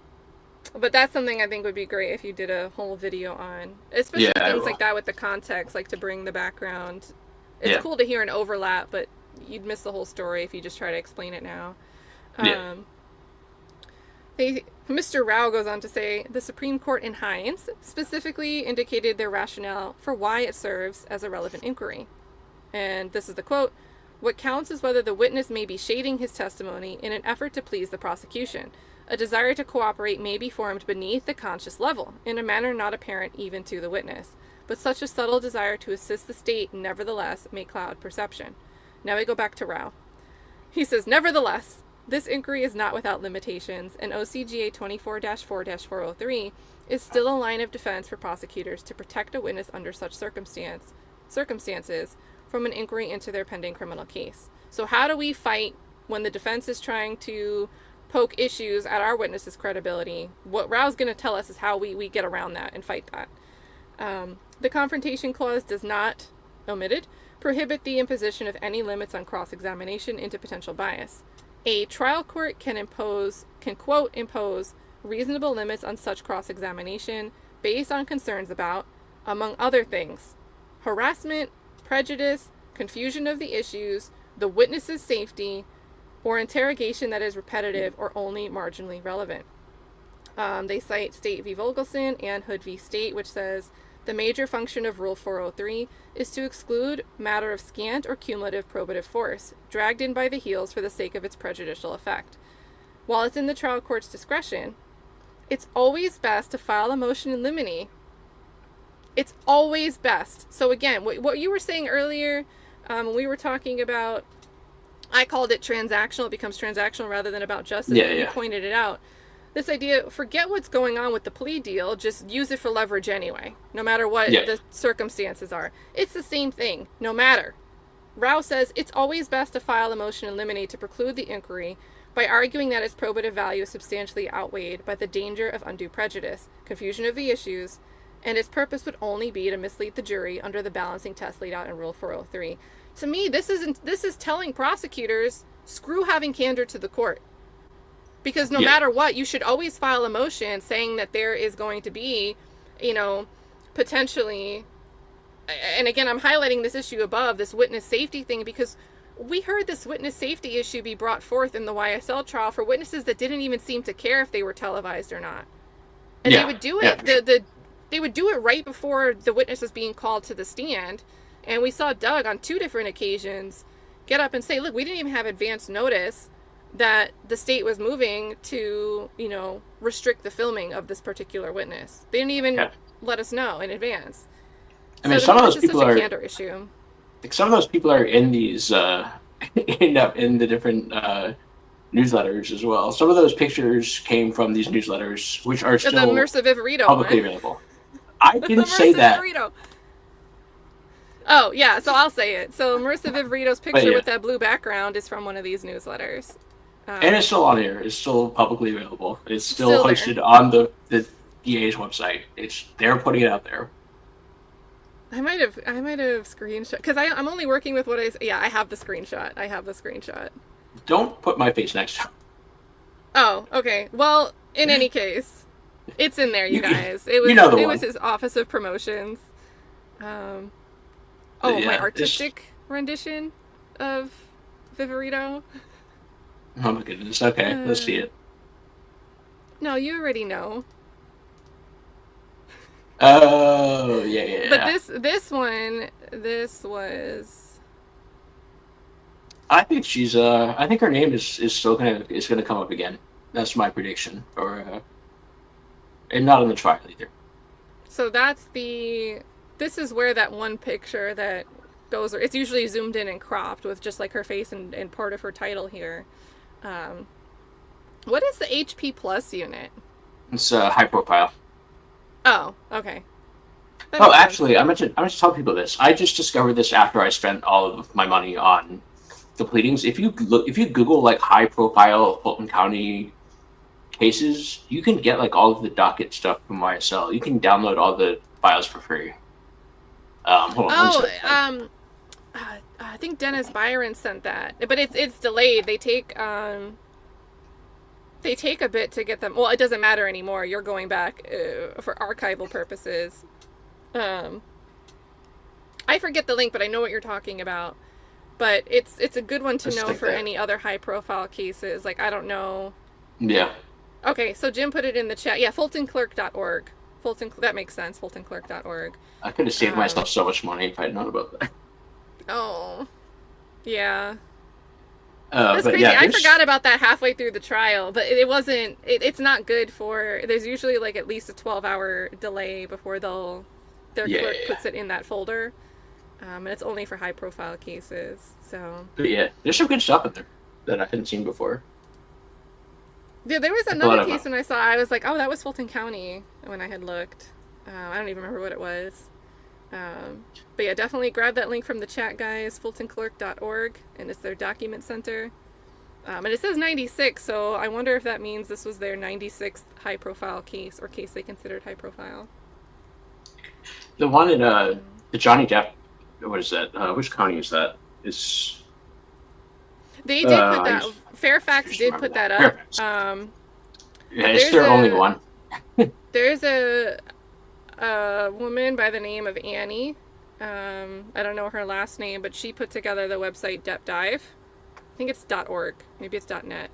But that's something I think would be great if you did a whole video on, especially things like that with the context, like to bring the background. It's cool to hear an overlap, but you'd miss the whole story if you just try to explain it now. Yeah. Mr. Rao goes on to say, the Supreme Court in Hines specifically indicated their rationale for why it serves as a relevant inquiry. And this is the quote, "What counts is whether the witness may be shading his testimony in an effort to please the prosecution. A desire to cooperate may be formed beneath the conscious level, in a manner not apparent even to the witness. But such a subtle desire to assist the state nevertheless may cloud perception." Now we go back to Rao. He says, nevertheless, this inquiry is not without limitations, and OCGA 24-4-403 is still a line of defense for prosecutors to protect a witness under such circumstances from an inquiry into their pending criminal case. So how do we fight when the defense is trying to poke issues at our witness's credibility? What Rao's going to tell us is how we get around that and fight that. The Confrontation Clause does not, omitted, prohibit the imposition of any limits on cross-examination into potential bias. A trial court can quote, impose reasonable limits on such cross-examination based on concerns about, among other things, harassment, prejudice, confusion of the issues, the witness's safety, or interrogation that is repetitive or only marginally relevant. They cite State v. Vogelson and Hood v. State, which says, the major function of Rule 403 is to exclude matter of scant or cumulative probative force, dragged in by the heels for the sake of its prejudicial effect. While it's in the trial court's discretion, it's always best to file a motion in limine. It's always best. So again, what you were saying earlier, we were talking about, I called it transactional. It becomes transactional rather than about justice. Yeah, You pointed it out. This idea, forget what's going on with the plea deal, just use it for leverage anyway, no matter what the circumstances are. It's the same thing, no matter. Rao says it's always best to file a motion in limine to preclude the inquiry by arguing that its probative value is substantially outweighed by the danger of undue prejudice, confusion of the issues, and its purpose would only be to mislead the jury under the balancing test laid out in Rule 403. To me, this is telling prosecutors, screw having candor to the court. Because no matter what, you should always file a motion saying that there is going to be, potentially, and again, I'm highlighting this issue above, this witness safety thing, because we heard this witness safety issue be brought forth in the YSL trial for witnesses that didn't even seem to care if they were televised or not. And they would do it, they would do it right before the witness was being called to the stand. And we saw Doug on 2 different occasions get up and say, look, we didn't even have advance notice that the state was moving to, restrict the filming of this particular witness. They didn't even let us know in advance. I mean, some of those people are candor issue. Some of those people are in these end up in the different newsletters as well. Some of those pictures came from these newsletters, which are still the Mercer Viverito publicly available. I didn't say that. Viverito. Oh, yeah, so I'll say it. So Marissa Viverito's picture with that blue background is from one of these newsletters. And it's still on here. It's still publicly available. It's still hosted on the DA's website. They're putting it out there. I might have screenshot because I'm only working with what I have the screenshot. Don't put my face next to it. Oh, okay. Well, in any case, it's in there, you guys. It was his Office of Promotions. My artistic rendition of Viverito. Oh my goodness. Okay, let's see it. No, you already know. Oh, yeah. But this was. I think she's. I think her name is still gonna come up again. That's my prediction. And not in the trial either. So this is where that one picture that goes. It's usually zoomed in and cropped with just like her face and part of her title here. What is the HP Plus unit? It's high profile. Oh, okay. Actually, I meant to tell people this. I just discovered this after I spent all of my money on the pleadings. If you Google like high profile Fulton County cases, you can get like all of the docket stuff from YSL. You can download all the files for free. Hold on. I think Dennis Byron sent that, but it's delayed. They take a bit to get them. Well, it doesn't matter anymore. You're going back for archival purposes. I forget the link, but I know what you're talking about. But it's a good one to Just know like for that. any other high-profile cases. Like, I don't know. Yeah. Okay, so Jim put it in the chat. Yeah, fultonclerk.org. That makes sense, fultonclerk.org. I could have saved myself so much money if I'd known about that. Oh, yeah. That's but crazy. yeah, I forgot about that halfway through the trial, but it wasn't. It's not good for. There's usually like at least a 12-hour delay before their clerk puts it in that folder, and it's only for high-profile cases. So. But yeah, there's some good stuff in there that I hadn't seen before. Yeah, there was another case when I was like, oh, that was Fulton County when I had looked. I don't even remember what it was. But yeah, definitely grab that link from the chat, guys, fultonclerk.org, and it's their document center. And it says 96, so I wonder if that means this was their 96th high-profile case, or case they considered high-profile. The one in the Johnny Depp, what is that? Which county is that? They did put that. Fairfax did put that up. Yeah, it's their only one. There's a woman by the name of Annie. I don't know her last name, but she put together the website Depp Dive. I think it's .org. Maybe it's .net.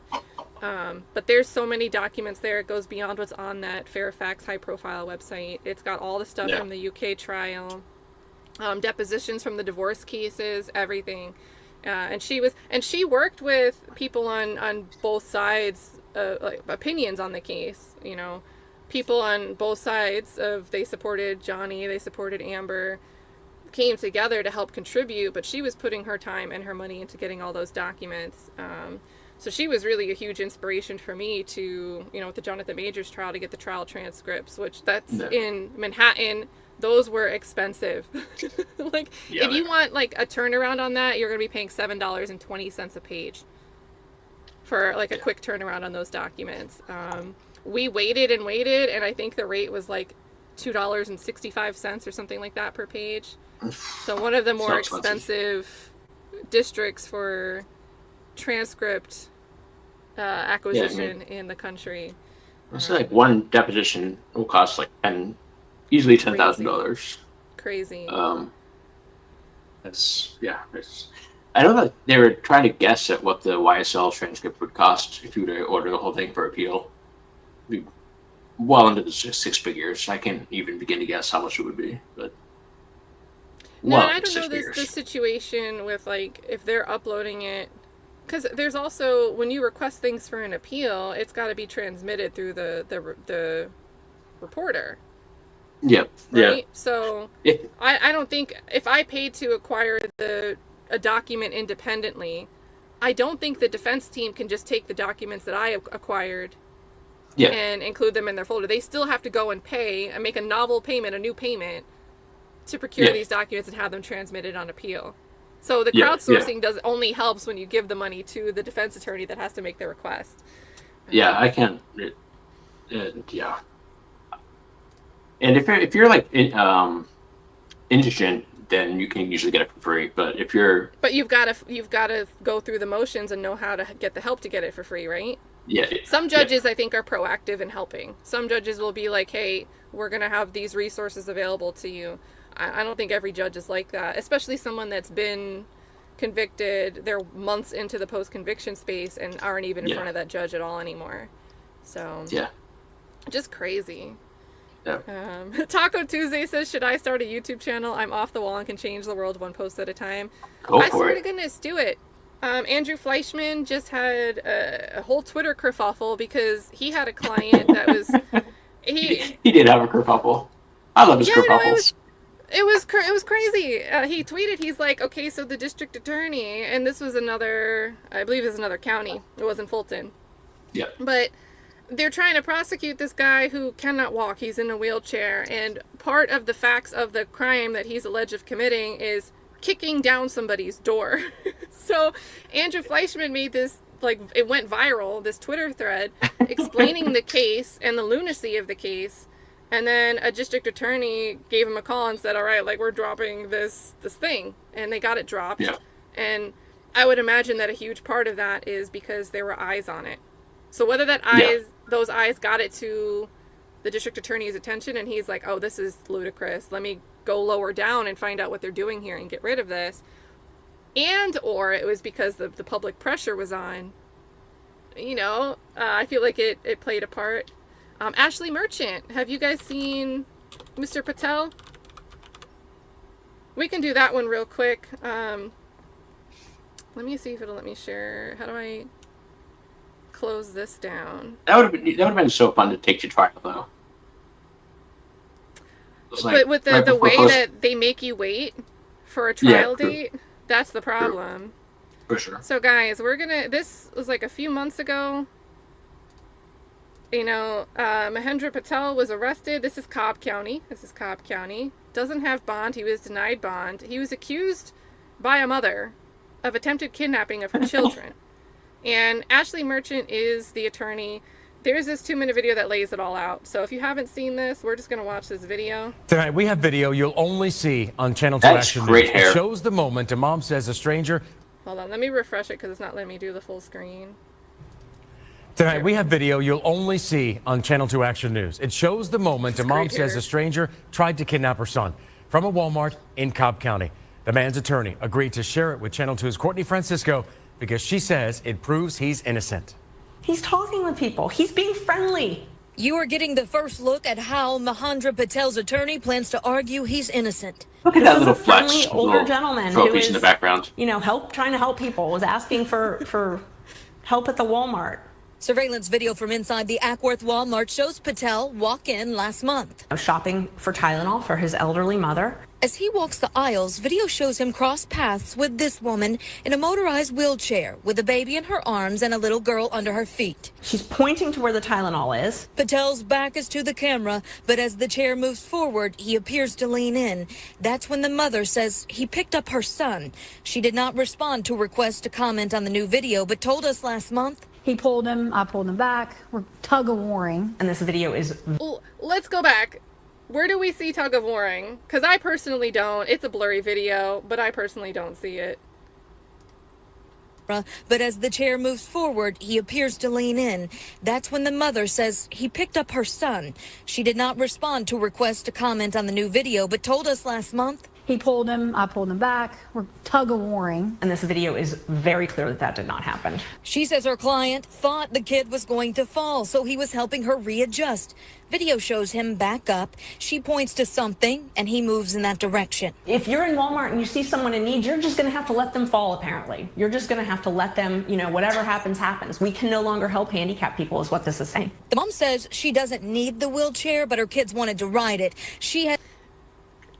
But there's so many documents there. It goes beyond what's on that Fairfax high-profile website. It's got all the stuff from the UK trial, depositions from the divorce cases, everything. And she worked with people on both sides, like opinions on the case. You know, people on both sides of they supported Johnny, they supported Amber, came together to help contribute. But she was putting her time and her money into getting all those documents. So she was really a huge inspiration for me to, with the Jonathan Majors trial, to get the trial transcripts, which that's in Manhattan. Those were expensive. If you want like a turnaround on that, you're going to be paying $7.20 a page for like a quick turnaround on those documents. We waited, and I think the rate was like $2.65 or something like that per page. So one of the more expensive districts for transcript acquisition in the country. It's like one deposition will cost like easily $10,000. Crazy. I know that they were trying to guess at what the YSL transcript would cost if you were to order the whole thing for appeal. It'd be well into the six figures. I can't even begin to guess how much it would be, but I don't know the situation with like if they're uploading it, because there's also when you request things for an appeal, it's got to be transmitted through the reporter. Yep. Right? Yeah. So I don't think if I paid to acquire a document independently, I don't think the defense team can just take the documents that I acquired and include them in their folder. They still have to go and pay and make a novel payment, a new payment, to procure these documents and have them transmitted on appeal. So the crowdsourcing only helps when you give the money to the defense attorney that has to make the request. Yeah, I can't. And if you're like indigent, then you can usually get it for free. But you've got to go through the motions and know how to get the help to get it for free, right? Yeah. Some judges I think are proactive in helping. Some judges will be like, "Hey, we're gonna have these resources available to you." I don't think every judge is like that, especially someone that's been convicted. They're months into the post-conviction space and aren't even in front of that judge at all anymore. So just crazy. Yeah. Taco Tuesday says, should I start a YouTube channel? I'm off the wall and can change the world one post at a time. I swear to goodness, do it. Andrew Fleischman just had a whole Twitter kerfuffle because he had a client that was... He did have a kerfuffle. I love his kerfuffles. It was crazy. He tweeted, he's like, okay, so the district attorney, and this was another, I believe it was another county. It wasn't Fulton. Yeah. But they're trying to prosecute this guy who cannot walk. He's in a wheelchair. And part of the facts of the crime that he's alleged of committing is kicking down somebody's door. So Andrew Fleischman made this, like, it went viral, this Twitter thread explaining the case and the lunacy of the case. And then a district attorney gave him a call and said, all right, like, we're dropping this thing. And they got it dropped. Yeah. And I would imagine that a huge part of that is because there were eyes on it. So whether those eyes got it to the district attorney's attention and he's like, oh, this is ludicrous. Let me go lower down and find out what they're doing here and get rid of this. and or it was because the public pressure was on. You know, I feel like it played a part. Ashley Merchant, have you guys seen Mr. Patel? We can do that one real quick. Let me see if it'll let me share. How do I close this down? That would have been so fun to take to trial though. But with the way that they make you wait for a trial date, that's the problem. For sure. So guys, this was like a few months ago. You know, Mahendra Patel was arrested. This is Cobb County. Doesn't have bond. He was denied bond. He was accused by a mother of attempted kidnapping of her children. And Ashley Merchant is the attorney. There's this 2-minute video that lays it all out. So if you haven't seen this, we're just going to watch this video. Tonight, we have video you'll only see on Channel 2 That's Action great News. hair. It shows the moment a mom says a stranger... Hold on, let me refresh it because it's not letting me do the full screen. Tonight, we have video you'll only see on Channel 2 Action News. It shows the moment a mom says a stranger tried to kidnap her son from a Walmart in Cobb County. The man's attorney agreed to share it with Channel 2's Courtney Francisco because she says it proves he's innocent. He's talking with people. He's being friendly. You are getting the first look at how Mahendra Patel's attorney plans to argue he's innocent. Look at that little friendly flex, older little gentleman throw who piece is, in the background. you know, trying to help people, was asking for help at the Walmart. Surveillance video from inside the Ackworth Walmart shows Patel walk in last month. Shopping for Tylenol for his elderly mother. As he walks the aisles, video shows him cross paths with this woman in a motorized wheelchair with a baby in her arms and a little girl under her feet. She's pointing to where the Tylenol is. Patel's back is to the camera, but as the chair moves forward, he appears to lean in. That's when the mother says he picked up her son. She did not respond to requests to comment on the new video, but told us last month. He pulled him, I pulled him back. We're tug of warring. And this video is... Let's go back. Where do we see tug of warring? Because I personally don't. It's a blurry video, but I personally don't see it. But as the chair moves forward, he appears to lean in. That's when the mother says he picked up her son. She did not respond to requests to comment on the new video, but told us last month. He pulled him, I pulled him back. We're tug of warring. And this video is very clear that that did not happen. She says her client thought the kid was going to fall, so he was helping her readjust. Video shows him back up. She points to something, and he moves in that direction. If you're in Walmart and you see someone in need, you're just going to have to let them fall, apparently. You're just going to have to let them, you know, whatever happens, happens. We can no longer help handicapped people is what this is saying. The mom says she doesn't need the wheelchair, but her kids wanted to ride it. She had...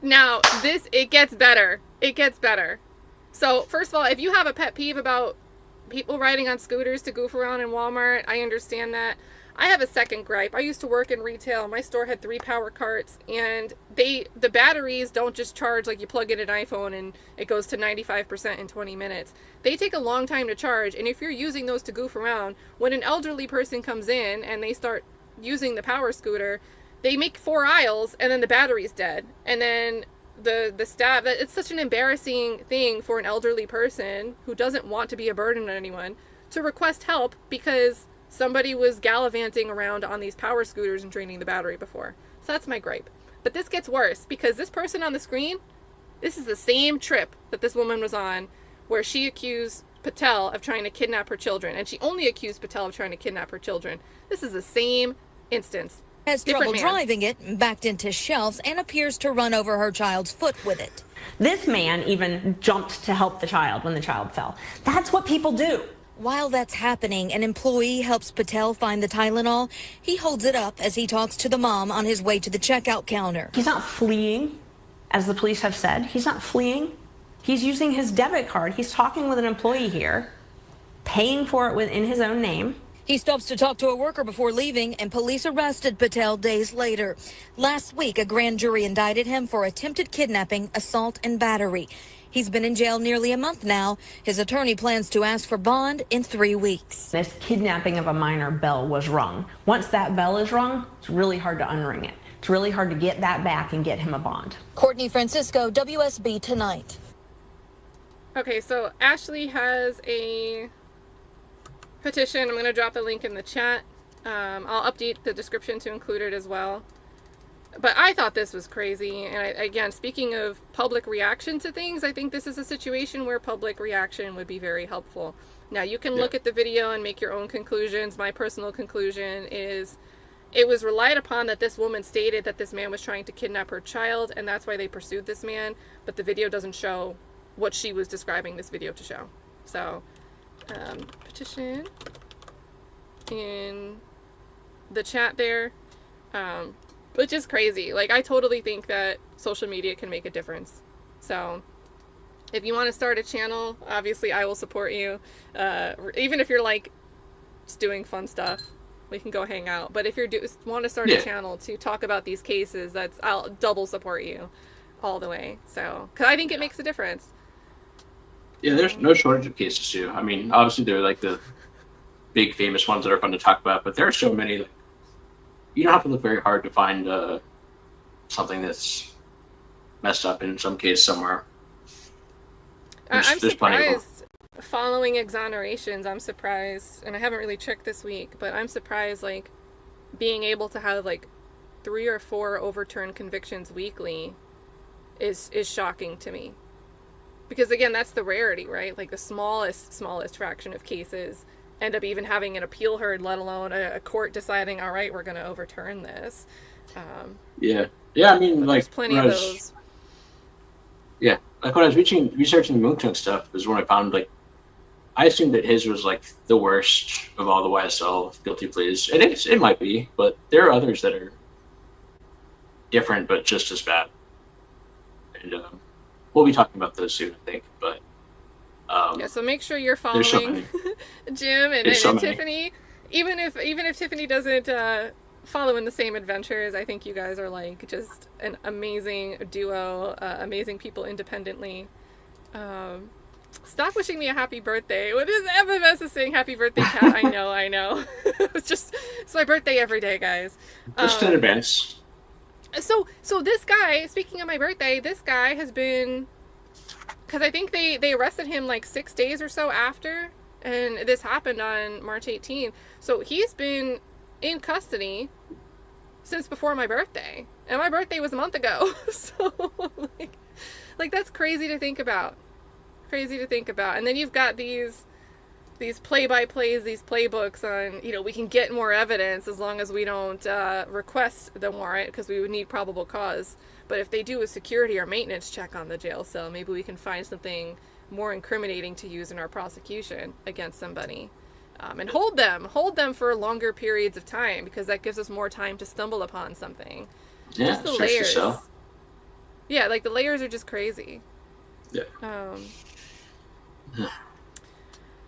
Now, it gets better. It gets better. So, first of all, if you have a pet peeve about people riding on scooters to goof around in Walmart, I understand that. I have a second gripe. I used to work in retail. My store had 3 power carts, and the batteries don't just charge like you plug in an iPhone and it goes to 95% in 20 minutes. They take a long time to charge, and if you're using those to goof around, when an elderly person comes in and they start using the power scooter, they make 4 aisles and then the battery's dead. And then the staff, it's such an embarrassing thing for an elderly person who doesn't want to be a burden on anyone to request help because somebody was gallivanting around on these power scooters and draining the battery before. So that's my gripe. But this gets worse because this person on the screen, this is the same trip that this woman was on where she accused Patel of trying to kidnap her children. And she only accused Patel of trying to kidnap her children. This is the same instance. Has trouble driving it, backed into shelves, and appears to run over her child's foot with it. This man even jumped to help the child when the child fell. That's what people do. While that's happening, an employee helps Patel find the Tylenol. He holds it up as he talks to the mom on his way to the checkout counter. He's not fleeing, as the police have said. He's not fleeing. He's using his debit card. He's talking with an employee here, paying for it in his own name. He stops to talk to a worker before leaving, and police arrested Patel days later. Last week, a grand jury indicted him for attempted kidnapping, assault, and battery. He's been in jail nearly a month now. His attorney plans to ask for bond in 3 weeks. This kidnapping of a minor bell was rung. Once that bell is rung, it's really hard to unring it. It's really hard to get that back and get him a bond. Courtney Francisco, WSB Tonight. Okay, so Ashley has a petition. I'm going to drop the link in the chat. I'll update the description to include it as well. But I thought this was crazy. And again, speaking of public reaction to things, I think this is a situation where public reaction would be very helpful. Now, you can look at the video and make your own conclusions. My personal conclusion is it was relied upon that this woman stated that this man was trying to kidnap her child, and that's why they pursued this man. But the video doesn't show what she was describing this video to show. So, petition in the chat there. Which is crazy. Like, I totally think that social media can make a difference. So, if you want to start a channel, obviously I will support you. Even if you're like just doing fun stuff, we can go hang out. But if you want to start a channel to talk about these cases, I'll double support you all the way. So, because I think it makes a difference. Yeah, there's no shortage of cases too. I mean, obviously they're like the big famous ones that are fun to talk about, but there are so many. Like, you don't have to look very hard to find something that's messed up in some case somewhere. I'm surprised following exonerations. I'm surprised, and I haven't really checked this week, but I'm surprised like being able to have like 3 or 4 overturned convictions weekly is shocking to me. Because again, that's the rarity, right? Like the smallest fraction of cases end up even having an appeal heard, let alone a court deciding, all right, we're going to overturn this. Yeah. I mean, like, there's plenty of those. Yeah, like when I was researching the Mounk Tounk stuff is when I found, like, I assumed that his was like the worst of all the YSL guilty pleas, and it might be, but there are others that are different but just as bad. And we'll be talking about those soon, I think. But yeah, so make sure you're following Jim and Tiffany. Even if Tiffany doesn't follow in the same adventures, I think you guys are like just an amazing duo, amazing people independently. Stop wishing me a happy birthday. What is FMS is saying happy birthday, Kat? I know. It's my birthday every day, guys. Just in advance. So this guy, speaking of my birthday, this guy has been, because I think they arrested him like 6 days or so after, and this happened on March 18th. So he's been in custody since before my birthday, and my birthday was a month ago. So like that's crazy to think about. And then you've got these play-by-plays, these playbooks on, we can get more evidence as long as we don't request the warrant, because we would need probable cause. But if they do a security or maintenance check on the jail cell, maybe we can find something more incriminating to use in our prosecution against somebody. And hold them for longer periods of time, because that gives us more time to stumble upon something. Yeah, just the layers. Yeah, like the layers are just crazy. Yeah.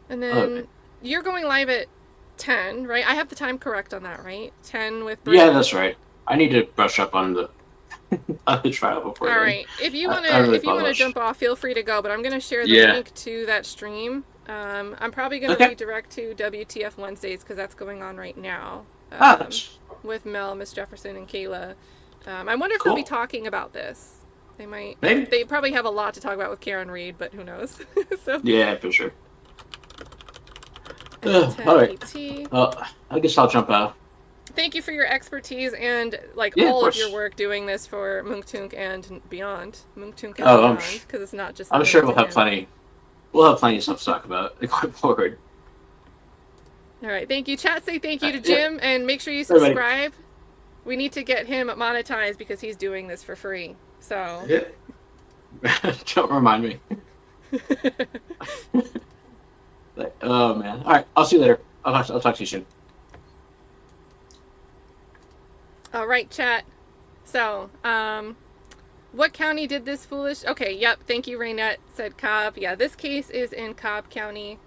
And then you're going live at 10, right? I have the time correct on that, right? 10 with Britt. Yeah, that's right. I need to brush up on the trial before. All right. If you want to jump off, feel free to go. But I'm going to share the link to that stream. I'm probably going to redirect to WTF Wednesdays, because that's going on right now. With Mel, Miss Jefferson, and Kayla. I wonder if they'll be talking about this. They might. Maybe. They probably have a lot to talk about with Karen Reed, but who knows? So. Yeah, for sure. All right. I guess I'll jump out. Thank you for your expertise and all of your work doing this for Mounk Tounk and beyond. Mounk Tounk and beyond, because it's not just. I'm sure we'll have plenty. We'll have plenty of stuff to talk about going forward. All right, thank you. Chat, say thank you to Jim, and make sure you subscribe. Everybody. We need to get him monetized because he's doing this for free. So. Yeah. Don't remind me. Oh man! All right, I'll see you later. I'll talk to you soon. All right, chat. So, what county did this foolish? Okay, yep. Thank you, Raynette. Said Cobb. Yeah, this case is in Cobb County.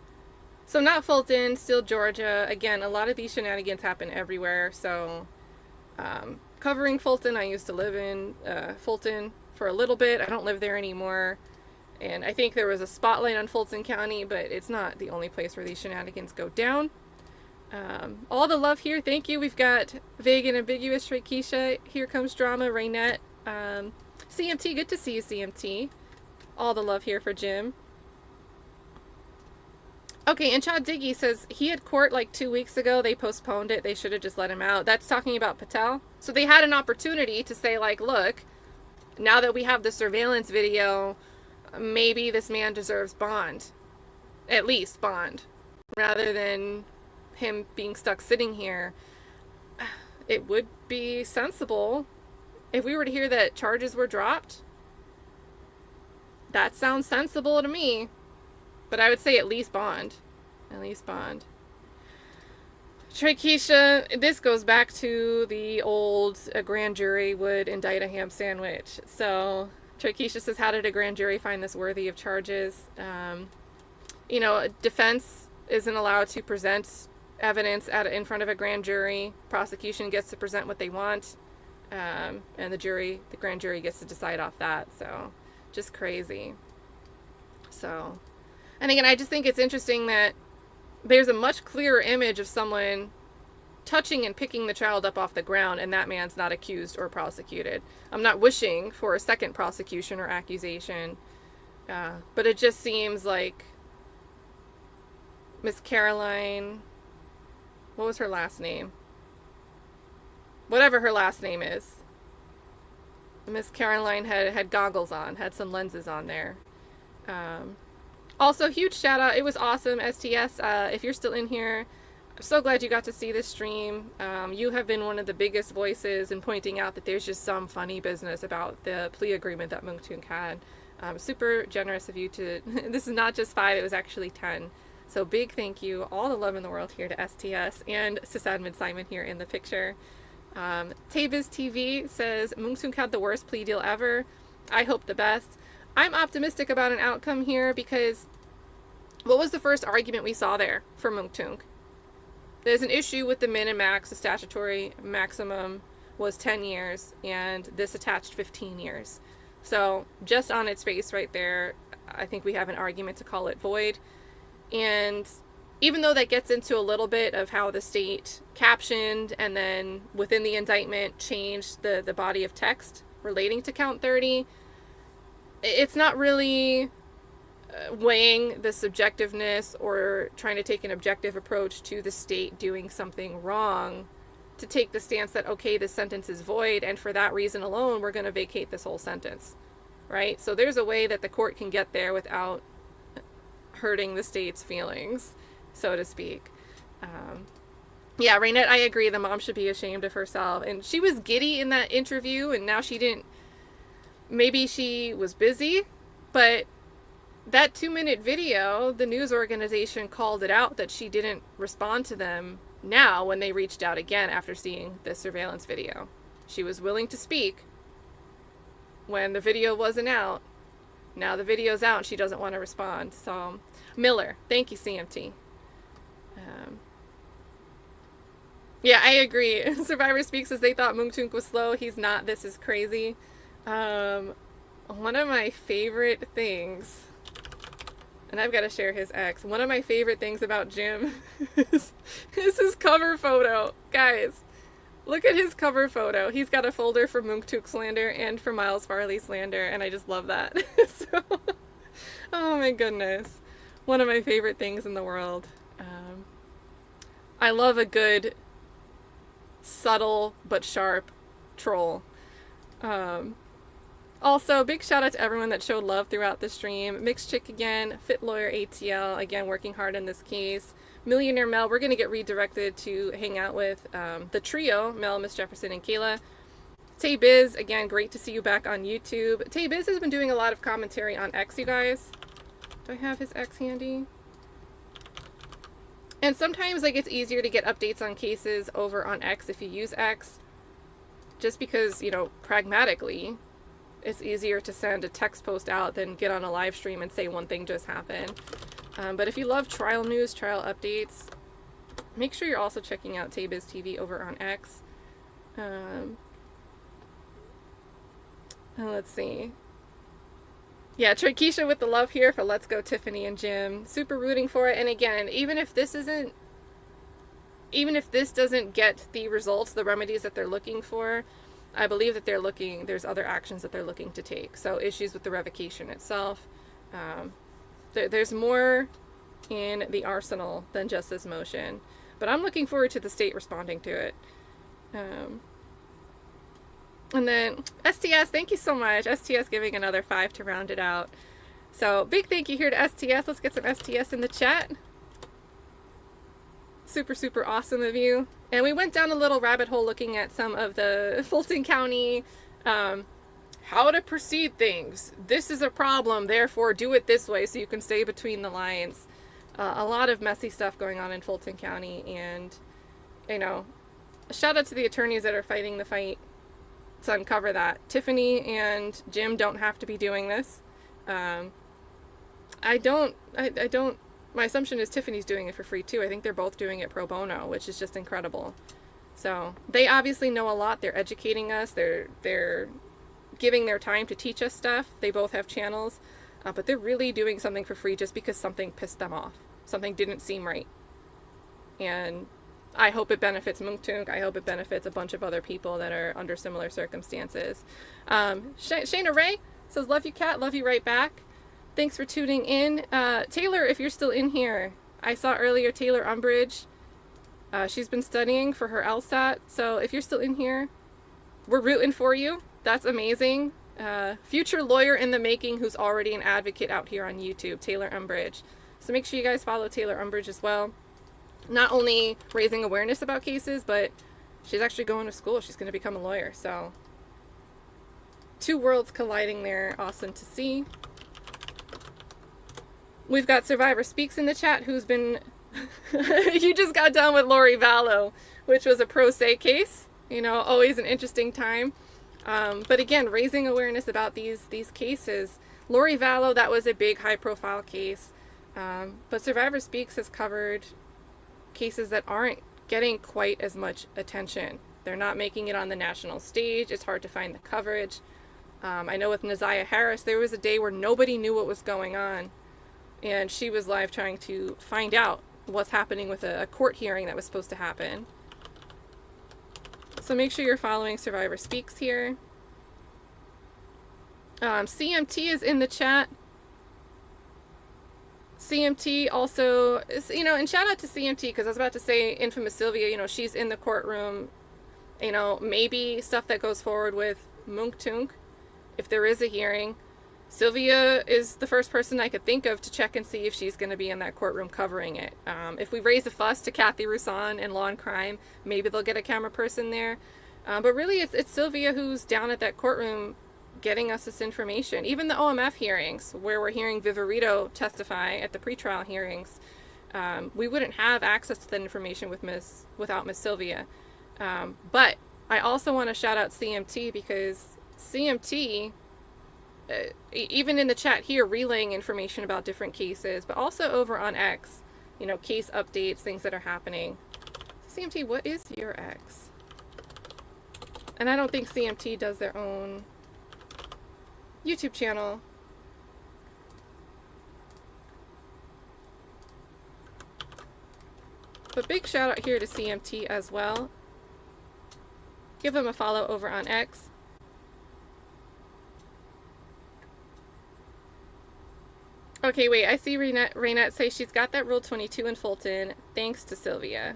So not Fulton, still Georgia. Again, a lot of these shenanigans happen everywhere. So, covering Fulton, I used to live in Fulton for a little bit. I don't live there anymore. And I think there was a spotlight on Fulton County, but it's not the only place where these shenanigans go down. All the love here. Thank you. We've got vague and ambiguous, Keisha. Here comes drama, Raynette. CMT, good to see you, CMT. All the love here for Jim. Okay, and Chad Diggy says he had court like 2 weeks ago. They postponed it. They should have just let him out. That's talking about Patel. So they had an opportunity to say, like, look, now that we have the surveillance video, maybe this man deserves bond. At least bond. Rather than him being stuck sitting here. It would be sensible if we were to hear that charges were dropped. That sounds sensible to me. But I would say at least bond. At least bond. Keisha, this goes back to the old a grand jury would indict a ham sandwich. So Keisha says, how did a grand jury find this worthy of charges? You know, defense isn't allowed to present evidence in front of a grand jury. Prosecution gets to present what they want. And the grand jury gets to decide off that. So just crazy. So, and again, I just think it's interesting that there's a much clearer image of someone touching and picking the child up off the ground, and that man's not accused or prosecuted. I'm not wishing for a second prosecution or accusation, but it just seems like Miss Caroline, what was her last name? Whatever her last name is. Miss Caroline had goggles on, had some lenses on there. Also, huge shout out. It was awesome, STS. If you're still in here, I'm so glad you got to see this stream. You have been one of the biggest voices in pointing out that there's just some funny business about the plea agreement that Mounk Tounk had. Super generous of you to, this is not just 5, it was actually 10. So big thank you, all the love in the world here to STS and Sysadmin Simon here in the picture. Tabiz TV says, Mounk Tounk had the worst plea deal ever. I hope the best. I'm optimistic about an outcome here because what was the first argument we saw there for Mounk Tounk? There's an issue with the min and max. The statutory maximum was 10 years and this attached 15 years. So just on its face right there, I think we have an argument to call it void. And even though that gets into a little bit of how the state captioned and then within the indictment changed the body of text relating to count 30, it's not really weighing the subjectiveness or trying to take an objective approach to the state doing something wrong to take the stance that, okay, this sentence is void, and for that reason alone, we're going to vacate this whole sentence, right? So there's a way that the court can get there without hurting the state's feelings, so to speak. Yeah, Raynette, I agree. The mom should be ashamed of herself. And she was giddy in that interview, and now she didn't. Maybe she was busy, but that 2-minute video, the news organization called it out that she didn't respond to them now when they reached out again after seeing the surveillance video. She was willing to speak when the video wasn't out. Now the video's out and she doesn't want to respond. So, Miller, thank you, CMT. Yeah, I agree. Survivor Speaks says they thought Mounk Tounk was slow. He's not. This is crazy. One of my favorite things, and I've got to share his ex, one of my favorite things about Jim is his cover photo. Guys, look at his cover photo. He's got a folder for Mounk Tounk slander and for Miles Farley slander, and I just love that. So, oh my goodness. One of my favorite things in the world. I love a good, subtle but sharp troll. Also, big shout out to everyone that showed love throughout the stream. Mixed Chick again, Fit Lawyer ATL, again working hard in this case. Millionaire Mel, we're going to get redirected to hang out with the trio, Mel, Miss Jefferson, and Kayla. Tay Biz, again, great to see you back on YouTube. Tay Biz has been doing a lot of commentary on X, you guys. Do I have his X handy? And sometimes like it's easier to get updates on cases over on X if you use X. Just because, you know, pragmatically, it's easier to send a text post out than get on a live stream and say one thing just happened. But if you love trial news, trial updates, make sure you're also checking out Tabiz TV over on X. Let's see. Yeah, Keisha with the love here for Let's Go Tiffany and Jim. Super rooting for it. And again, even if this doesn't get the results, the remedies that they're looking for, I believe that there's other actions that they're looking to take. So issues with the revocation itself. There's more in the arsenal than just this motion. But I'm looking forward to the state responding to it. And then STS, thank you so much. STS giving another 5 to round it out. So big thank you here to STS. Let's get some STS in the chat. Super, super awesome of you. And we went down a little rabbit hole looking at some of the Fulton County how to proceed things. This is a problem, therefore do it this way so you can stay between the lines. A lot of messy stuff going on in Fulton County, and you know, shout out to the attorneys that are fighting the fight to uncover that. Tiffany and Jim don't have to be doing this. I don't, my assumption is Tiffany's doing it for free too. I think they're both doing it pro bono, which is just incredible. So they obviously know a lot. They're educating us. They're giving their time to teach us stuff. They both have channels, but they're really doing something for free just because something pissed them off. Something didn't seem right. And I hope it benefits Mounk Tounk. I hope it benefits a bunch of other people that are under similar circumstances. Shayna Ray says, love you, Kat. Love you right back. Thanks for tuning in. Taylor, if you're still in here, I saw earlier Taylor Umbridge. She's been studying for her LSAT. So if you're still in here, we're rooting for you. That's amazing. Future lawyer in the making who's already an advocate out here on YouTube, Taylor Umbridge. So make sure you guys follow Taylor Umbridge as well. Not only raising awareness about cases, but she's actually going to school. She's going to become a lawyer. So two worlds colliding there. Awesome to see. We've got Survivor Speaks in the chat, who's been... You just got done with Lori Vallow, which was a pro se case. You know, always an interesting time. But again, raising awareness about these cases. Lori Vallow, that was a big high-profile case. But Survivor Speaks has covered cases that aren't getting quite as much attention. They're not making it on the national stage. It's hard to find the coverage. I know with Naziah Harris, there was a day where nobody knew what was going on. And she was live trying to find out what's happening with a court hearing that was supposed to happen. So make sure you're following Survivor Speaks here. CMT is in the chat. CMT also, you know, and shout out to CMT, because I was about to say Infamous Sylvia, you know, she's in the courtroom. You know, maybe stuff that goes forward with Mounk Tounk, if there is a hearing. Sylvia is the first person I could think of to check and see if she's going to be in that courtroom covering it. If we raise a fuss to Kathy Roussan and Law and Crime, maybe they'll get a camera person there. But really, it's Sylvia who's down at that courtroom getting us this information. Even the OMF hearings, where we're hearing Viverito testify at the pretrial hearings, we wouldn't have access to that information without Miss Sylvia. But I also want to shout out CMT, because CMT... even in the chat here, relaying information about different cases, but also over on X, you know, case updates, things that are happening. CMT, what is your X? And I don't think CMT does their own YouTube channel. But big shout out here to CMT as well. Give them a follow over on X. Okay, wait, I see Raynette say she's got that Rule 22 in Fulton, thanks to Sylvia.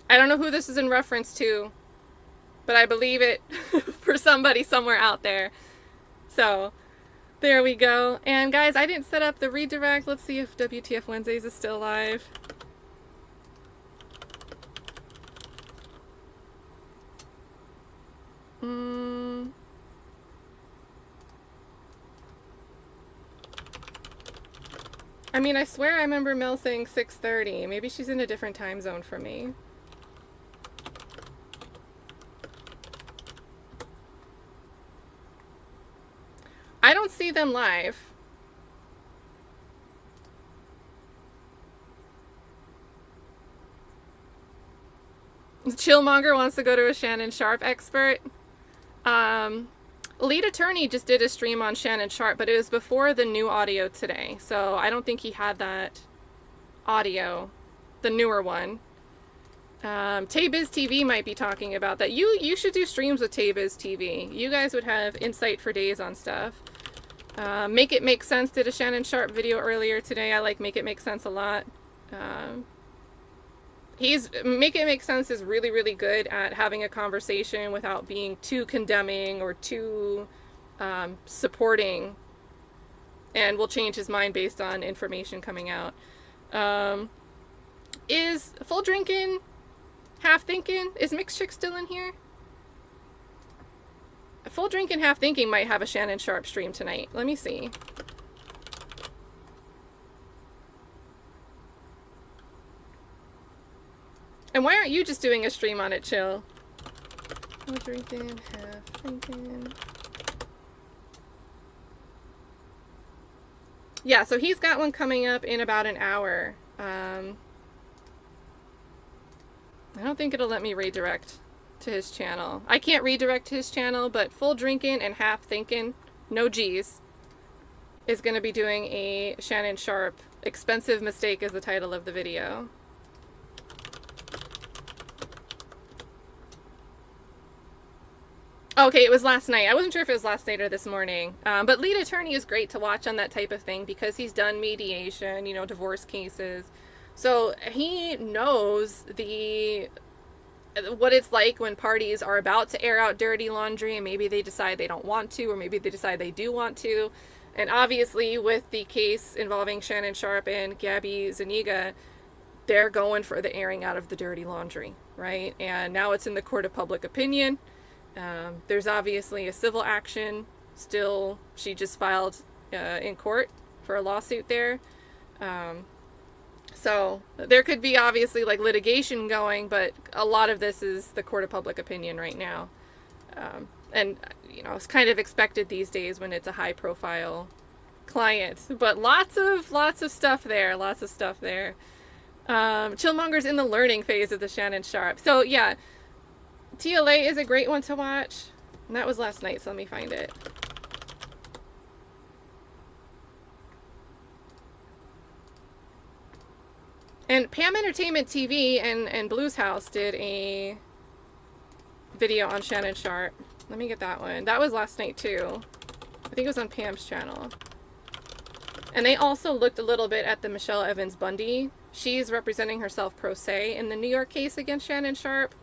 I don't know who this is in reference to, but I believe it for somebody somewhere out there. So, there we go. And guys, I didn't set up the redirect. Let's see if WTF Wednesdays is still live. I mean, I swear I remember Mel saying 6:30. Maybe she's in a different time zone for me. I don't see them live. Chillmonger wants to go to a Shannon Sharp expert. Lead attorney just did a stream on Shannon Sharp, but it was before the new audio today, so I don't think he had that audio, the newer one. Taybiz TV might be talking about that. You should do streams with Taybiz TV. You guys would have insight for days on stuff. Make It Make Sense did a Shannon Sharp video earlier today. I like Make It Make Sense a lot. Make It Make Sense is really, really good at having a conversation without being too condemning or too supporting, and will change his mind based on information coming out. Is Full Drinking, Half Thinking, is Mixed Chick still in here? Full Drinking, Half Thinking might have a Shannon Sharp stream tonight. Let me see. And why aren't you just doing a stream on it, Chill? Full Drinking, Half Thinking. Yeah, so he's got one coming up in about an hour. I don't think it'll let me redirect to his channel. I can't redirect to his channel, but Full Drinking and Half Thinking, no G's, is going to be doing a Shannon Sharp Expensive Mistake is the title of the video. Okay, it was last night. I wasn't sure if it was last night or this morning. But lead attorney is great to watch on that type of thing because he's done mediation, you know, divorce cases. So he knows what it's like when parties are about to air out dirty laundry and maybe they decide they don't want to, or maybe they decide they do want to. And obviously with the case involving Shannon Sharp and Gabby Zuniga, they're going for the airing out of the dirty laundry, right? And now it's in the court of public opinion. There's obviously a civil action still. She just filed in court for a lawsuit there. So there could be obviously like litigation going, but a lot of this is the court of public opinion right now. And, you know, it's kind of expected these days when it's a high profile client, but lots of stuff there, Chillmonger's in the learning phase of the Shannon Sharp. So yeah, TLA is a great one to watch. And that was last night, so let me find it. And Pam Entertainment TV and Blues House did a video on Shannon Sharp. Let me get that one. That was last night too. I think it was on Pam's channel. And they also looked a little bit at the Michelle Evans Bundy. She's representing herself pro se in the New York case against Shannon Sharp.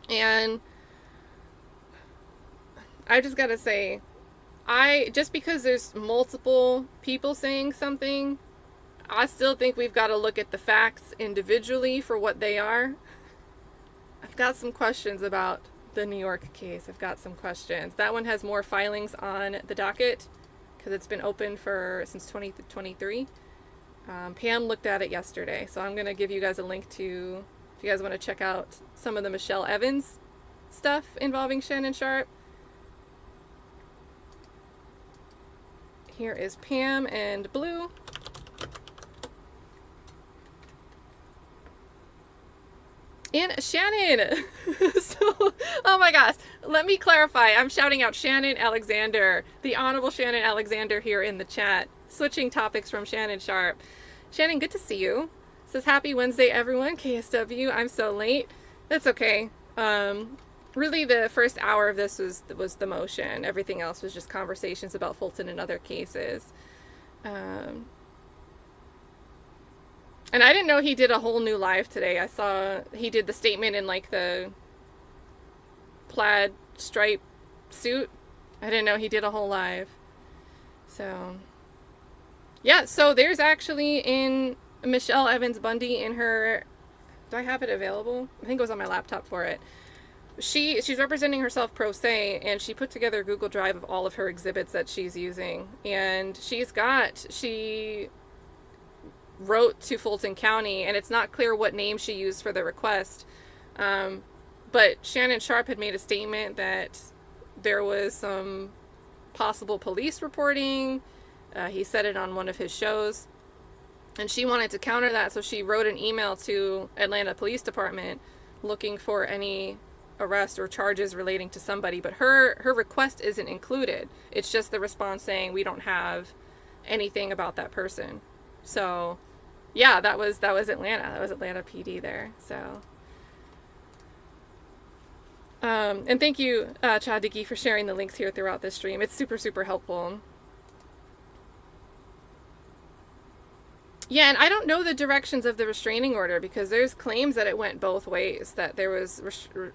And I just gotta say, just because there's multiple people saying something, I still think we've got to look at the facts individually for what they are. I've got some questions about the New York case. I've got some questions. That one has more filings on the docket because it's been open since 2023. Pam looked at it yesterday, so I'm going to give you guys a link to, if you guys want to check out some of the Michelle Evans stuff involving Shannon Sharp. Here is Pam and Blue. And Shannon. So, oh my gosh, let me clarify. I'm shouting out Shannon Alexander, the Honorable Shannon Alexander here in the chat, switching topics from Shannon Sharp. Shannon, good to see you. Says happy Wednesday, everyone. KSW, I'm so late. That's okay. Really, the first hour of this was the motion. Everything else was just conversations about Fulton and other cases. And I didn't know he did a whole new live today. I saw he did the statement in like the plaid stripe suit. I didn't know he did a whole live. So, yeah, so there's actually in Michelle Evans Bundy in her, do I have it available? I think it was on my laptop for it. She's representing herself pro se, and she put together a Google Drive of all of her exhibits that she's using. And she wrote to Fulton County, and it's not clear what name she used for the request. But Shannon Sharp had made a statement that there was some possible police reporting. He said it on one of his shows. And she wanted to counter that, so she wrote an email to Atlanta Police Department looking for any arrest or charges relating to somebody. But her request isn't included. It's just the response saying we don't have anything about that person. So, yeah, that was Atlanta. That was Atlanta PD there. So, and thank you, Chad Dickey, for sharing the links here throughout this stream. It's super, super helpful. Yeah, and I don't know the directions of the restraining order because there's claims that it went both ways, that there was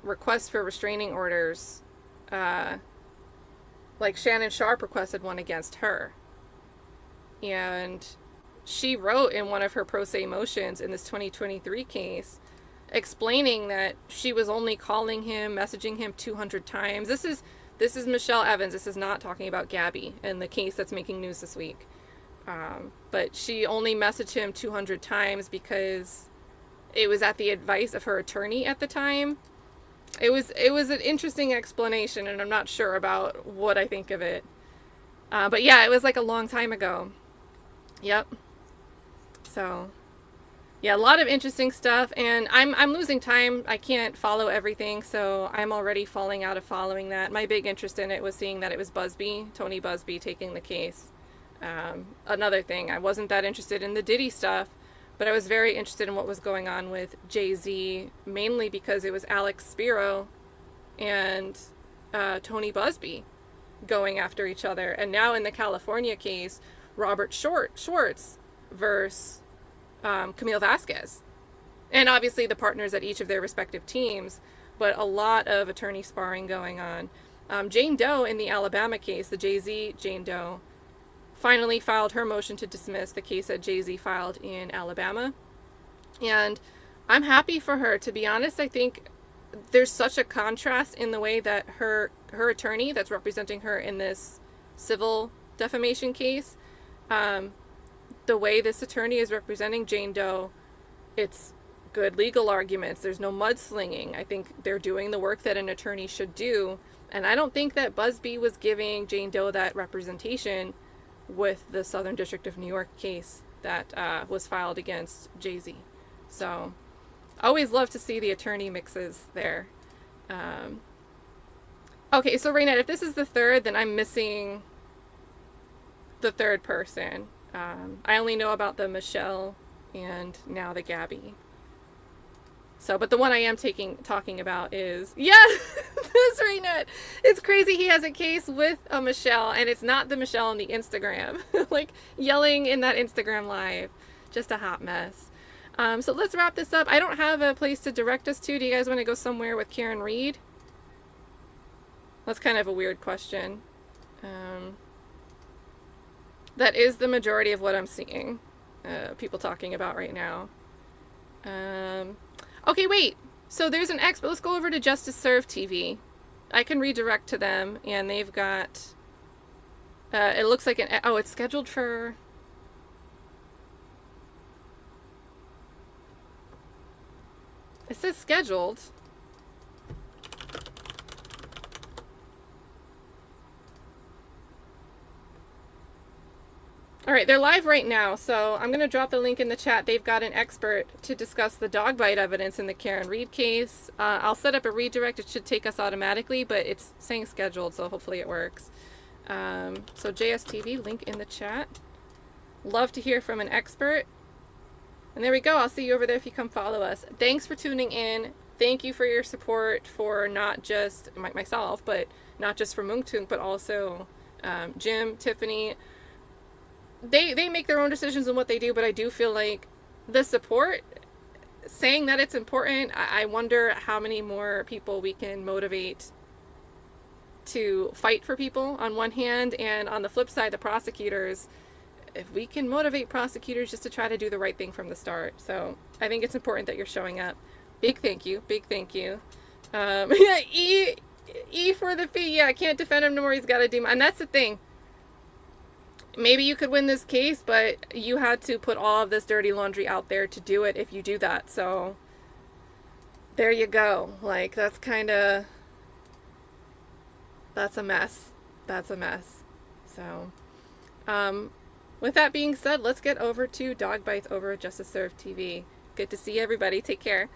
requests for restraining orders, like Shannon Sharp requested one against her. And she wrote in one of her pro se motions in this 2023 case, explaining that she was only calling him, messaging him 200 times. This is Michelle Evans. This is not talking about Gabby and the case that's making news this week. But she only messaged him 200 times because it was at the advice of her attorney at the time. It was an interesting explanation, and I'm not sure about what I think of it. But yeah, it was like a long time ago. Yep. So, yeah, a lot of interesting stuff, and I'm losing time. I can't follow everything, so I'm already falling out of following that. My big interest in it was seeing that it was Tony Busby taking the case. Another thing, I wasn't that interested in the Diddy stuff, but I was very interested in what was going on with Jay-Z, mainly because it was Alex Spiro and Tony Busby going after each other. And now in the California case, Robert Schwartz versus Camille Vasquez. And obviously the partners at each of their respective teams, but a lot of attorney sparring going on. Jane Doe in the Alabama case, the Jay-Z Jane Doe, finally filed her motion to dismiss the case that Jay-Z filed in Alabama. And I'm happy for her. To be honest, I think there's such a contrast in the way that her attorney that's representing her in this civil defamation case, the way this attorney is representing Jane Doe, it's good legal arguments. There's no mudslinging. I think they're doing the work that an attorney should do. And I don't think that Busby was giving Jane Doe that representation with the Southern District of New York case that was filed against Jay-Z. So, always love to see the attorney mixes there. Okay, so Raynette, if this is the third, then I'm missing the third person. I only know about the Michelle and now the Gabby. So, but the one I am talking about is, yeah, this Raynette. It's crazy he has a case with a Michelle, and it's not the Michelle on the Instagram. Like, yelling in that Instagram live. Just a hot mess. So let's wrap this up. I don't have a place to direct us to. Do you guys want to go somewhere with Karen Reed? That's kind of a weird question. That is the majority of what I'm seeing people talking about right now. Okay, wait. So there's an expert. Let's go over to Justice Serve TV. I can redirect to them, and they've got, it looks like it's scheduled for, it says scheduled. All right, they're live right now, so I'm going to drop the link in the chat. They've got an expert to discuss the dog bite evidence in the Karen Reed case. I'll set up a redirect. It should take us automatically, but it's saying scheduled, so hopefully it works. So JSTV, link in the chat. Love to hear from an expert. And there we go. I'll see you over there if you come follow us. Thanks for tuning in. Thank you for your support for not just myself, but not just for Mounk Tounk, but also Jim, Tiffany. They make their own decisions on what they do, but I do feel like the support, saying that it's important, I wonder how many more people we can motivate to fight for people on one hand, and on the flip side, the prosecutors, if we can motivate prosecutors just to try to do the right thing from the start. So I think it's important that you're showing up. Big thank you. Big thank you. Yeah, E for the fee. Yeah, I can't defend him no more. He's got to do, and that's the thing. Maybe you could win this case, but you had to put all of this dirty laundry out there to do it if you do that. So there you go. Like, that's a mess. That's a mess. So, with that being said, let's get over to Dog Bites over at Justice Serve TV. Good to see everybody. Take care.